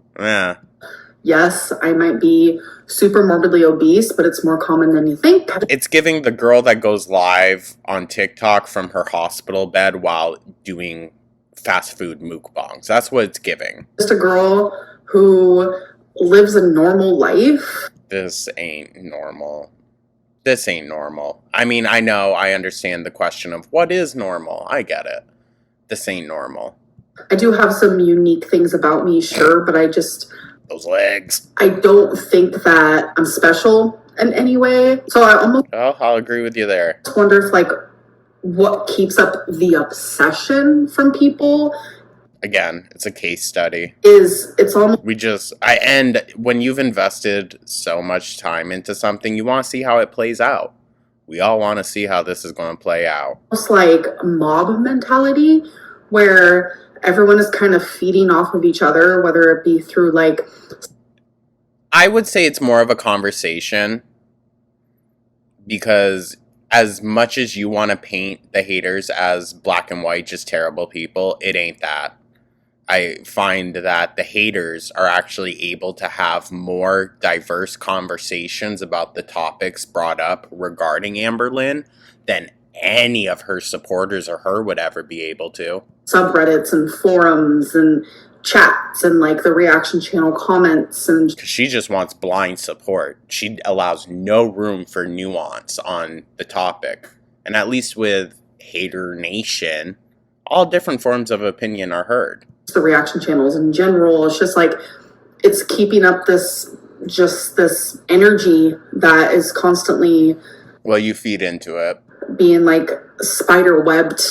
Yes, I might be super morbidly obese, but it's more common than you think. It's giving the girl that goes live on TikTok from her hospital bed while doing fast food mukbangs. That's what it's giving. Just a girl who lives a normal life. This ain't normal. I mean, I understand the question of what is normal. I get it. This ain't normal. I do have some unique things about me, sure, but those legs. I don't think that I'm special in any way. So I'll agree with you there. I wonder if like what keeps up the obsession from people. Again, it's a case study. It's almost when you've invested so much time into something, you want to see how it plays out. We all want to see how this is going to play out. Almost like mob mentality where everyone is kind of feeding off of each other, whether it be through like. I would say it's more of a conversation because as much as you want to paint the haters as black and white, just terrible people, it ain't that. I find that the haters are actually able to have more diverse conversations about the topics brought up regarding Amber Lynn than any of her supporters or her would ever be able to. Subreddits and forums and chats and like the reaction channel comments and. Because she just wants blind support. She allows no room for nuance on the topic. And at least with Hater Nation, all different forms of opinion are heard. The reaction channels in general, it's just like it's keeping up this energy that is constantly. Well, you feed into it. Being like spider webbed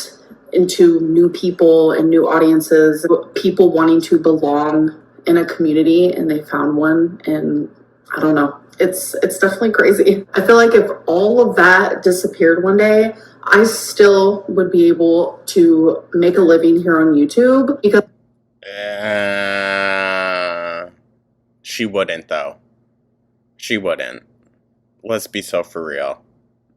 into new people and new audiences, people wanting to belong in a community, and they found one, and I don't know. It's definitely crazy. I feel like if all of that disappeared one day, I still would be able to make a living here on YouTube because. She wouldn't, though. She wouldn't. Let's be so for real.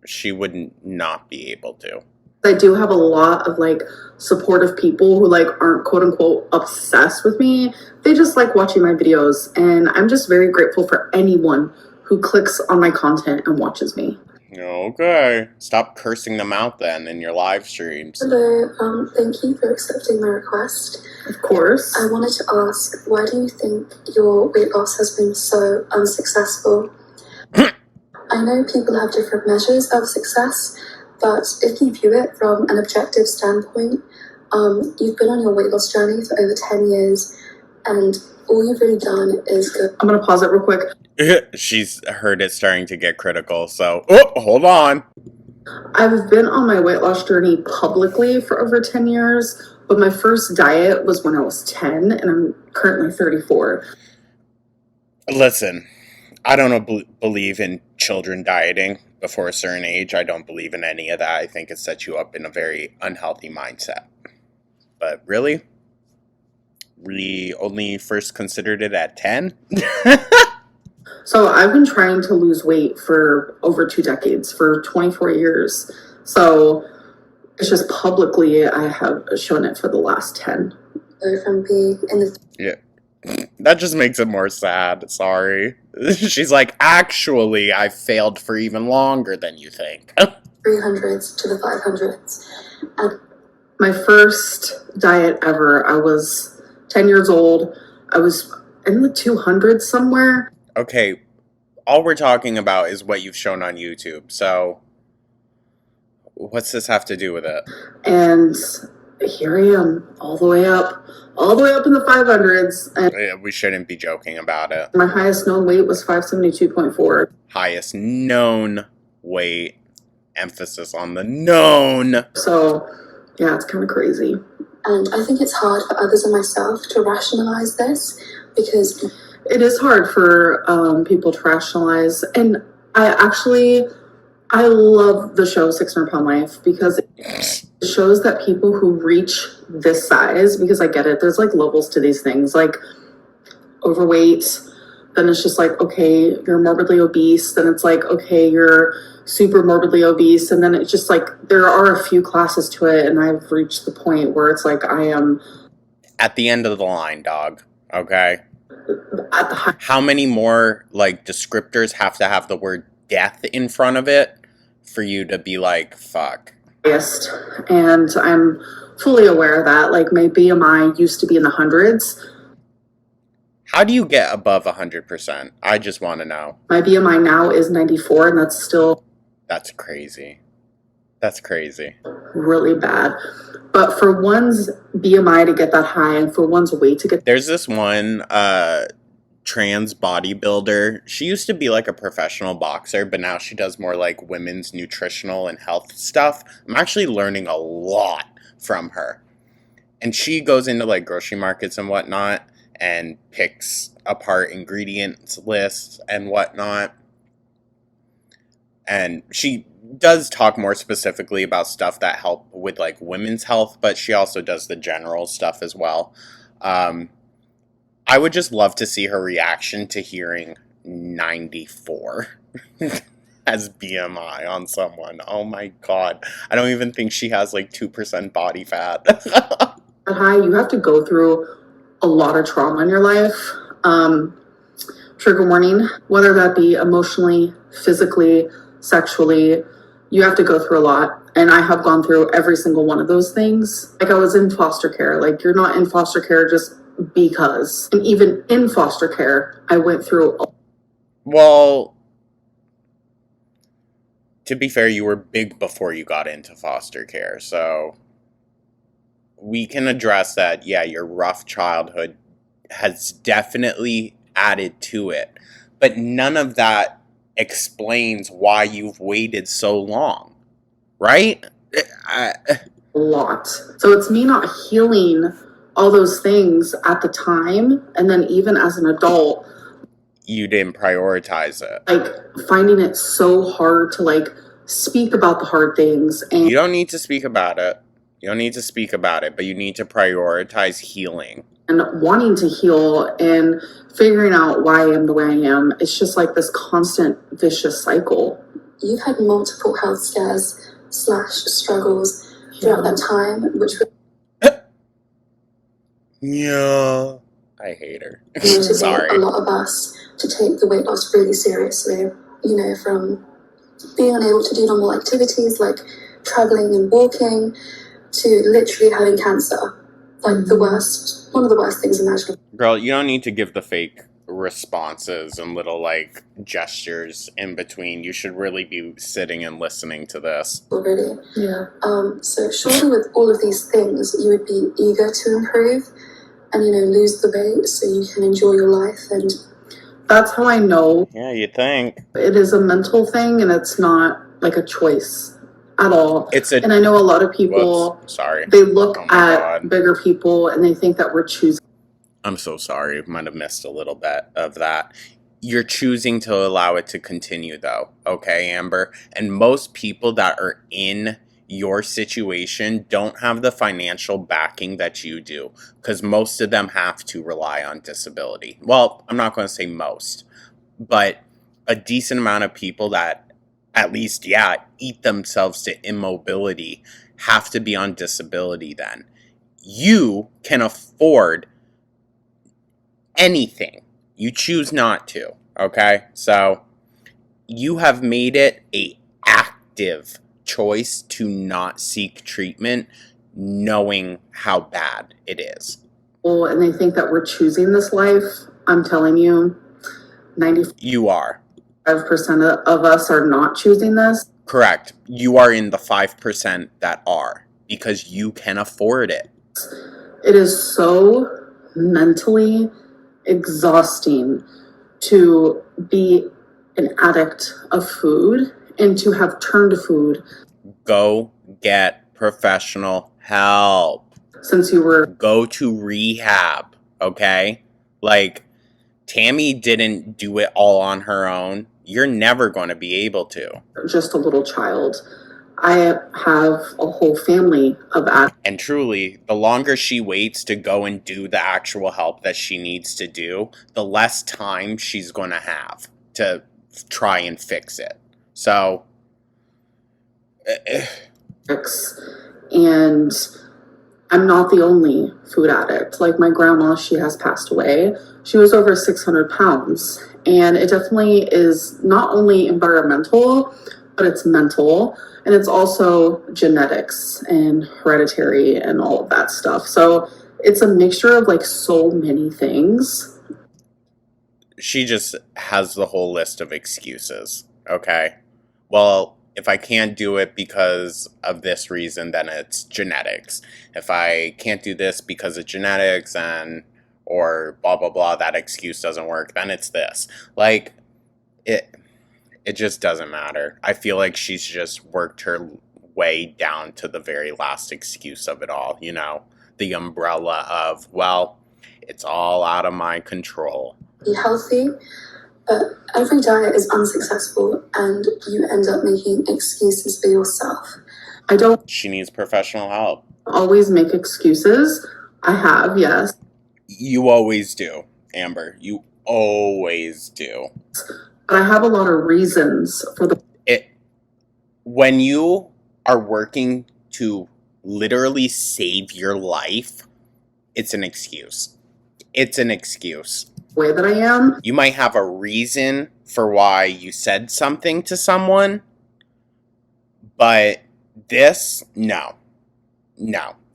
She would not be able to. I do have a lot of like supportive people who like aren't quote unquote obsessed with me. They just like watching my videos, and I'm just very grateful for anyone who clicks on my content and watches me. Okay. Stop cursing them out then in your live streams. Hello, thank you for accepting my request. Of course. I wanted to ask, why do you think your weight loss has been so unsuccessful? I know people have different measures of success, but if you view it from an objective standpoint, you've been on your weight loss journey for over 10 years, and all you've really done is go. I'm going to pause it real quick. She's heard it starting to get critical, so hold on. I've been on my weight loss journey publicly for over 10 years, but my first diet was when I was 10, and I'm currently 34. Listen, I don't believe in children dieting before a certain age. I don't believe in any of that. I think it sets you up in a very unhealthy mindset. But really? We only first considered it at 10? So I've been trying to lose weight for over 2 decades, for 24 years. So it's just publicly I have shown it for the last 10. From being in the. Yeah. That just makes it more sad. Sorry. She's like, actually, I failed for even longer than you think. 300s to the 500s. And my first diet ever, I was 10 years old. I was in the 200s somewhere. Okay, all we're talking about is what you've shown on YouTube, so what's this have to do with it? And here I am, all the way up in the 500s. And We shouldn't be joking about it. my highest known weight was 572.4. Highest known weight. Emphasis on the known. So, yeah, it's kind of crazy. And I think it's hard for others and myself to rationalize this because it is hard for people to rationalize. And I love the show 600 Pound Life because it shows that people who reach this size, because I get it, there's like levels to these things, like overweight, then it's just like, okay, you're morbidly obese, then it's like, okay, you're super morbidly obese, and then it's just like, there are a few classes to it, and I've reached the point where it's like, I am at the end of the line, dog, okay? At the How many more, like, descriptors have to have the word death in front of it for you to be like, fuck? highest, and I'm fully aware of that. Like, my BMI used to be in the hundreds. How do you get above 100%? I just want to know. My BMI now is 94, and that's still... That's crazy. That's crazy. Really bad. But for one's BMI to get that high, and for one's weight to get... There's this one trans bodybuilder. She used to be like a professional boxer, but now she does more like women's nutritional and health stuff. I'm actually learning a lot from her. And she goes into like grocery markets and whatnot and picks apart ingredients lists and whatnot. And she does talk more specifically about stuff that help with like women's health, but she also does the general stuff as well. I would just love to see her reaction to hearing 94 as BMI on someone. Oh my god. I don't even think she has like 2% body fat. high, you have to go through a lot of trauma in your life. Trigger warning, whether that be emotionally, physically, sexually, you have to go through a lot. And I have gone through every single one of those things. Like, I was in foster care. Like, you're not in foster care just because. And even in foster care, I went through... Well, to be fair, you were big before you got into foster care, so we can address that. Yeah, your rough childhood has definitely added to it, but none of that explains why you've waited so long, right? A lot. So it's me not healing all those things at the time, and then even as an adult, you didn't prioritize it. Like, finding it so hard to like speak about the hard things. And you don't need to speak about it. You don't need to speak about it, but you need to prioritize healing. And wanting to heal and figuring out why I am the way I am. It's just like this constant vicious cycle. You've had multiple health scares / struggles throughout that time, which yeah, I hate her. Sorry. A lot of us to take the weight loss really seriously. You know, from being unable to do normal activities like traveling and walking to literally having cancer. Like the worst, one of the worst things imaginable. Girl, you don't need to give the fake responses and little like gestures in between. You should really be sitting and listening to this. Really? Yeah. So surely with all of these things, you would be eager to improve and, you know, lose the weight so you can enjoy your life. And that's how I know. Yeah, you think. It is a mental thing, and it's not like a choice at all. And I know a lot of people, they look at bigger people and they think that we're choosing. I'm so sorry. Might have missed a little bit of that. You're choosing to allow it to continue though. Okay, Amber? And most people that are in your situation don't have the financial backing that you do, because most of them have to rely on disability. Well, I'm not going to say most, but a decent amount of people that at least, eat themselves to immobility have to be on disability then. You can afford anything. You choose not to, okay? So you have made it a active choice to not seek treatment, knowing how bad it is. Well, and they think that we're choosing this life. I'm telling you, 95% You are. of us are not choosing this. Correct. You are in the 5% that are, because you can afford it. It is so mentally exhausting to be an addict of food and to have turned to food. Go get professional help. Since you were... Go to rehab, okay? Like, Tammy didn't do it all on her own. You're never going to be able to. Just a little child. I have a whole family of addicts. And truly, the longer she waits to go and do the actual help that she needs to do, the less time she's going to have to try and fix it. So... And I'm not the only food addict. Like my grandma, she has passed away. She was over 600 pounds. And it definitely is not only environmental, but it's mental. And it's also genetics and hereditary and all of that stuff. So it's a mixture of like so many things. She just has the whole list of excuses, okay? Well, if I can't do it because of this reason, then it's genetics. If I can't do this because of genetics and or blah blah blah, that excuse doesn't work, then it's this. Like, it just doesn't matter. I feel like she's just worked her way down to the very last excuse of it all, you know? The umbrella of, well, it's all out of my control. Be healthy, but every diet is unsuccessful and you end up making excuses for yourself. I don't... She needs professional help. Always make excuses. I have, yes. You always do, Amber. You always do. But I have a lot of reasons for it. When you are working to literally save your life, it's an excuse. It's an excuse. Way that I am. You might have a reason for why you said something to someone, but this, no.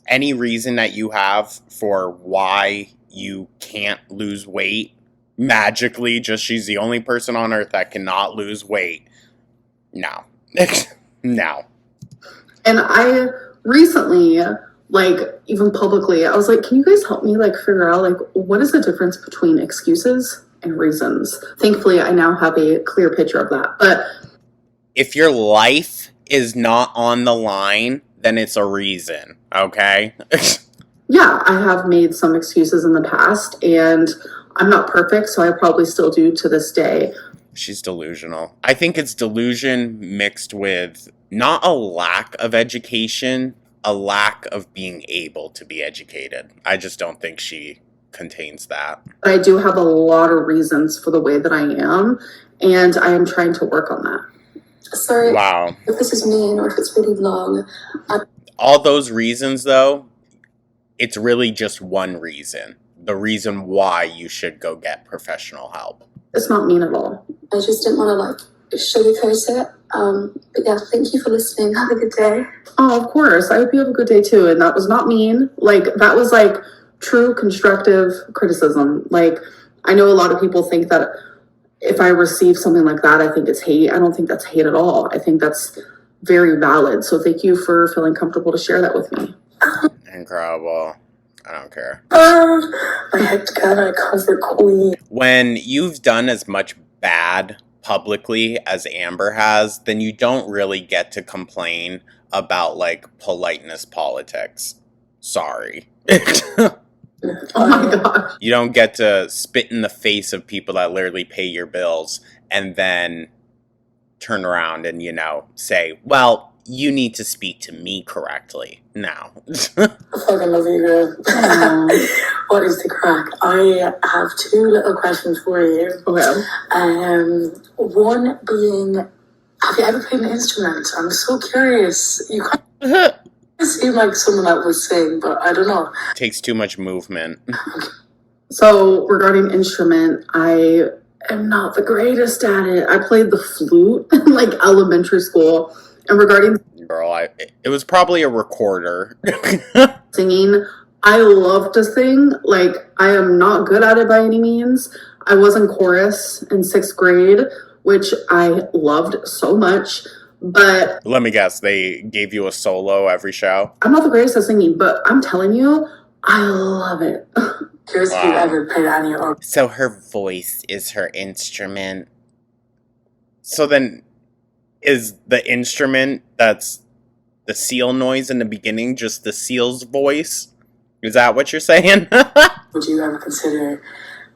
Any reason that you have for why you can't lose weight, magically, just she's the only person on earth that cannot lose weight. No. No. And I recently, like, even publicly, I was like, can you guys help me, like, figure out, like, what is the difference between excuses and reasons? Thankfully, I now have a clear picture of that. But if your life is not on the line, then it's a reason, okay? Yeah, I have made some excuses in the past, and I'm not perfect, so I probably still do to this day. She's delusional. I think it's delusion mixed with not a lack of education, a lack of being able to be educated. I just don't think she contains that. I do have a lot of reasons for the way that I am, and I am trying to work on that. Sorry wow. if this is mean or if it's really long. All those reasons, though, it's really just one reason. The reason why you should go get professional help. It's not mean at all. I just didn't want to, like, sugarcoat it. But yeah, thank you for listening. Have a good day. Oh, of course. I hope you have a good day too. And that was not mean. Like, that was like true constructive criticism. Like, I know a lot of people think that if I receive something like that, I think it's hate. I don't think that's hate at all. I think that's very valid. So thank you for feeling comfortable to share that with me. Incredible. I don't care. My head got a comfort queen. When you've done as much bad publicly as Amber has, then you don't really get to complain about, like, politeness politics. Sorry. Oh my gosh. You don't get to spit in the face of people that literally pay your bills and then turn around and, you know, say, well, you need to speak to me correctly. No. I fucking love you, girl. What is the crack? I have two little questions for you. Okay. One being, have you ever played an instrument? I'm so curious. You kind of seem like someone that would sing, but I don't know. Takes too much movement. So regarding instrument, I am not the greatest at it. I played the flute in like elementary school. And regarding Girl, it was probably a recorder. singing, I love to sing. Like, I am not good at it by any means. I was in chorus in 6th grade, which I loved so much. But let me guess, they gave you a solo every show? I'm not the greatest at singing, but I'm telling you, I love it. Curious if you ever played any or So her voice is her instrument. So then, is the instrument that's the seal noise in the beginning just the seal's voice? Is that what you're saying? would you ever consider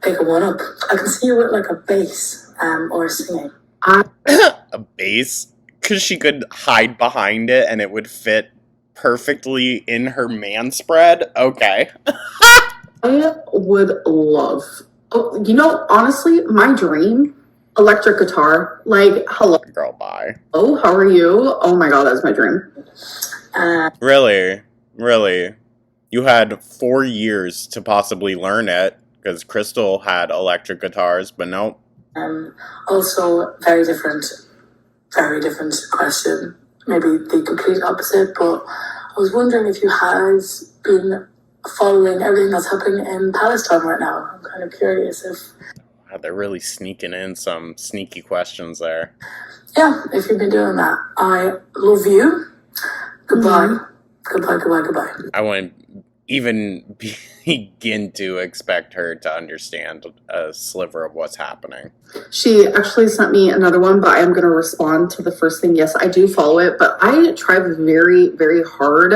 picking one up? I can see you with like a bass or singing. A bass? Because she could hide behind it and it would fit perfectly in her man spread? Okay. I would love, honestly, my dream, electric guitar. Like, hello. Girl, bye. Oh, how are you? Oh my god, that's my dream. Really? You had 4 years to possibly learn it, because Crystal had electric guitars, but nope. Also, very different question. Maybe the complete opposite, but I was wondering if you had been following everything that's happening in Palestine right now. I'm kind of curious if... Wow, they're really sneaking in some sneaky questions there. Yeah, if you've been doing that. I love you. Goodbye. Mm-hmm. Goodbye. I wouldn't even begin to expect her to understand a sliver of what's happening. She actually sent me another one, but I am going to respond to the first thing. Yes, I do follow it, but I try very, very hard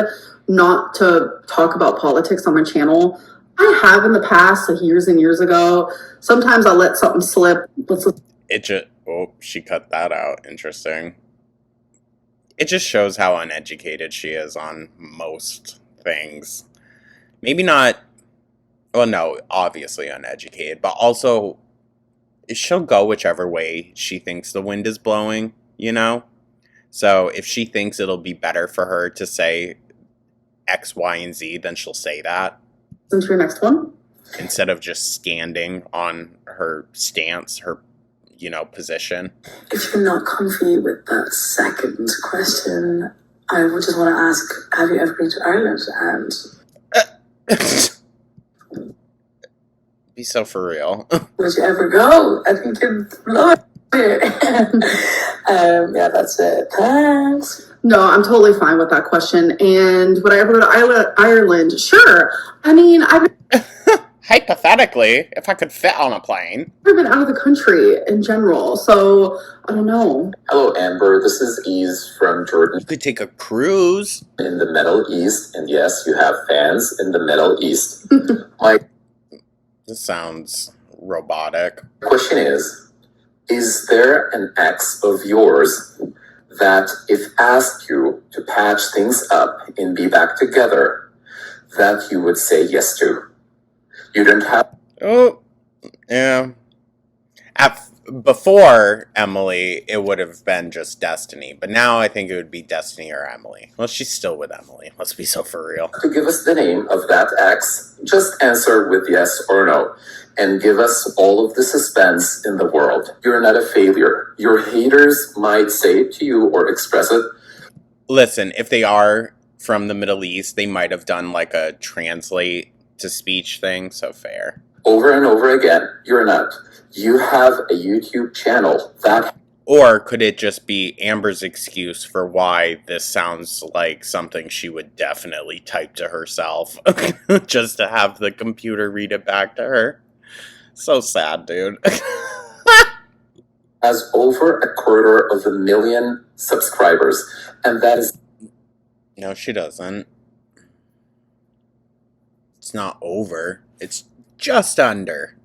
not to talk about politics on my channel. I have in the past, like years and years ago. Sometimes I'll let something slip. She cut that out. Interesting. It just shows how uneducated she is on most things. Maybe not, well, no, obviously uneducated, but also she'll go whichever way she thinks the wind is blowing, you know? So if she thinks it'll be better for her to say X, Y, and Z, then she'll say that. Into your next one? Instead of just standing on her stance, her, position. If you're not comfy with that second question, I would just want to ask, have you ever been to Ireland? And be so for real. Would you ever go? I think you'd love it. Yeah, that's it. Thanks. No, I'm totally fine with that question. And would I ever go to Ireland? Sure. I mean, I've Hypothetically, if I could fit on a plane. never been out of the country in general, so I don't know. Hello, Amber. This is Ease from Jordan. You could take a cruise. In the Middle East, and yes, you have fans in the Middle East. This sounds robotic. My question is there an ex of yours that if asked you to patch things up and be back together, that you would say yes to? You don't have... Oh, yeah. Before Emily, it would have been just Destiny. But now I think it would be Destiny or Emily. Well, she's still with Emily. Let's be so for real. To give us the name of that ex, just answer with yes or no. And give us all of the suspense in the world. You're not a failure. Your haters might say it to you or express it. Listen, if they are from the Middle East, they might have done like a translate to speech thing, so fair. Over and over again, you're not. You have a YouTube channel that... Or could it just be Amber's excuse for why this sounds like something she would definitely type to herself, just to have the computer read it back to her? So sad, dude. Has over 250,000 subscribers, and that is... No, she doesn't. It's not over. It's just under.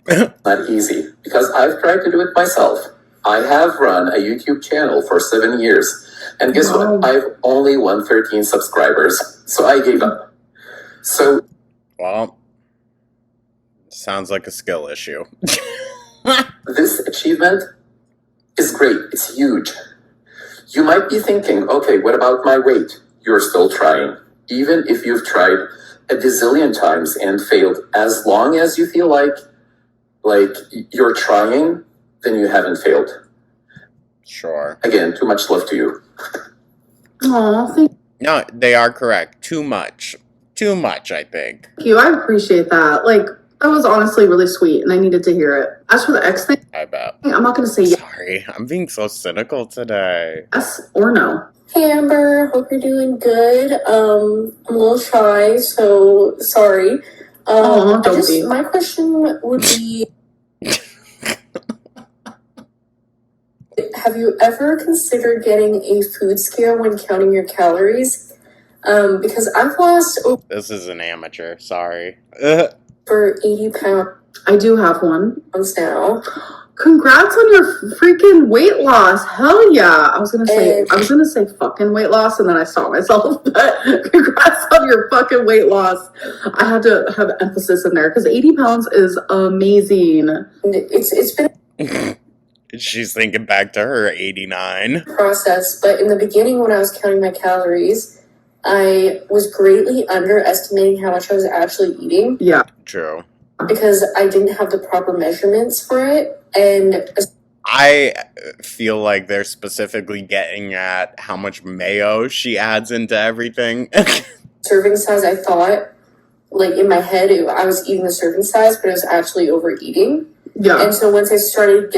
Not easy, because I've tried to do it myself. I have run a YouTube channel for 7 years, and guess what? I've only 113 subscribers, so I gave up. So... Well, sounds like a skill issue. This achievement is great. It's huge. You might be thinking, okay, what about my weight? You're still trying. Even if you've tried a gazillion times and failed. As long as you feel like you're trying, then you haven't failed. Sure. Again, too much love to you. Aw, thank No, they are correct. Too much. Too much, I think. you. I appreciate that. Like, that was honestly really sweet, and I needed to hear it. As for the ex thing, I bet. I'm not going to say Sorry, I'm being so cynical today. yes or no. Hey Amber, hope you're doing good. I'm a little shy, so sorry. Don't be. My question would be, have you ever considered getting a food scale when counting your calories? Because I've lost This is an amateur, sorry. over 80 pounds I do have one. now. Congrats on your freaking weight loss. Hell yeah. I was gonna say fucking weight loss, and then I stopped myself, but congrats on your fucking weight loss. I had to have emphasis in there because 80 pounds is amazing. It's been She's thinking back to her 89. process, but in the beginning when I was counting my calories, I was greatly underestimating how much I was actually eating. Yeah. True. Because I didn't have the proper measurements for it. And I feel like they're specifically getting at how much mayo she adds into everything. serving size, I thought, like in my head, I was eating the serving size, but I was actually overeating. Yeah. And so once I started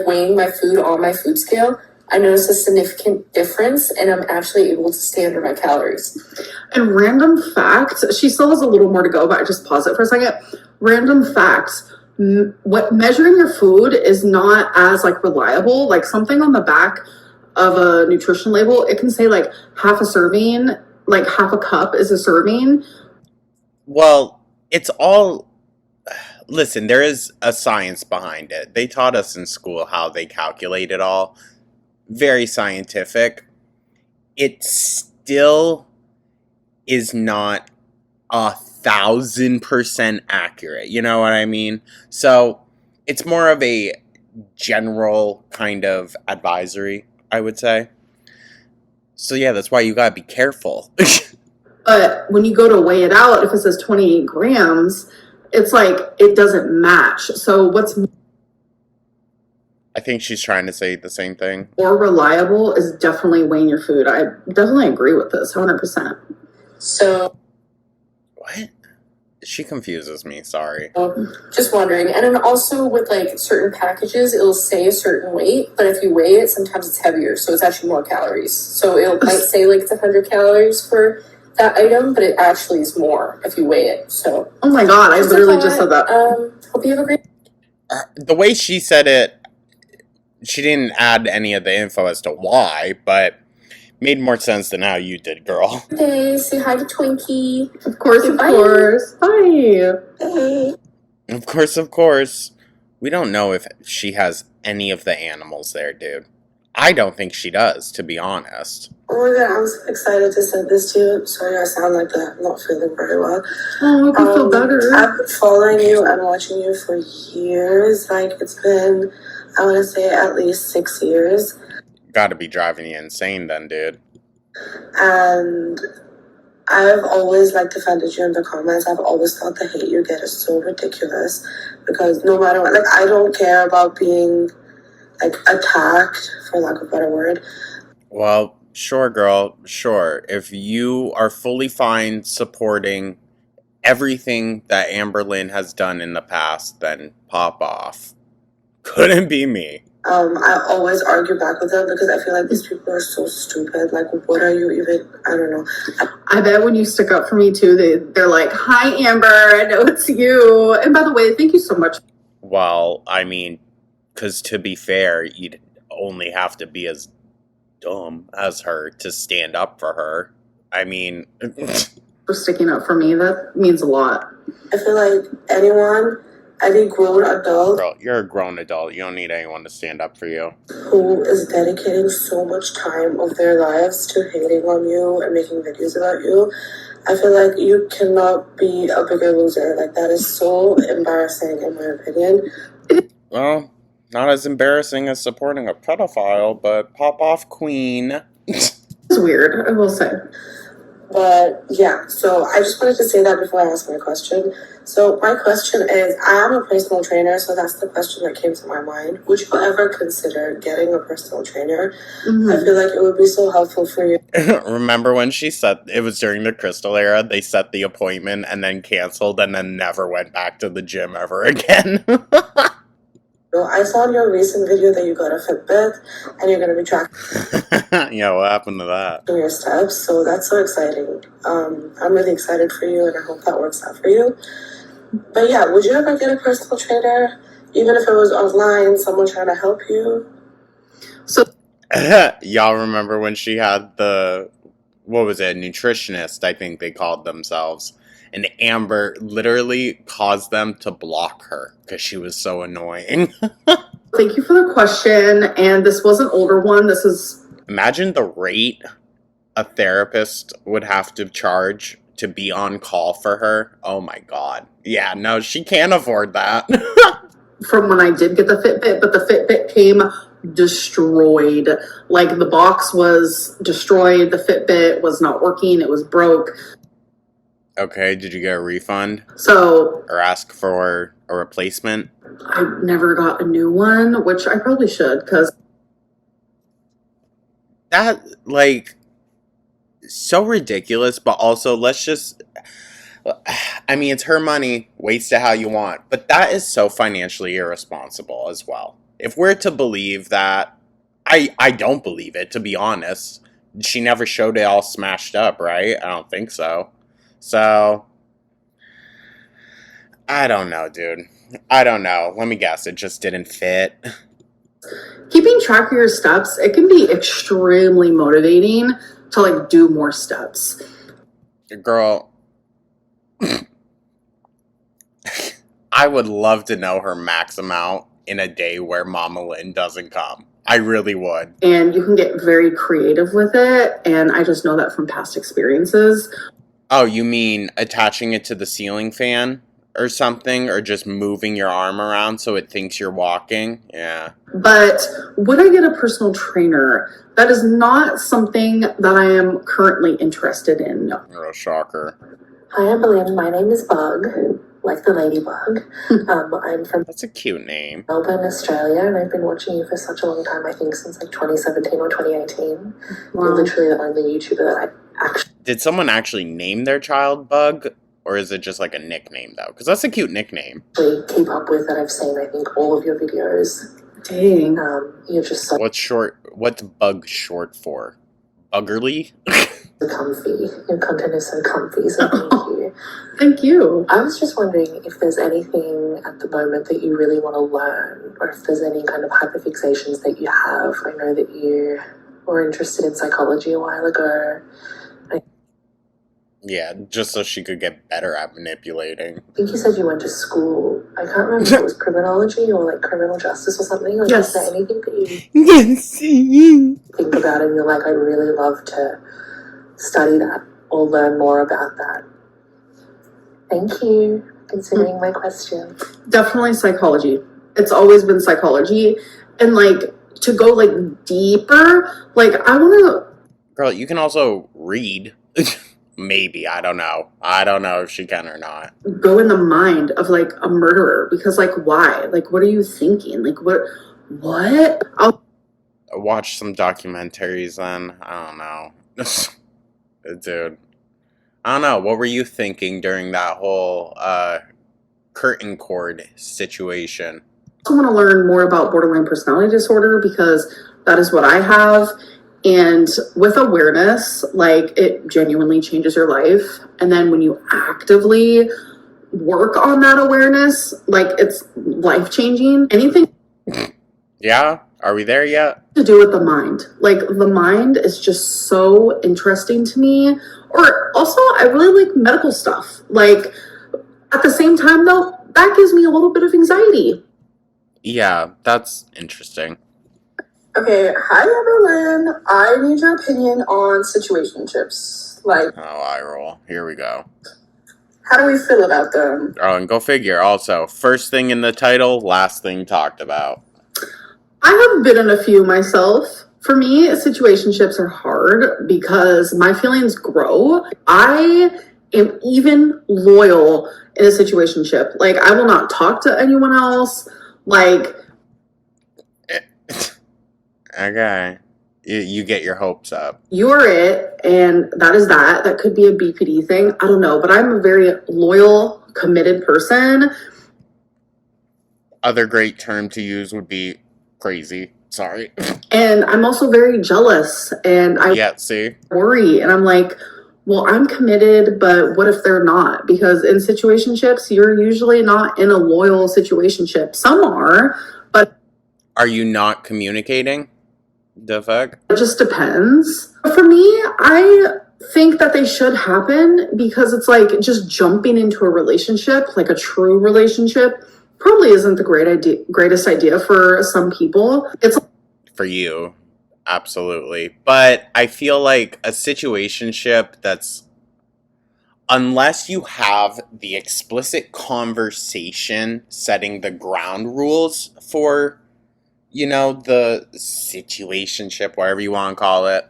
weighing my food on my food scale, I noticed a significant difference, and I'm actually able to stay under my calories. And random facts, she still has a little more to go, but I just pause it for a second. Random facts, what measuring your food is not as like reliable. Like something on the back of a nutrition label, it can say like half a serving, like half a cup is a serving. Well, it's all... Listen, there is a science behind it. They taught us in school how they calculate it all. Very scientific. It still is not 1,000% accurate. You know what I mean? So it's more of a general kind of advisory, I would say. So yeah, that's why you gotta be careful. But when you go to weigh it out, if it says 28 grams, it's like it doesn't match. So what's I think she's trying to say the same thing. more reliable is definitely weighing your food. I definitely agree with this 100%. So What? She confuses me, sorry. just wondering. And then also with like certain packages, it'll say a certain weight, but if you weigh it, sometimes it's heavier, so it's actually more calories. So it might say like it's 100 calories for that item, but it actually is more if you weigh it. So oh my god, I literally just said that. Hope you have a great The way she said it, she didn't add any of the info as to why, but made more sense than how you did, girl. day. Say hi to Twinkie. Of course, of course. Hi. Hey. Of course. We don't know if she has any of the animals there, dude. I don't think she does, to be honest. Oh my god, I'm so excited to send this to you. Sorry I sound like that. I'm not feeling very well. Oh, I hope you feel better. I've been following you and watching you for years. Like, it's been, I want to say, at least 6 years. Gotta be driving you insane then, dude. And I've always, like, defended you in the comments. I've always thought the hate you get is so ridiculous. Because no matter what, like, I don't care about being, like, attacked, for lack of a better word. Well, sure, girl, sure. If you are fully fine supporting everything that Amberlynn has done in the past, then pop off. Couldn't be me. I always argue back with them because I feel like these people are so stupid. Like, what are you even? I don't know. I bet when you stick up for me too, they're like, "Hi, Amber, I know it's you." And by the way, thank you so much. Well, I mean, because to be fair, you'd only have to be as dumb as her to stand up for her. I mean... For sticking up for me, that means a lot. I feel like any grown adult... Girl, you're a grown adult. You don't need anyone to stand up for you. ...who is dedicating so much time of their lives to hating on you and making videos about you, I feel like you cannot be a bigger loser. Like, that is so embarrassing, in my opinion. Well, not as embarrassing as supporting a pedophile, but pop off, queen. It's weird, I will say. But yeah, so I just wanted to say that before I ask my question. So my question is, I am a personal trainer, so that's the question that came to my mind. Would you ever consider getting a personal trainer? Mm-hmm. I feel like it would be so helpful for you. Remember when she said it was during the Crystal era, they set the appointment and then canceled and then never went back to the gym ever again? I saw in your recent video that you got a Fitbit and you're going to be tracking Yeah, what happened to that? Your steps, so that's so exciting. I'm really excited for you and I hope that works out for you. But yeah, would you ever get a personal trainer, even if it was online, someone trying to help you? So y'all remember when she had the, what was it, nutritionist, I think they called themselves, and Amber literally caused them to block her because she was so annoying. Thank you for the question, and this was an older one. This is... Imagine the rate a therapist would have to charge to be on call for her. Oh my god. Yeah, no, she can't afford that. From when I did get the Fitbit, but the Fitbit came destroyed. Like, the box was destroyed, the Fitbit was not working, it was broke. Okay, did you get a refund? So... Or ask for a replacement? I never got a new one, which I probably should, because... That, like... so ridiculous, but also let's just, I mean, it's her money, waste it how you want, but that is so financially irresponsible as well. If we're to believe that, I don't believe it, to be honest. She never showed it all smashed up, right? I don't think so. So, I don't know, dude. I don't know. Let me guess, it just didn't fit. Keeping track of your steps, it can be extremely motivating to, like, do more steps. Girl, I would love to know her max amount in a day where Mama Lynn doesn't come. I really would. And you can get very creative with it, and I just know that from past experiences. Oh, you mean attaching it to the ceiling fan or something, or just moving your arm around so it thinks you're walking? Yeah. But would I get a personal trainer? That is not something that I am currently interested in. No. You're a shocker. Hi, Evelyn. My name is Bug, like the ladybug. I'm from... That's a cute name. Melbourne, Australia, and I've been watching you for such a long time, I think since like 2017 or 2018. Wow. You're literally the only YouTuber that I actually... Did someone actually name their child Bug? Or is it just like a nickname, though? Because that's a cute nickname. Keep up with, and I've seen, I think, all of your videos. Dang. You're just so... What's Bug short for? Buggerly? Comfy. Your content is so comfy, so thank you. Thank you. I was just wondering if there's anything at the moment that you really want to learn, or if there's any kind of hyperfixations that you have. I know that you were interested in psychology a while ago. Yeah, just so she could get better at manipulating. I think you said you went to school. I can't remember if it was criminology or like criminal justice or something. Like, yes. Is there anything that you think about and you're like, I'd really love to study that or learn more about that? Thank you for considering my question. Definitely psychology. It's always been psychology. And like, to go like deeper, like I want to... Girl, you can also read. Maybe, I don't know. I don't know if she can or not. Go in the mind of like a murderer, because like why? Like what are you thinking? Like what? I'll watch some documentaries then. I don't know. Dude. I don't know. What were you thinking during that whole curtain cord situation? I want to learn more about borderline personality disorder because that is what I have. And with awareness, like it genuinely changes your life. And then when you actively work on that awareness, like it's life-changing. Anything. Yeah? Are we there yet? To do with the mind. Like the mind is just so interesting to me. Or also, I really like medical stuff. Like at the same time though, that gives me a little bit of anxiety. Yeah, that's interesting. Okay, hi Evelyn. I need your opinion on situationships. Like, oh, I roll. Here we go. How do we feel about them? Oh, and go figure. Also, first thing in the title, last thing talked about. I have been in a few myself. For me, situationships are hard because my feelings grow. I am even loyal in a situationship. Like, I will not talk to anyone else. Like, okay. You get your hopes up. You're it, and that is that. That could be a BPD thing. I don't know, but I'm a very loyal, committed person. Other great term to use would be crazy. Sorry. And I'm also very jealous, and I worry, and I'm like, well, I'm committed, but what if they're not? Because in situationships, you're usually not in a loyal situationship. Some are, but... Are you not communicating? The fuck? It just depends. For me, I think that they should happen because it's like just jumping into a relationship, like a true relationship, probably isn't the greatest idea for some people. It's for you, absolutely. But I feel like a situationship that's, unless you have the explicit conversation setting the ground rules for, you know, the situationship, whatever you want to call it,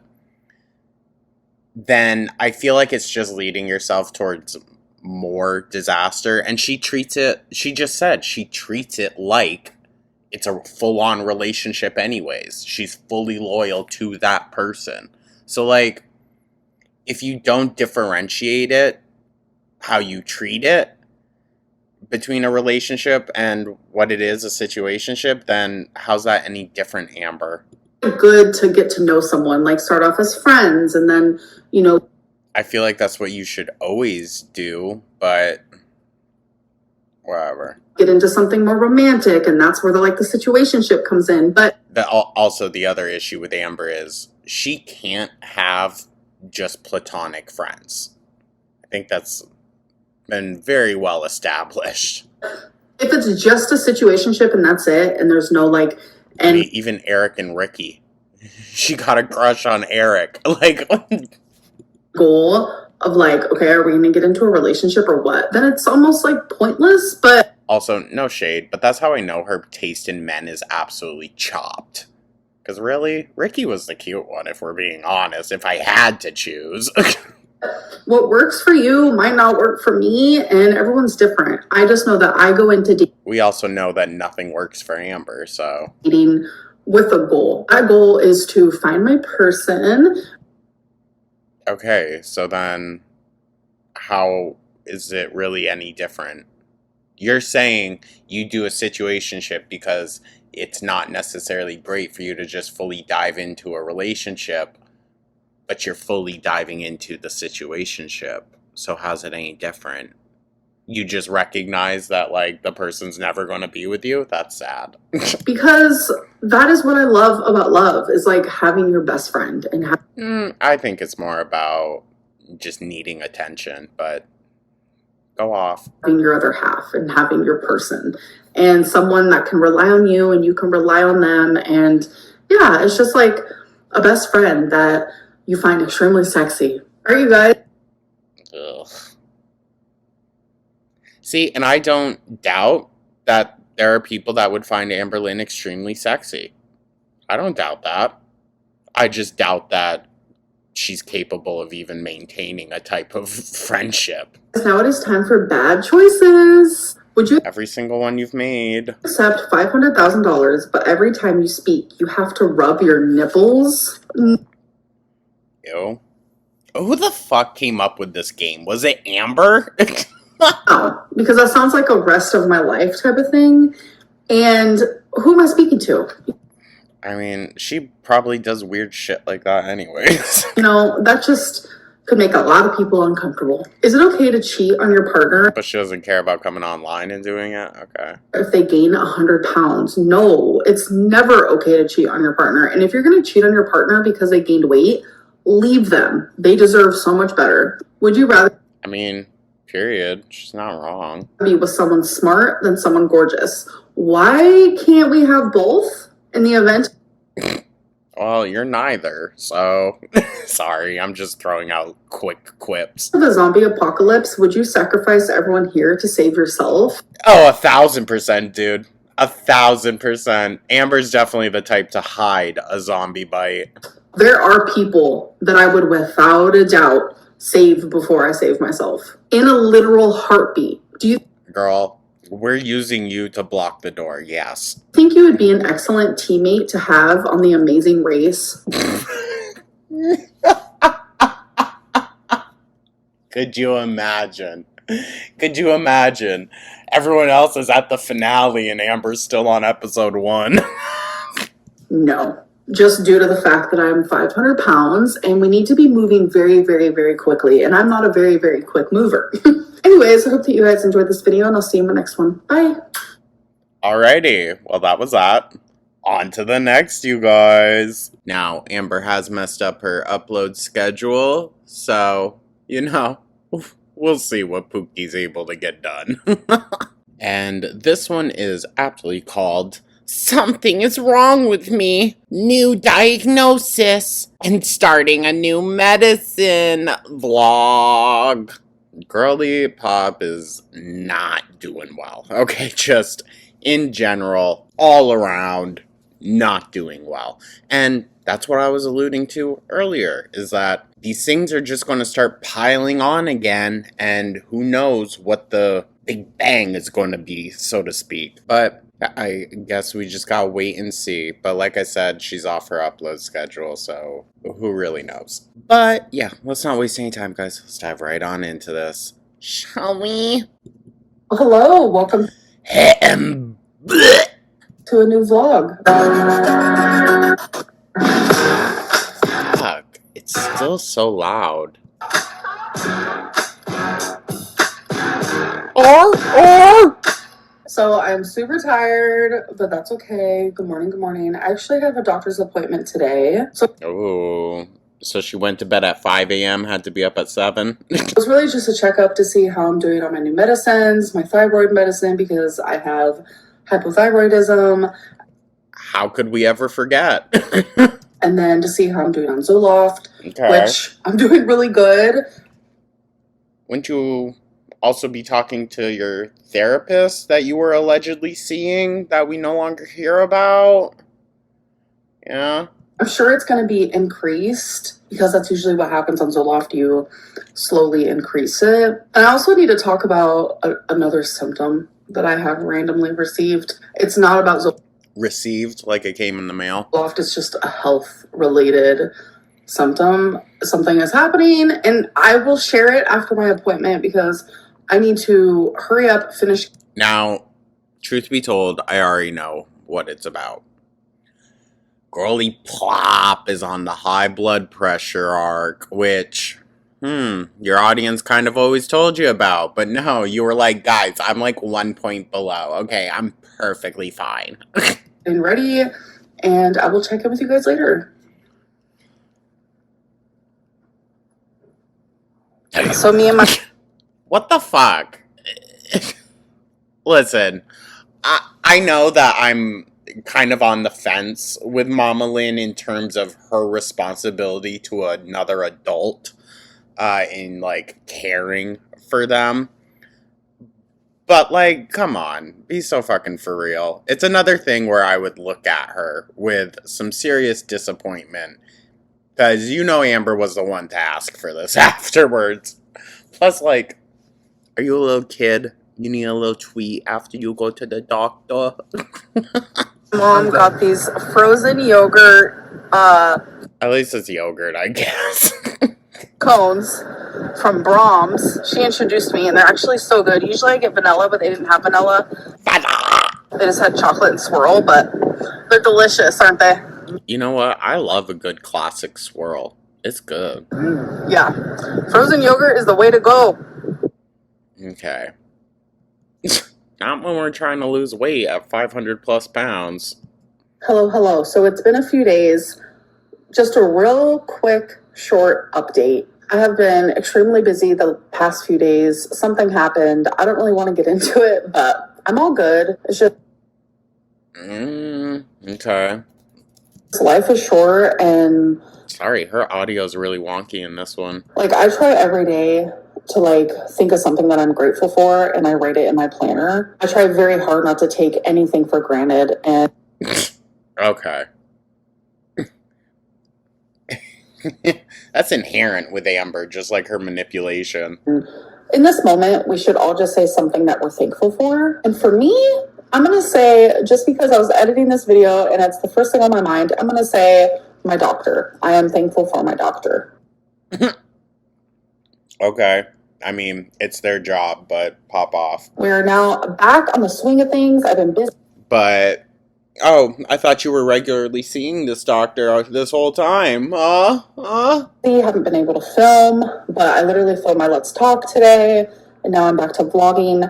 then I feel like it's just leading yourself towards more disaster. And she just said she treats it like it's a full-on relationship anyways. She's fully loyal to that person. So, like, if you don't differentiate it, how you treat it, between a relationship and what it is, a situationship, then how's that any different, Amber? Good to get to know someone, like start off as friends and then, you know. I feel like that's what you should always do, but whatever. Get into something more romantic, and that's where the situationship comes in. But also the other issue with Amber is she can't have just platonic friends. I think that's been very well established. If it's just a situationship and that's it, and there's no and I mean, even Eric and Ricky, she got a crush on Eric. Like, goal of okay, are we gonna get into a relationship or what? Then it's almost pointless. But also, no shade, but that's how I know her taste in men is absolutely chopped. Because really, Ricky was the cute one, if we're being honest. If I had to choose. What works for you might not work for me, and everyone's different. I just know that I go into dating. We also know that nothing works for Amber, so. Dating with a goal. My goal is to find my person. Okay, so then how is it really any different? You're saying you do a situationship because it's not necessarily great for you to just fully dive into a relationship, but you're fully diving into the situationship. So how's it any different? You just recognize that, the person's never going to be with you? That's sad. Because that is what I love about love, is, having your best friend. And I think it's more about just needing attention, but go off. Having your other half and having your person. And someone that can rely on you and you can rely on them. And, yeah, it's just a best friend that you find extremely sexy. Are you guys? Ugh. See, and I don't doubt that there are people that would find Amberlynn extremely sexy. I don't doubt that. I just doubt that she's capable of even maintaining a type of friendship. Now it is time for bad choices. Would you every single one you've made accept $500,000, but every time you speak, you have to rub your nipples? Ew. Who the fuck came up with this game? Was it Amber? No, because that sounds like a rest of my life type of thing. And who am I speaking to? I mean, she probably does weird shit like that anyways. That just could make a lot of people uncomfortable. Is it okay to cheat on your partner? But she doesn't care about coming online and doing it? Okay. If they gain 100 pounds. No, it's never okay to cheat on your partner. And if you're going to cheat on your partner because they gained weight, leave them. They deserve so much better. Would you rather... I mean... Period. She's not wrong. Be with someone smart than someone gorgeous. Why can't we have both in the event? Well, you're neither, so sorry. I'm just throwing out quick quips. The zombie apocalypse, would you sacrifice everyone here to save yourself? Oh, 1,000%, dude. 1,000%. Amber's definitely the type to hide a zombie bite. There are people that I would without a doubt save before I save myself. In a literal heartbeat. Do you Girl, we're using you to block the door, yes. think you would be an excellent teammate to have on the Amazing Race? Could you imagine? Could you imagine? Everyone else is at the finale and Amber's still on episode 1. No. Just due to the fact that I'm 500 pounds and we need to be moving very, very, very quickly. And I'm not a very, very quick mover. Anyways, I hope that you guys enjoyed this video and I'll see you in the next one. Bye. Alrighty, well that was that. On to the next, you guys. Now, Amber has messed up her upload schedule, so, you know, we'll see what Pookie's able to get done. And this one is aptly called Something is Wrong with Me. New Diagnosis and Starting a New Medicine Vlog. Girly Pop is not doing well. Okay, just in general, all around, not doing well. And that's what I was alluding to earlier, is that these things are just going to start piling on again, and who knows what the big bang is going to be, so to speak. But I guess we just gotta wait and see. But like I said, she's off her upload schedule, so who really knows? But yeah, let's not waste any time, guys. Let's dive right on into this. Shall we? Hello, welcome to a new vlog. Fuck, it's still so loud. So I'm super tired, but that's okay. Good morning, good morning. I actually have a doctor's appointment today. So she went to bed at 5 a.m., had to be up at 7? It was really just a checkup to see how I'm doing on my new medicines, my thyroid medicine, because I have hypothyroidism. How could we ever forget? And then to see how I'm doing on Zoloft, Okay. which I'm doing really good. Wouldn't you also be talking to your therapist that you were allegedly seeing that we no longer hear about? Yeah. I'm sure it's going to be increased because that's usually what happens on Zoloft. You slowly increase it. And I also need to talk about another symptom that I have randomly received. It's not about Zoloft. Received, like it came in the mail? Zoloft is just a health-related symptom. Something is happening, and I will share it after my appointment because I need to hurry up, finish. Now, truth be told, I already know what it's about. Girly Plop is on the high blood pressure arc, which, your audience kind of always told you about. But no, you were like, guys, I'm like 1 point below. Okay, I'm perfectly fine. And ready, and I will check in with you guys later. So me and my... What the fuck? Listen, I know that I'm kind of on the fence with Mama Lynn in terms of her responsibility to another adult in, like, caring for them. But, like, come on, be so fucking for real. It's another thing where I would look at her with some serious disappointment. Because you know Amber was the one to ask for this afterwards. Plus, like, are you a little kid? You need a little tweet after you go to the doctor? Mom got these frozen yogurt At least it's yogurt, I guess. cones from Brahms. She introduced me, and they're actually so good. Usually I get vanilla, but they didn't have vanilla. They just had chocolate and swirl, but they're delicious, aren't they? You know what? I love a good classic swirl. It's good. Yeah. Frozen yogurt is the way to go. Okay. Not when we're trying to lose weight at 500 plus pounds. Hello. So it's been a few days. Just a real quick, short update. I have been extremely busy the past few days. Something happened. I don't really want to get into it, but I'm all good. It's just... Okay. Life is short, and... Sorry, her audio's really wonky in this one. Like, I try every day to like think of something that I'm grateful for and I write it in my planner. I try very hard not to take anything for granted and okay. That's inherent with Amber, just like her manipulation. In this moment, we should all just say something that we're thankful for. And for me, I'm going to say, just because I was editing this video and it's the first thing on my mind, I'm going to say my doctor. I am thankful for my doctor. Okay. I mean, it's their job, but pop off. We're now back on the swing of things. I've been busy. But, oh, I thought you were regularly seeing this doctor this whole time. Haven't been able to film, but I literally filmed my Let's Talk today, and now I'm back to vlogging.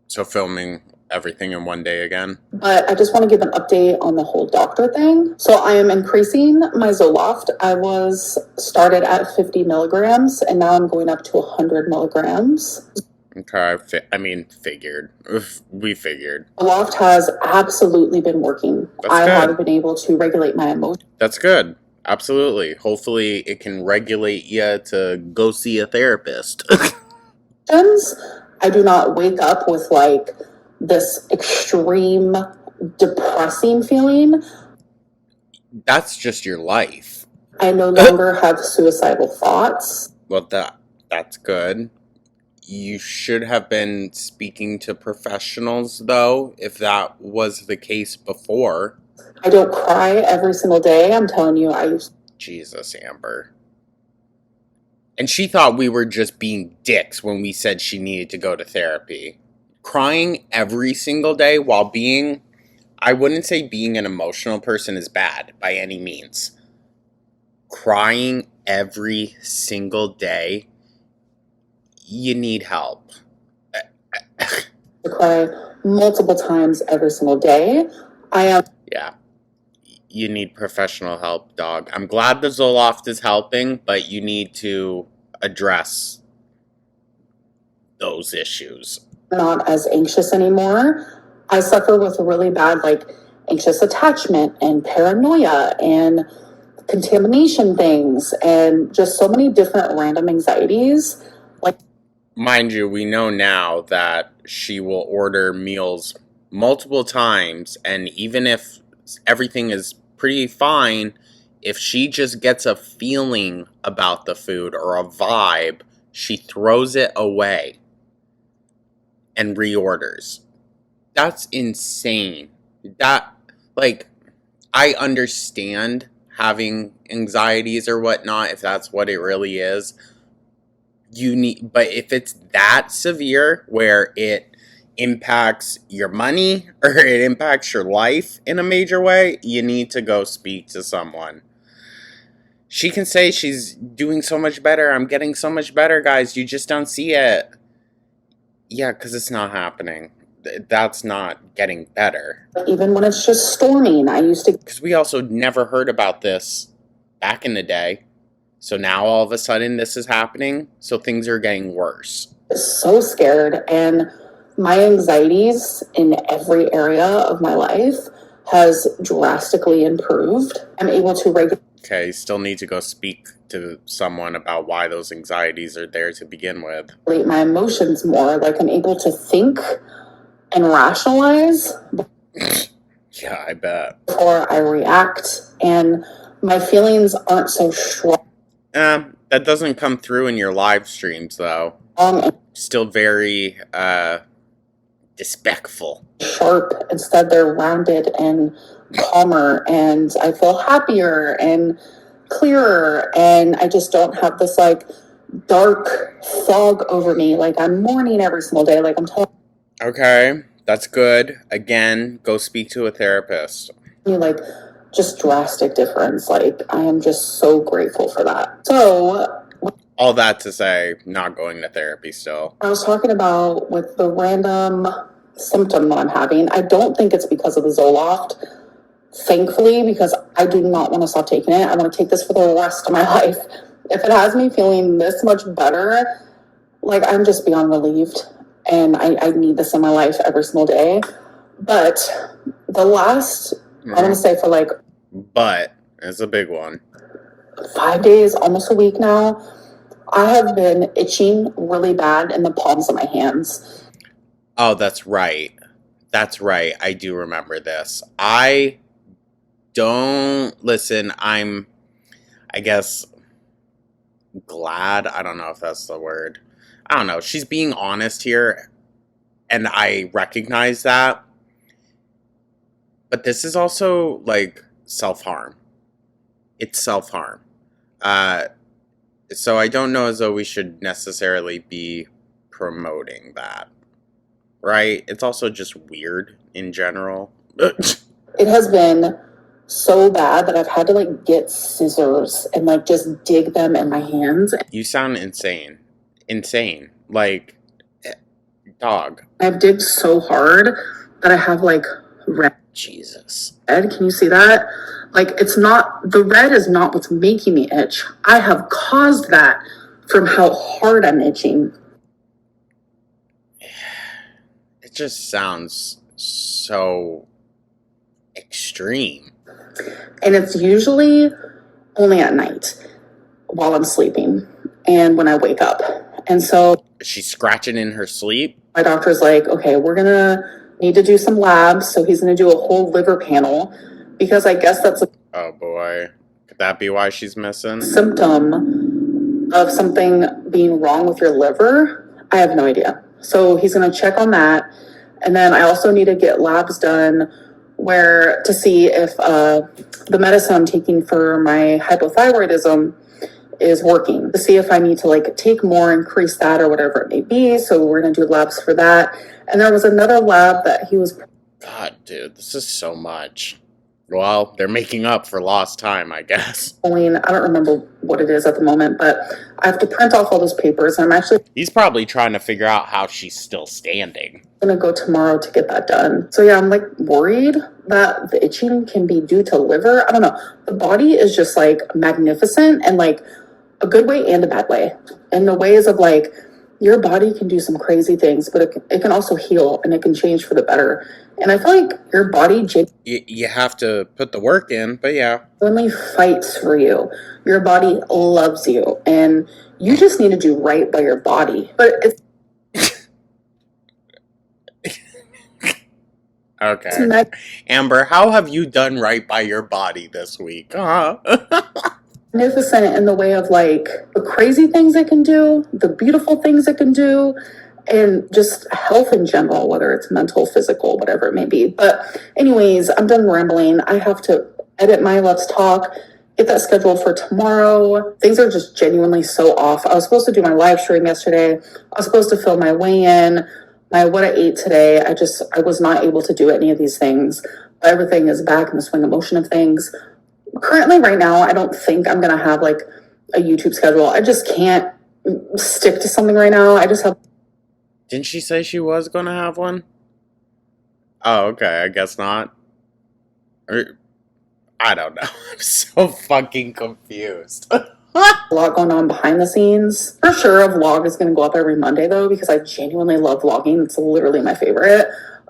So filming everything in one day again. But I just want to give an update on the whole doctor thing. So I am increasing my Zoloft. I was started at 50 milligrams, and now I'm going up to 100 milligrams. Okay, figured. We figured. Zoloft has absolutely been working. I have been able to regulate my emotions. That's good. Absolutely. Hopefully it can regulate you to go see a therapist. I do not wake up with like this extreme depressing feeling. That's just your life. I no longer have suicidal thoughts. Well, that's good. You should have been speaking to professionals, though, if that was the case before. I don't cry every single day. I'm telling you, Jesus, Amber. And she thought we were just being dicks when we said she needed to go to therapy. Crying every single day while being... I wouldn't say being an emotional person is bad, by any means. Crying every single day... You need help. I cry multiple times every single day. Yeah. You need professional help, dog. I'm glad the Zoloft is helping, but you need to address those issues. Not as anxious anymore. I suffer with really bad, anxious attachment and paranoia and contamination things and just so many different random anxieties. Mind you, we know now that she will order meals multiple times, and even if everything is pretty fine, if she just gets a feeling about the food or a vibe, she throws it away and reorders. That's insane. I understand having anxieties or whatnot, if that's what it really is. But if it's that severe where it impacts your money or it impacts your life in a major way, you need to go speak to someone. She can say she's doing so much better. I'm getting so much better, guys. You just don't see it. Yeah, because it's not happening. That's not getting better. Even when it's just storming, I used to... Because we also never heard about this back in the day. So now all of a sudden this is happening, so things are getting worse. So scared, and my anxieties in every area of my life has drastically improved. I'm able to regulate... Okay, you still need to go speak to someone about why those anxieties are there to begin with. My emotions more, I'm able to think and rationalize. Yeah, I bet. Before I react, and my feelings aren't so strong. That doesn't come through in your live streams, though. Still very, disrespectful. Sharp. Instead, they're rounded and calmer, and I feel happier and clearer, and I just don't have this, dark fog over me. I'm mourning every single day, I'm telling you. Okay, that's good. Again, go speak to a therapist. Just drastic difference. I am just so grateful for that. So... all that to say, not going to therapy still. I was talking about with the random symptom that I'm having. I don't think it's because of the Zoloft, thankfully, because I do not want to stop taking it. I want to take this for the rest of my life. If it has me feeling this much better, I'm just beyond relieved. And I need this in my life every single day. But the last, I want to say for But, it's a big one. 5 days, almost a week now, I have been itching really bad in the palms of my hands. Oh, that's right. That's right. I do remember this. I don't listen. I guess, glad. I don't know if that's the word. I don't know. She's being honest here, and I recognize that. But this is also like self-harm. It's self-harm. So I don't know as though we should necessarily be promoting that. Right? It's also just weird in general. It has been so bad that I've had to like get scissors and like just dig them in my hands. You sound insane. Insane. Like, dog. I've digged so hard that I have like red. Jesus. Can you see that? Like, it's not, the red is not what's making me itch. I have caused that from how hard I'm itching. It just sounds so extreme. And it's usually only at night while I'm sleeping and when I wake up. And so she's scratching in her sleep. My doctor's like, okay, we're gonna need to do some labs. So he's gonna do a whole liver panel because I guess that's a oh boy. Could that be why she's missing? Symptom of something being wrong with your liver. I have no idea. So he's gonna check on that. And then I also need to get labs done where to see if the medicine I'm taking for my hypothyroidism is working, to see if I need to like take more, increase that or whatever it may be. So we're gonna do labs for that. And there was another lab that he was. God, dude, this is so much. Well, they're making up for lost time, I guess. I don't remember what it is at the moment, but I have to print off all those papers, and I'm actually. He's probably trying to figure out how she's still standing. I'm gonna go tomorrow to get that done. So yeah, I'm like worried that the itching can be due to liver. I don't know. The body is just like magnificent and like a good way and a bad way. And the ways of like your body can do some crazy things, but it can also heal and it can change for the better. And I feel like your body you have to put the work in, but yeah. Only fights for you. Your body loves you, and you just need to do right by your body. But it's okay. Amber, how have you done right by your body this week? Magnificent in the way of like the crazy things it can do, the beautiful things it can do, and just health in general, whether it's mental, physical, whatever it may be. But anyways, I'm done rambling. I have to edit my Let's Talk, get that scheduled for tomorrow. Things are just genuinely so off. I was supposed to do my live stream yesterday. I was supposed to film my weigh-in, my what I ate today. I was not able to do any of these things. Everything is back in the swing of motion of things. Currently, right now, I don't think I'm going to have like a YouTube schedule. I just can't stick to something right now. I just have. Didn't she say she was going to have one? Oh, okay. I guess not. I don't know. I'm so fucking confused. A lot going on behind the scenes. For sure, a vlog is going to go up every Monday, though, because I genuinely love vlogging. It's literally my favorite.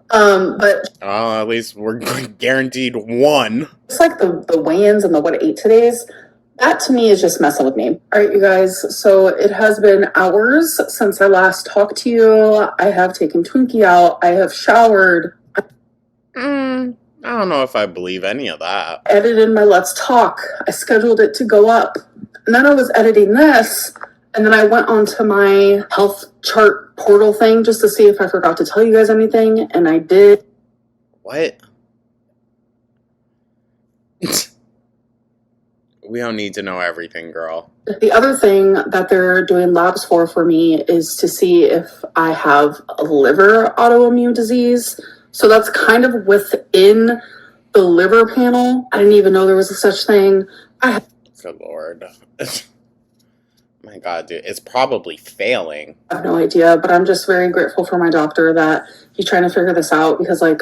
But at least we're guaranteed one. It's like the weigh-ins and the what I ate today's. That to me is just messing with me. All right, you guys. So it has been hours since I last talked to you. I have taken Twinkie out. I have showered. I don't know if I believe any of that. Edited my Let's Talk. I scheduled it to go up. And then I was editing this. And then I went onto my health chart portal thing just to see if I forgot to tell you guys anything. And I did. What? We don't need to know everything, girl. The other thing that they're doing labs for me is to see if I have a liver autoimmune disease. So that's kind of within the liver panel. I didn't even know there was a such thing. Good Lord. My God, dude, it's probably failing. I have no idea, but I'm just very grateful for my doctor that he's trying to figure this out because, like,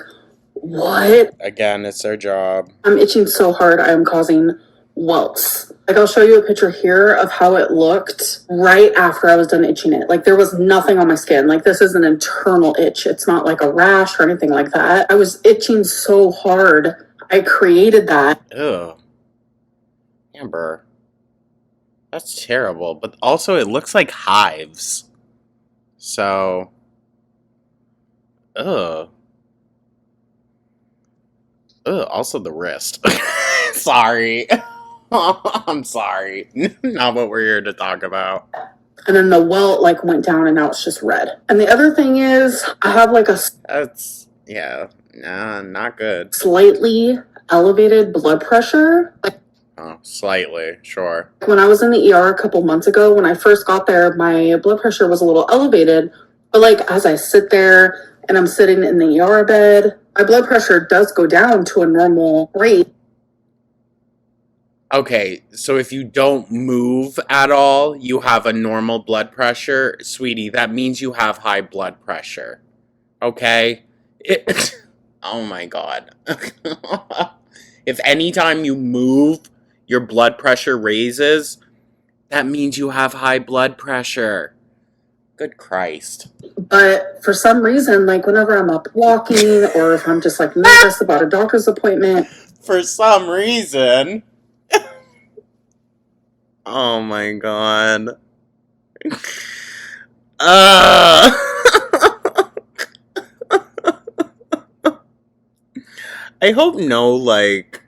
what? Again, it's their job. I'm itching so hard, I am causing welts. Like, I'll show you a picture here of how it looked right after I was done itching it. Like, there was nothing on my skin. Like, this is an internal itch. It's not like a rash or anything like that. I was itching so hard. I created that. Ugh. Amber. That's terrible. But also, it looks like hives. So, ugh. Ugh, also the wrist. Sorry. I'm sorry. Not what we're here to talk about. And then the welt like went down and now it's just red. And the other thing is I have like a That's, yeah, nah, not good. slightly elevated blood pressure. Oh, slightly, sure. When I was in the ER a couple months ago, when I first got there, my blood pressure was a little elevated. But like as I sit there and I'm sitting in the ER bed, my blood pressure does go down to a normal rate. Okay, so if you don't move at all, you have a normal blood pressure. Sweetie, that means you have high blood pressure. Okay? Oh my god. If anytime you move, your blood pressure raises, that means you have high blood pressure. Good Christ. But for some reason, like whenever I'm up walking or if I'm just like nervous about a doctor's appointment. For some reason. Oh my god. I hope no, like,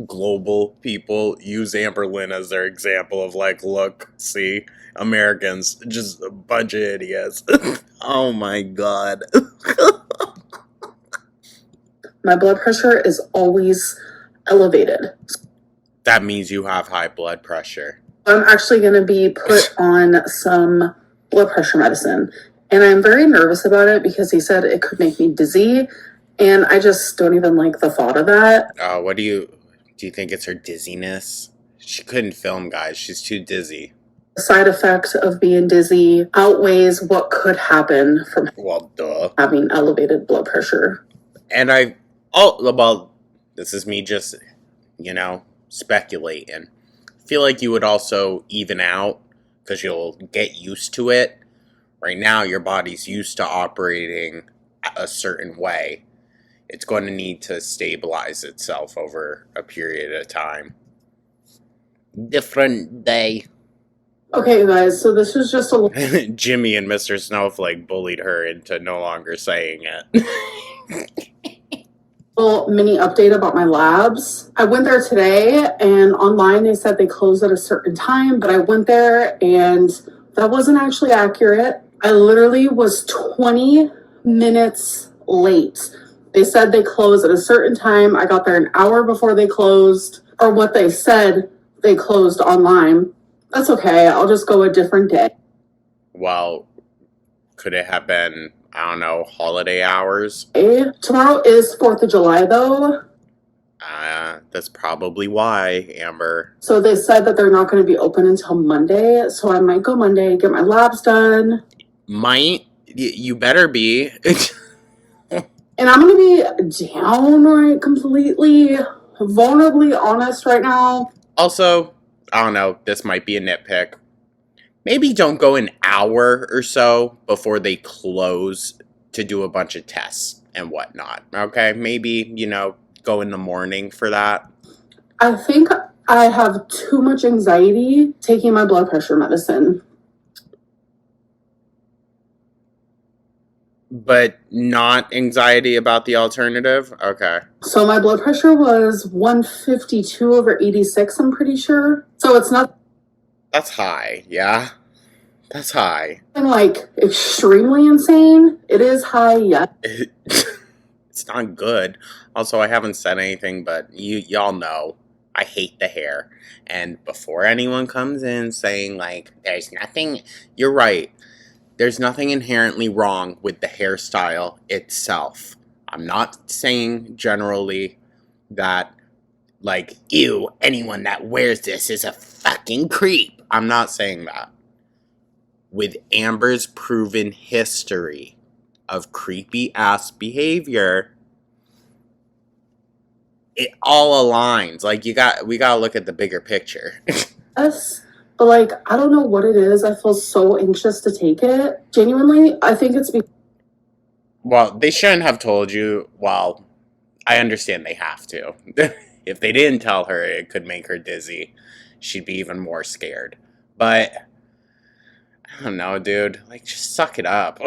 global people use Amber Lynn as their example of, like, look, see, Americans, just a bunch of idiots. Oh my god. My blood pressure is always elevated. That means you have high blood pressure. I'm actually going to be put on some blood pressure medicine. And I'm very nervous about it because he said it could make me dizzy. And I just don't even like the thought of that. What do you think it's her dizziness? She couldn't film, guys. She's too dizzy. The side effect of being dizzy outweighs what could happen from having elevated blood pressure. And this is me just, speculating. I feel like you would also even out because you'll get used to it. Right now, your body's used to operating a certain way. It's going to need to stabilize itself over a period of time. Different day. Okay, guys, so this is just a Jimmy and Mr. Snowflake bullied her into no longer saying it. little mini update about my labs. I went there today and online they said they close at a certain time, but I went there and that wasn't actually accurate. I literally was 20 minutes late. They said they close at a certain time. I got there an hour before they closed, or what they said they closed online. That's okay. I'll just go a different day. Well, could it have been, I don't know, holiday hours? Tomorrow is 4th of July, though. That's probably why, Amber. So they said that they're not going to be open until Monday, so I might go Monday, get my labs done. Might? You better be. And I'm going to be downright completely, vulnerably honest right now. Also, I don't know, this might be a nitpick. Maybe don't go an hour or so before they close to do a bunch of tests and whatnot. Okay? Maybe, go in the morning for that. I think I have too much anxiety taking my blood pressure medicine. But not anxiety about the alternative? Okay. So my blood pressure was 152/86, I'm pretty sure. So it's not... That's high, yeah? That's high. Like, extremely insane. It is high, yeah. It's not good. Also, I haven't said anything, but y'all know I hate the hair. And before anyone comes in saying, like, there's nothing... You're right. There's nothing inherently wrong with the hairstyle itself. I'm not saying generally that, like, ew, anyone that wears this is a fucking creep. I'm not saying that. With Amber's proven history of creepy ass behavior, it all aligns. Like, we gotta look at the bigger picture. Yes, but like, I don't know what it is. I feel so anxious to take it. Genuinely, I think it's because... Well, they shouldn't have told you. Well, I understand they have to. If they didn't tell her, it could make her dizzy. she'd be even more scared. But I don't know, dude. Like, just suck it up.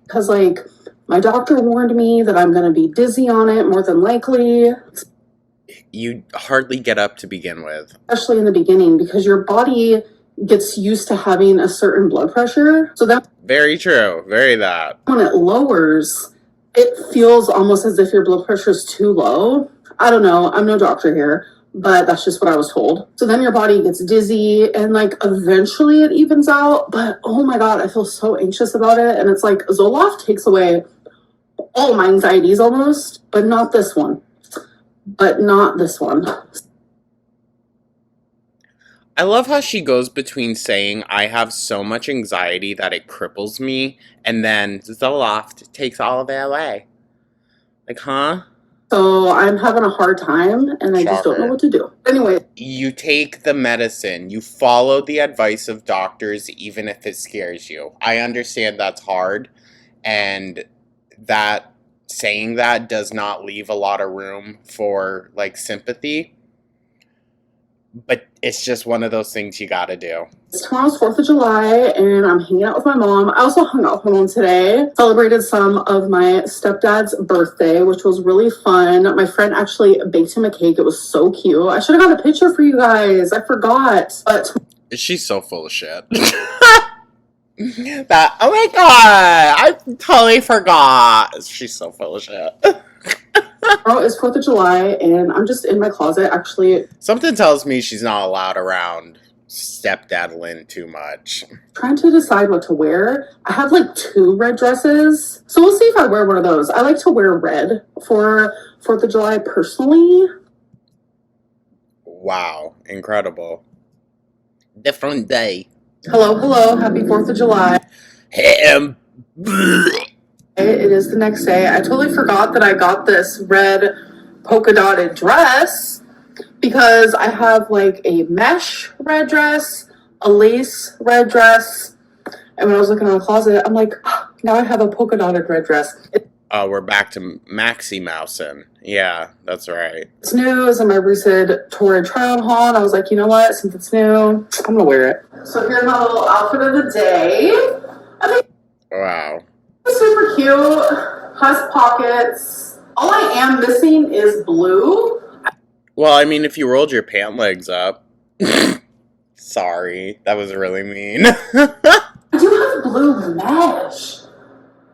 Because, like, my doctor warned me that I'm going to be dizzy on it more than likely. You hardly get up to begin with. Especially in the beginning, because your body gets used to having a certain blood pressure. So that... Very true. Very that. When it lowers, it feels almost as if your blood pressure is too low. I don't know. I'm no doctor here, but that's just what I was told. So then your body gets dizzy and like eventually it evens out. But oh my God, I feel so anxious about it. And it's like Zoloft takes away all my anxieties almost, but not this one. I love how she goes between saying, I have so much anxiety that it cripples me, and then Zoloft takes all of it away. Like, huh? So I'm having a hard time, and I just don't know what to do. Anyway. You take the medicine. You follow the advice of doctors, even if it scares you. I understand that's hard, and that saying that does not leave a lot of room for, like, sympathy. But it's just one of those things you gotta do. Tomorrow's 4th of July, and I'm hanging out with my mom. I also hung out with my mom today. Celebrated some of my stepdad's birthday, which was really fun. My friend actually baked him a cake. It was so cute. I should have got a picture for you guys. I forgot. But she's so full of shit. That, oh my God, I totally forgot. She's so full of shit. Tomorrow is 4th of July, and I'm just in my closet, actually. Something tells me she's not allowed around stepdad Lynn too much. Trying to decide what to wear. I have like 2 red dresses, so we'll see if I wear one of those. I like to wear red for 4th of July personally. Wow, incredible. Different day. Hello, happy 4th of July. It is the next day. I totally forgot that I got this red polka dotted dress because I have like a mesh red dress, a lace red dress, and when I was looking in the closet, I'm like, oh, now I have a polka dotted red dress. Oh, we're back to Maxi Mousin. Yeah, that's right. It's new. It's in my recent Torrid try-on haul, and I was like, you know what? Since it's new, I'm gonna wear it. So here's my little outfit of the day. I think wow. It's super cute. Has pockets. All I am missing is blue. Well, I mean, if you rolled your pant legs up. Sorry, that was really mean. I do have blue mesh.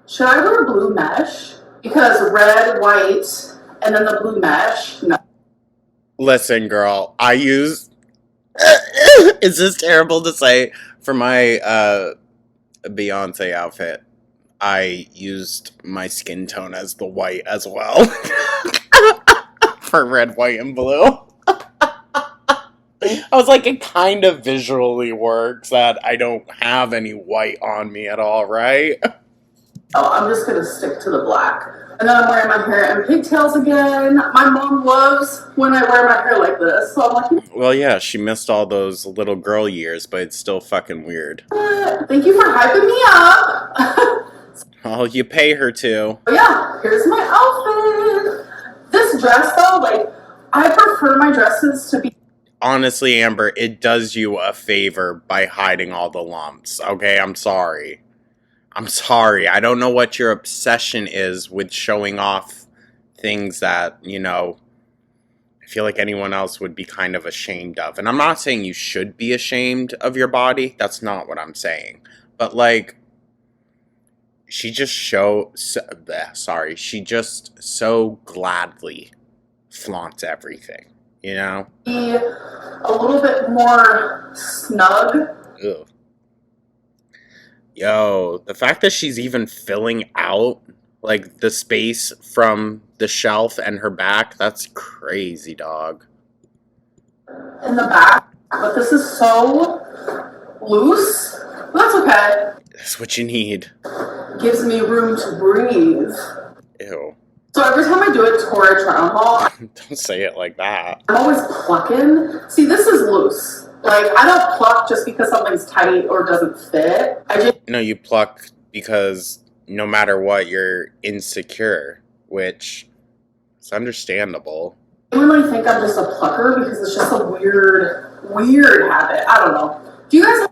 Should I wear blue mesh? Because red, white, and then the blue mesh? No. Listen, girl, I use... Is this terrible to say? For my Beyonce outfit, I used my skin tone as the white as well. For red, white, and blue. I was like, it kind of visually works that I don't have any white on me at all, right? Oh, I'm just going to stick to the black. And then I'm wearing my hair in pigtails again. My mom loves when I wear my hair like this. So I'm like, well, yeah, she missed all those little girl years, but it's still fucking weird. Thank you for hyping me up. Oh, you pay her to. Yeah, here's my outfit. This dress, though, like, I prefer my dresses to be... Honestly, Amber, it does you a favor by hiding all the lumps, okay? I'm sorry. I don't know what your obsession is with showing off things that, you know, I feel like anyone else would be kind of ashamed of. And I'm not saying you should be ashamed of your body. That's not what I'm saying. But, like, she just so gladly flaunts everything, you know? Be a little bit more snug. Ugh. Yo, the fact that she's even filling out, like, the space from the shelf and her back, that's crazy, dog. In the back, but this is so loose. That's okay. That's what you need. Gives me room to breathe. Ew. So every time I do a Torrid try-on haul, don't say it like that. I'm always plucking. See, this is loose. Like, I don't pluck just because something's tight or doesn't fit. No, you pluck because no matter what, you're insecure, which is understandable. I really think I'm just a plucker because it's just a weird weird habit. I don't know. Do you guys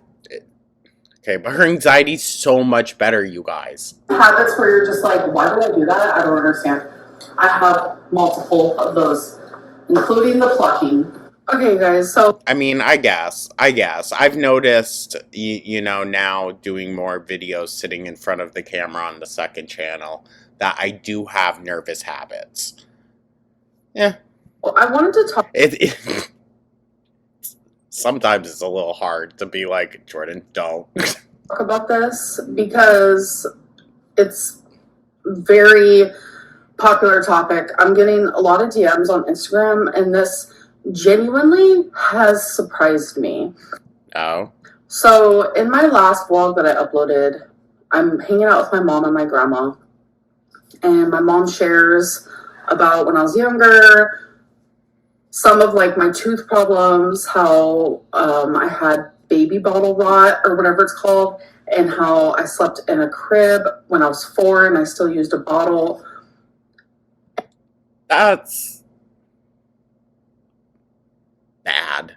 Okay, but her anxiety's so much better, you guys. have habits where you're just like, why do I do that? I don't understand. I have multiple of those, including the plucking. Okay, guys, so... I mean, I guess. I've noticed, you know, now doing more videos sitting in front of the camera on the second channel, that I do have nervous habits. Yeah. Well, I wanted to talk... Sometimes it's a little hard to be like, Jordan, don't. talk about this because it's very popular topic. I'm getting a lot of DMs on Instagram, and this genuinely has surprised me. Oh. So in my last vlog that I uploaded, I'm hanging out with my mom and my grandma, and my mom shares about when I was younger, some of like my tooth problems, how I had baby bottle rot or whatever it's called, and how I slept in a crib when I was 4 and I still used a bottle. That's bad.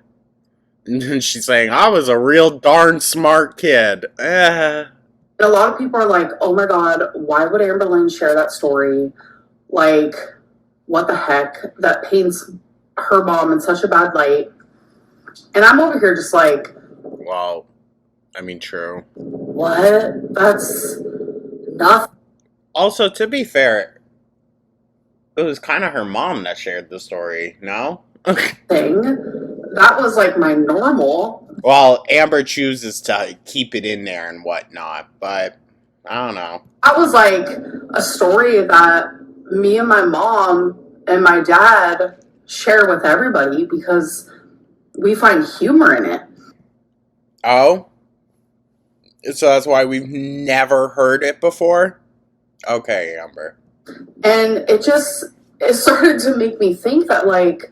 And she's saying, I was a real darn smart kid. And a lot of people are like, oh my God, why would Amber Lynn share that story? Like, what the heck? That paints her mom in such a bad light. And I'm over here just like, well, I mean, true. What? That's nothing. Also, to be fair, it was kind of her mom that shared the story, no? That was like my normal. Well, Amber chooses to keep it in there and whatnot, but I don't know. That was like a story that me and my mom and my dad share with everybody because we find humor in it. Oh? So that's why we've never heard it before? Okay, Amber. And it started to make me think that like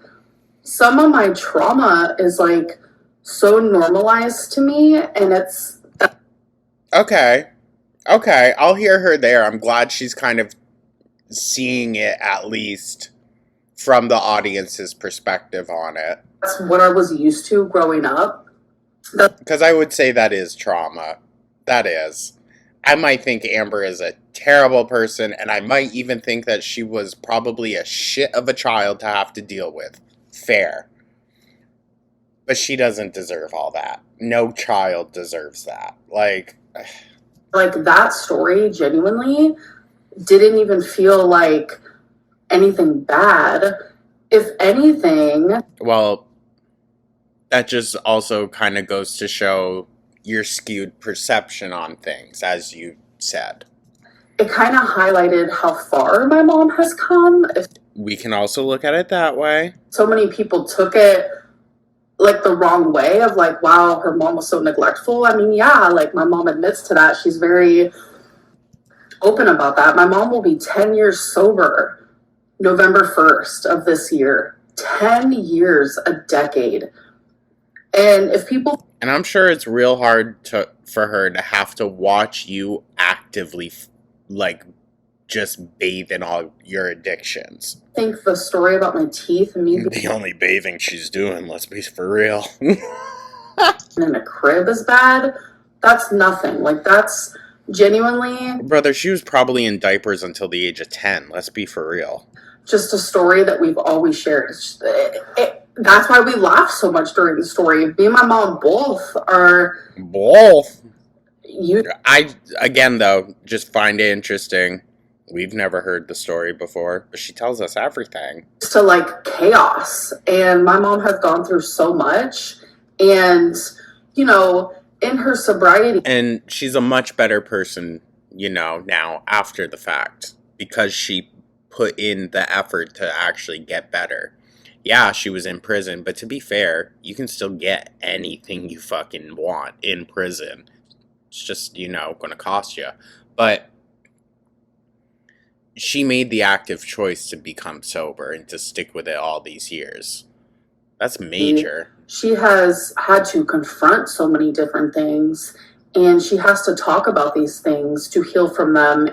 some of my trauma is like so normalized to me, and it's... Okay, I'll hear her there. I'm glad she's kind of seeing it, at least from the audience's perspective on it. That's what I was used to growing up. Because I would say that is trauma. That is. I might think Amber is a terrible person, and I might even think that she was probably a shit of a child to have to deal with. Fair. But she doesn't deserve all that. No child deserves that. Like that story genuinely didn't even feel like anything bad. If anything... Well, that just also kind of goes to show your skewed perception on things, as you said. It kind of highlighted how far my mom has come. We can also look at it that way. So many people took it like the wrong way of like, wow, her mom was so neglectful. I mean, yeah, like my mom admits to that. She's very open about that. My mom will be 10 years sober November 1st of this year. 10 years, a decade. And if people... And I'm sure it's real hard for her to have to watch you actively, like, just bathe in all your addictions. I think the story about my teeth and me... The only bathing she's doing, let's be for real. in a crib is bad. That's nothing. Like, that's genuinely... Brother, she was probably in diapers until the age of 10. Let's be for real. Just a story that we've always shared. That's why we laugh so much during the story. Me and my mom both are... Both? I, again, though, just find it interesting. We've never heard the story before, but she tells us everything. To, like, chaos. And my mom has gone through so much. And, you know, in her sobriety... And she's a much better person, you know, now, after the fact. Because she put in the effort to actually get better. Yeah, she was in prison, but to be fair, you can still get anything you fucking want in prison. It's just, you know, gonna cost you. But she made the active choice to become sober and to stick with it all these years. That's major. She has had to confront so many different things, and she has to talk about these things to heal from them.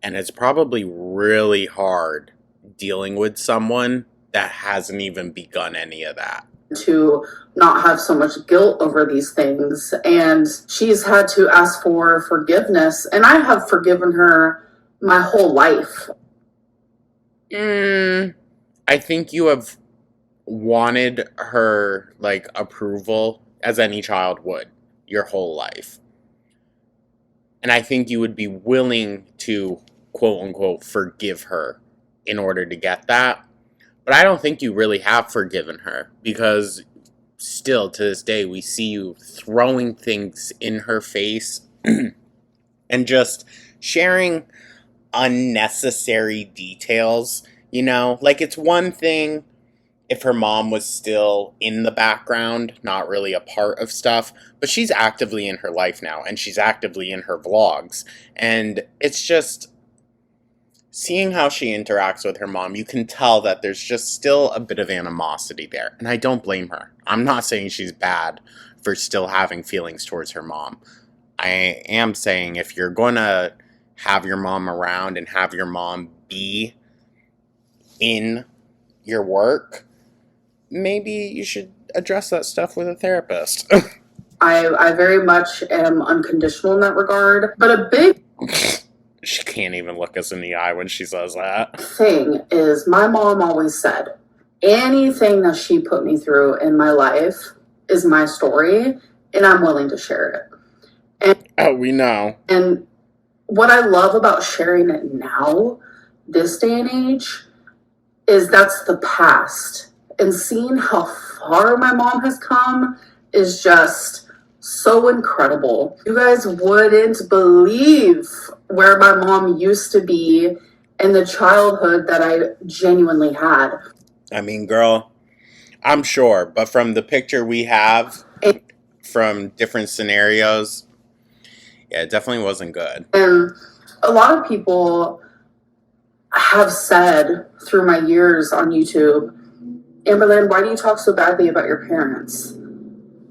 And it's probably really hard dealing with someone that hasn't even begun any of that. To not have so much guilt over these things. And she's had to ask for forgiveness, and I have forgiven her my whole life. I think you have wanted her, like, approval as any child would your whole life. And I think you would be willing to, quote unquote, forgive her in order to get that. But I don't think you really have forgiven her, because still to this day we see you throwing things in her face and just sharing unnecessary details, you know? Like, it's one thing if her mom was still in the background, not really a part of stuff, but she's actively in her life now, and she's actively in her vlogs, and it's just seeing how she interacts with her mom, you can tell that there's just still a bit of animosity there, and I don't blame her. I'm not saying she's bad for still having feelings towards her mom. I am saying if you're gonna have your mom around and have your mom be in your work, maybe you should address that stuff with a therapist. I very much am unconditional in that regard, but a big She can't even look us in the eye when she says that. thing is, my mom always said, anything that she put me through in my life is my story, and I'm willing to share it. We know. And what I love about sharing it now, this day and age, is that's the past. And seeing how far my mom has come is just so incredible. You guys wouldn't believe where my mom used to be and the childhood that I genuinely had. I mean, girl, I'm sure, but from the picture we have from different scenarios, yeah, it definitely wasn't good. And a lot of people have said through my years on YouTube, Amberlynn, why do you talk so badly about your parents?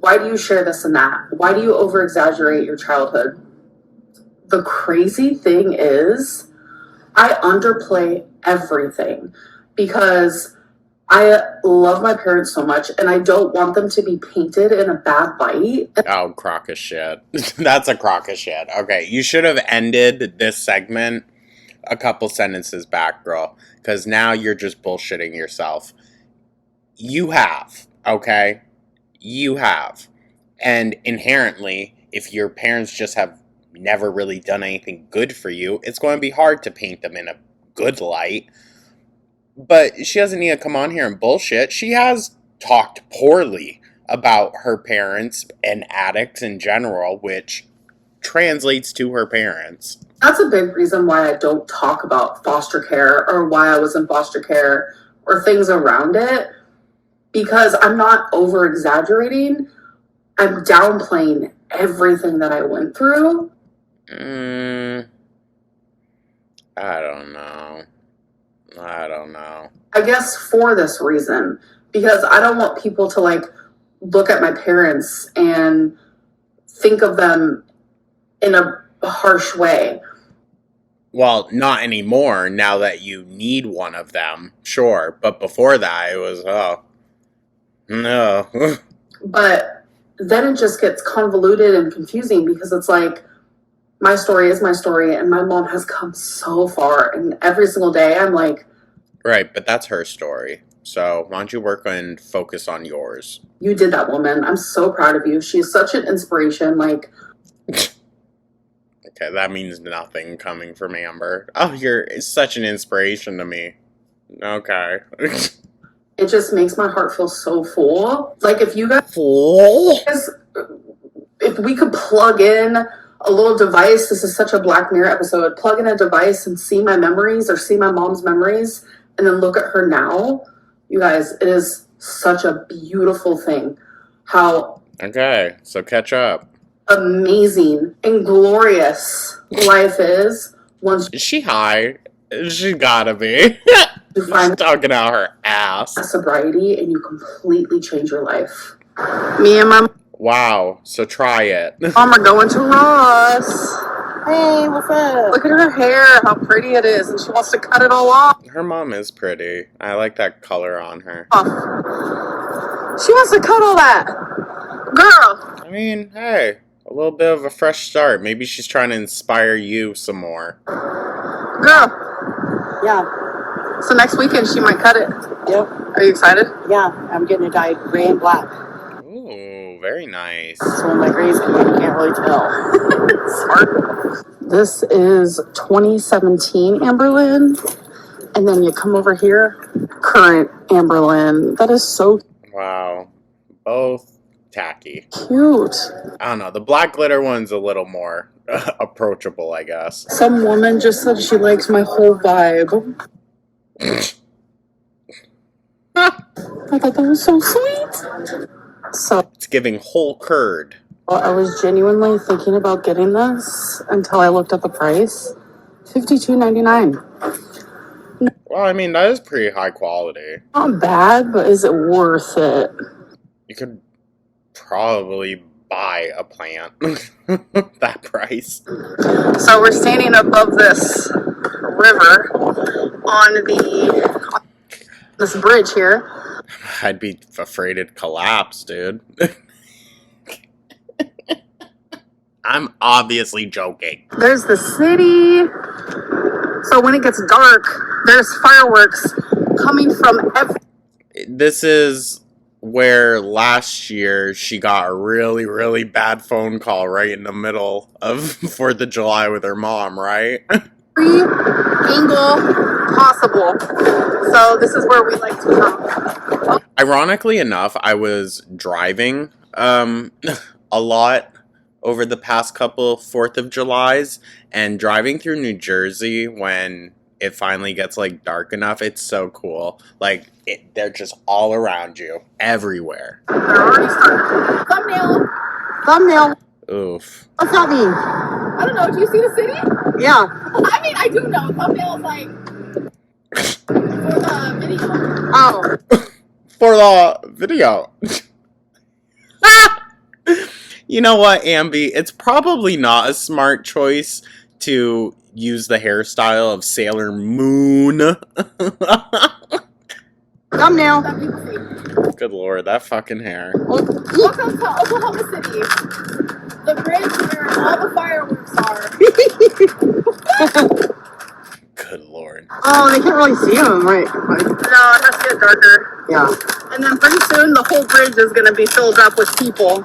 Why do you share this and that? Why do you over-exaggerate your childhood? The crazy thing is, I underplay everything because I love my parents so much, and I don't want them to be painted in a bad light. Oh, crock of shit. That's a crock of shit. Okay, you should have ended this segment a couple sentences back, girl, because now you're just bullshitting yourself. You have, okay? You have. And inherently, if your parents just have never really done anything good for you, it's going to be hard to paint them in a good light. But she doesn't need to come on here and bullshit. She has talked poorly about her parents and addicts in general, which translates to her parents. That's a big reason why I don't talk about foster care or why I was in foster care or things around it, because I'm not over-exaggerating. I'm downplaying everything that I went through. I don't know. I guess for this reason, because I don't want people to, like, look at my parents and think of them in a harsh way. Well, not anymore, now that you need one of them, sure. But before that, it was, oh, no. But then it just gets convoluted and confusing, because it's like, my story is my story, and my mom has come so far, and every single day I'm like... Right, but that's her story. So why don't you work and focus on yours? You did that, woman. I'm so proud of you. She's such an inspiration, like... Okay, that means nothing coming from Amber. Oh, you're such an inspiration to me. Okay. It just makes my heart feel so full. Like, if you guys... Full? If we could plug in a little device, this is such a Black Mirror episode, plug in a device and see my memories or see my mom's memories and then look at her now, you guys, it is such a beautiful thing. How... Okay, so catch up. Amazing and glorious life is once... Is she high? She gotta be. You find talking out her ass. Sobriety, and you completely change your life. Me and my... Wow, so try it. Mom are going to Ross. Hey, what's up? Look at her hair, how pretty it is, and she wants to cut it all off. Her mom is pretty. I like that color on her. She wants to cuddle that. Girl. I mean, hey, a little bit of a fresh start. Maybe she's trying to inspire you some more. Girl. Yeah. So next weekend she might cut it. Yep. Are you excited? Yeah, I'm getting it dyed gray and black. Ooh, very nice. So when my grays come in, you can't really tell. Smart. This is 2017 Amberlynn. And then you come over here, current Amberlynn. That is so Wow. Both tacky. cute. I don't know. The black glitter one's a little more approachable, I guess. Some woman just said she likes my whole vibe. I thought that was so sweet. So it's giving whole curd. Well, I was genuinely thinking about getting this until I looked at the price. $52.99. Well, I mean, that is pretty high quality. Not bad, but is it worth it? You could probably buy a plant that price. So we're standing above this river on this bridge here. I'd be afraid it'd collapse, dude. I'm obviously joking. There's the city. So when it gets dark, there's fireworks coming from This is where last year she got a really, really bad phone call right in the middle of 4th of July with her mom, right? every angle possible. So this is where we like to come. Ironically enough, I was driving a lot over the past couple 4th of Julys, and driving through New Jersey when it finally gets like dark enough, it's so cool. Like they're just all around you, everywhere. They're already started. Thumbnail. Thumbnail. Oof. What's that mean? I don't know. Do you see the city? Yeah. I mean, I do know. Thumbnail is like for the video. Oh. For the video. You know what, Ambi? It's probably not a smart choice to use the hairstyle of Sailor Moon. Thumbnail. Good lord, that fucking hair. Welcome to Oklahoma City. The bridge where all the fireworks are. Good lord. Oh, they can't really see them, right? No, it has to get darker. Yeah. And then pretty soon the whole bridge is going to be filled up with people.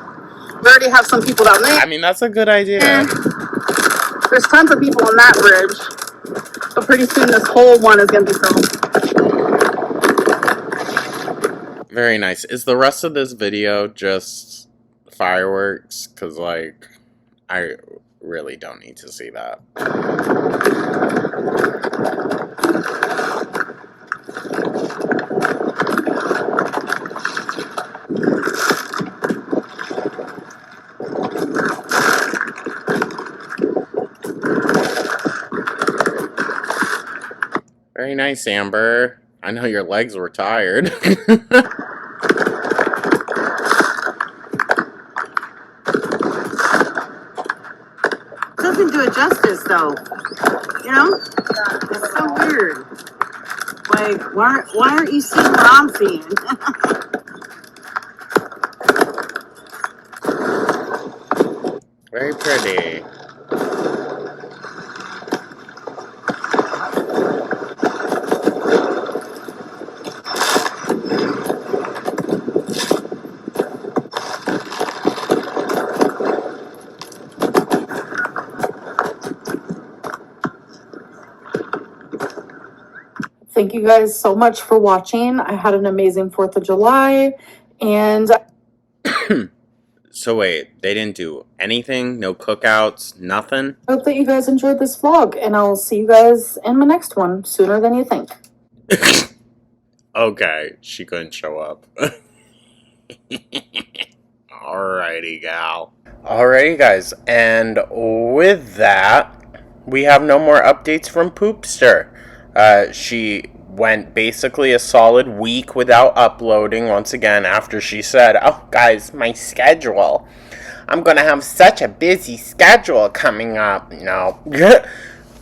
We already have some people down there. I mean, that's a good idea. There's tons of people on that bridge. But pretty soon this whole one is going to be filled. Very nice. Is the rest of this video just fireworks? Because, like, I really don't need to see that. Very nice, Amber. I know your legs were tired. Doesn't do it justice, though. You know? It's so weird. Like, why aren't you seeing what I'm seeing? Very pretty. Thank you guys so much for watching. I had an amazing 4th of July, and So wait, they didn't do anything? No cookouts? Nothing? I hope that you guys enjoyed this vlog, and I'll see you guys in my next one sooner than you think. Okay, she couldn't show up. Alrighty, gal. Alrighty, guys, and with that, we have no more updates from Poopster. She went basically a solid week without uploading once again after she said, "Oh, guys, my schedule. I'm gonna have such a busy schedule coming up." No.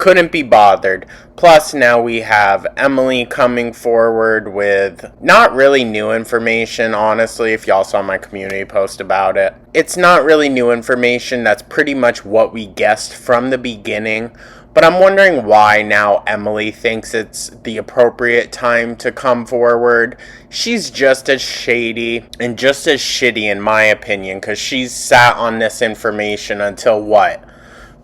couldn't be bothered. Plus, now we have Emily coming forward with not really new information, honestly, if y'all saw my community post about it. It's not really new information. That's pretty much what we guessed from the beginning. But I'm wondering why now Emily thinks it's the appropriate time to come forward. She's just as shady and just as shitty in my opinion, because she's sat on this information until what?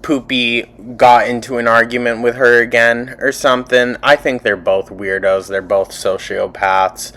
Poopy got into an argument with her again or something. I think they're both weirdos. They're both sociopaths.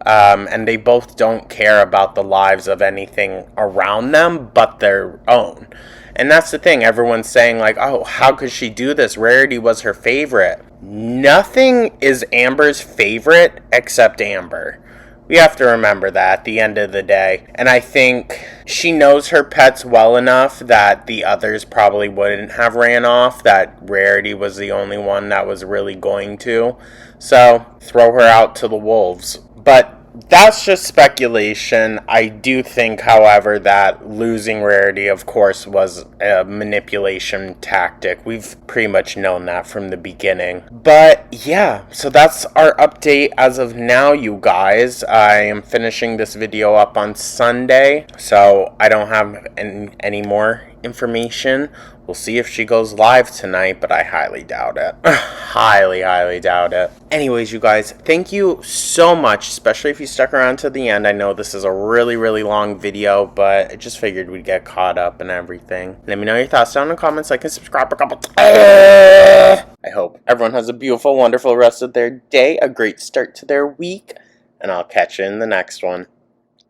And they both don't care about the lives of anything around them but their own. And that's the thing, everyone's saying like, oh, how could she do this? Rarity was her favorite. Nothing is Amber's favorite except Amber. We have to remember that at the end of the day. And I think she knows her pets well enough that the others probably wouldn't have ran off, that Rarity was the only one that was really going to. So, throw her out to the wolves. But that's just speculation. I do think, however, that losing Rarity, of course, was a manipulation tactic. We've pretty much known that from the beginning. But yeah, so that's our update as of now, you guys. I am finishing this video up on Sunday, so I don't have any more information. We'll see if she goes live tonight, but I highly doubt it. highly doubt it. Anyways, you guys, thank you so much, especially if you stuck around to the end. I know this is a really long video, but I just figured we'd get caught up and everything. Let me know your thoughts down in the comments, like and subscribe a couple times. I hope everyone has a beautiful, wonderful rest of their day, a great start to their week, and I'll catch you in the next one.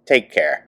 Take care.